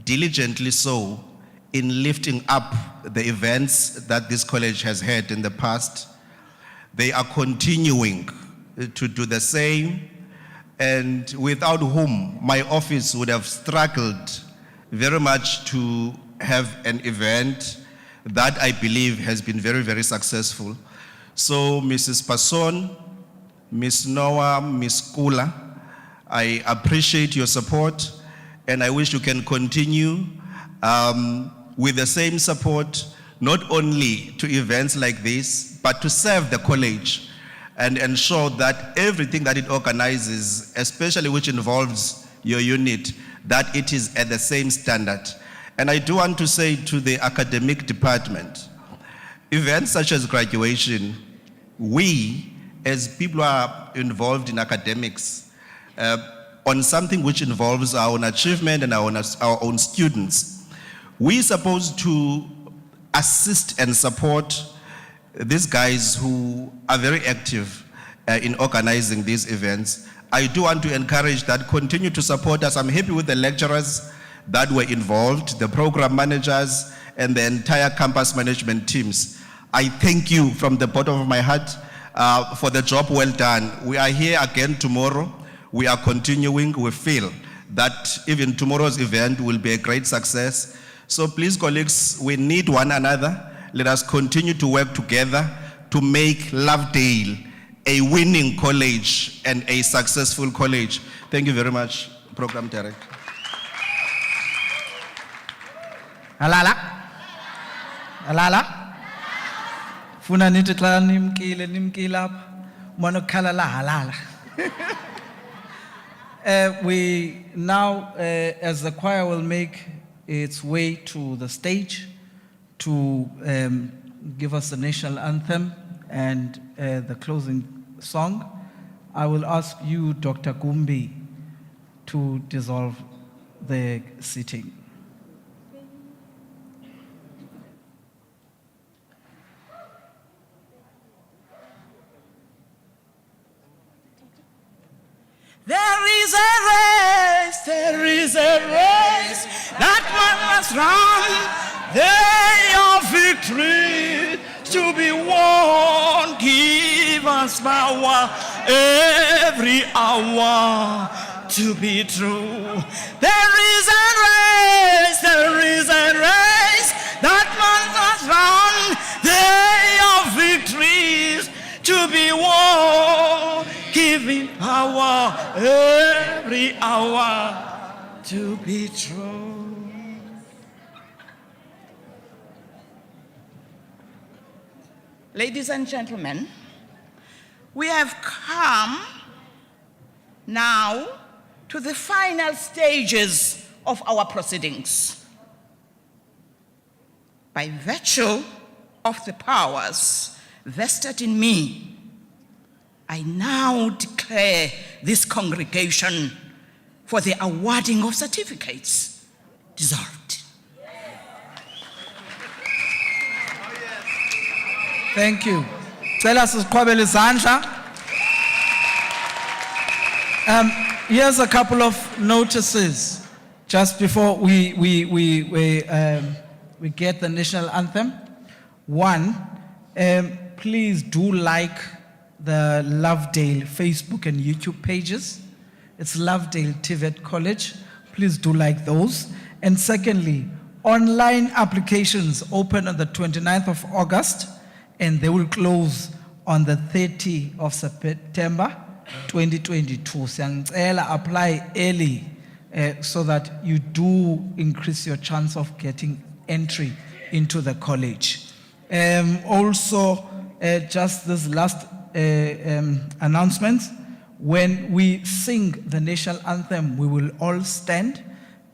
diligently so, in lifting up the events that this college has had in the past. They are continuing to do the same, and without whom my office would have struggled very much to have an event that I believe has been very, very successful. So Mrs. Passon, Ms. Noah, Ms. Kula, I appreciate your support, and I wish you can continue with the same support, not only to events like this, but to serve the college and ensure that everything that it organizes, especially which involves your unit, that it is at the same standard. And I do want to say to the academic department, events such as graduation, we, as people who are involved in academics, on something which involves our own achievement and our own students, we're supposed to assist and support these guys who are very active in organizing these events. I do want to encourage that, continue to support us. I'm happy with the lecturers that were involved, the program managers, and the entire campus management teams. I thank you from the bottom of my heart for the job well done. We are here again tomorrow. We are continuing. We feel that even tomorrow's event will be a great success. So please, colleagues, we need one another. Let us continue to work together to make Lovedale a winning college and a successful college. Thank you very much, Program Director. Alala. Alala. Funa nithi xa nimkile apha manokhala la halala. We now, as the choir will make its way to the stage to give us the national anthem and the closing song, I will ask you, Dr. Gumbi, to dissolve the sitting. There is a race that one must run. Day of victory to be won. Give us power every hour to be true. There is a race that one must run. Day of victory to be won. Giving power every hour to be true. Ladies and gentlemen, we have come now to the final stages of our proceedings. By virtue of the powers vested in me, I now declare this congregation for the awarding of certificates dissolved. Thank you. Cela siziqhwabele izandla. Here's a couple of notices just before we get the national anthem. One, please do like the Lovedale Facebook and YouTube pages. It's Lovedale TVET College. Please do like those. And secondly, online applications open on the 29th of August and they will close on the 30th of September 2022. Siyangicela apply early so that you do increase your chance of getting entry into the college. Also, just this last announcements. When we sing the national anthem, we will all stand.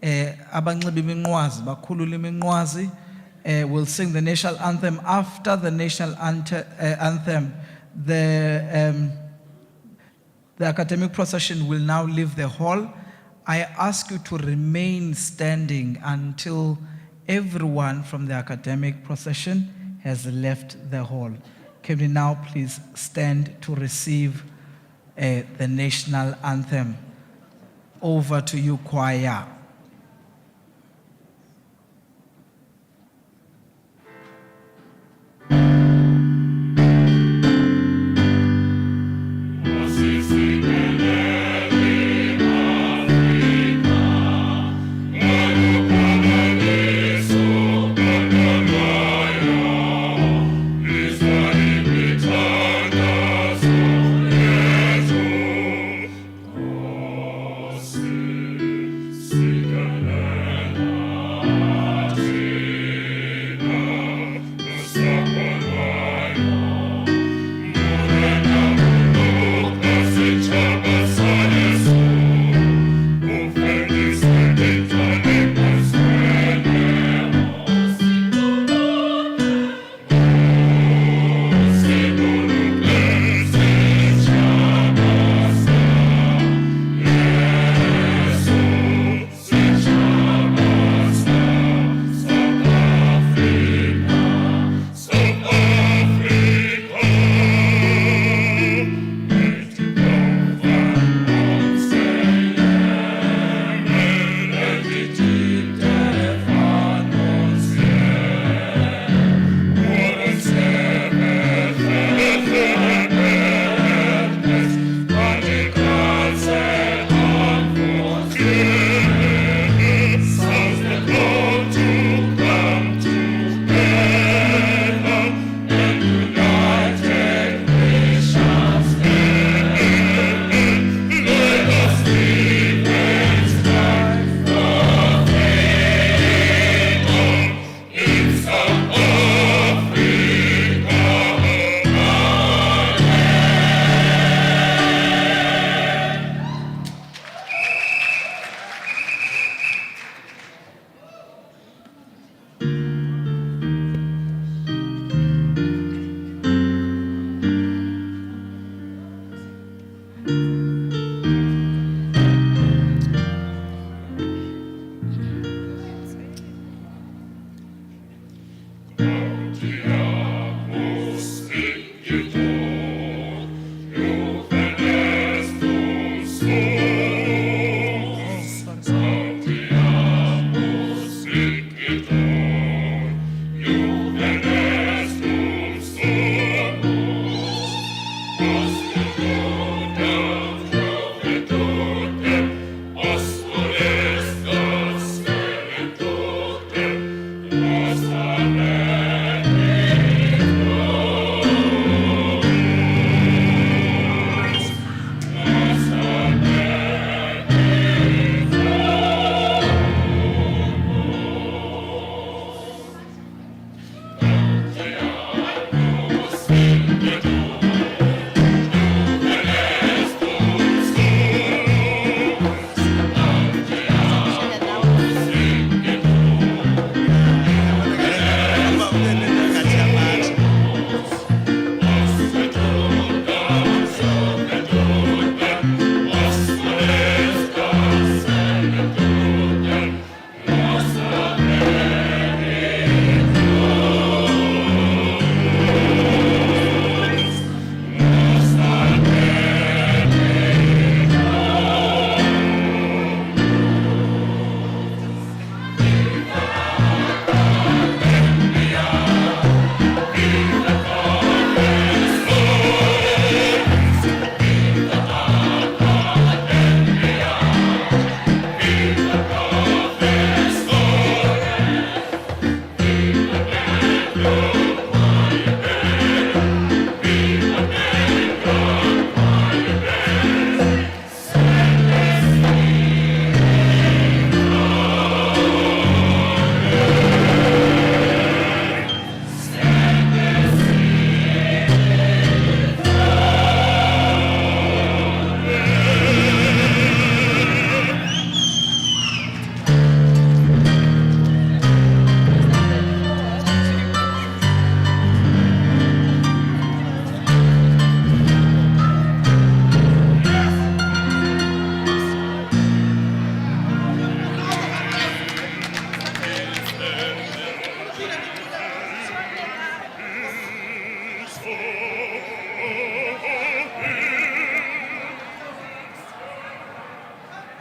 Abanxiba iminqwazi, bakhulule iminqwazi. We'll sing the national anthem. After the national anthem, the The academic procession will now leave the hall. I ask you to remain standing until everyone from the academic procession has left the hall. Can we now please stand to receive the national anthem? Over to you, choir.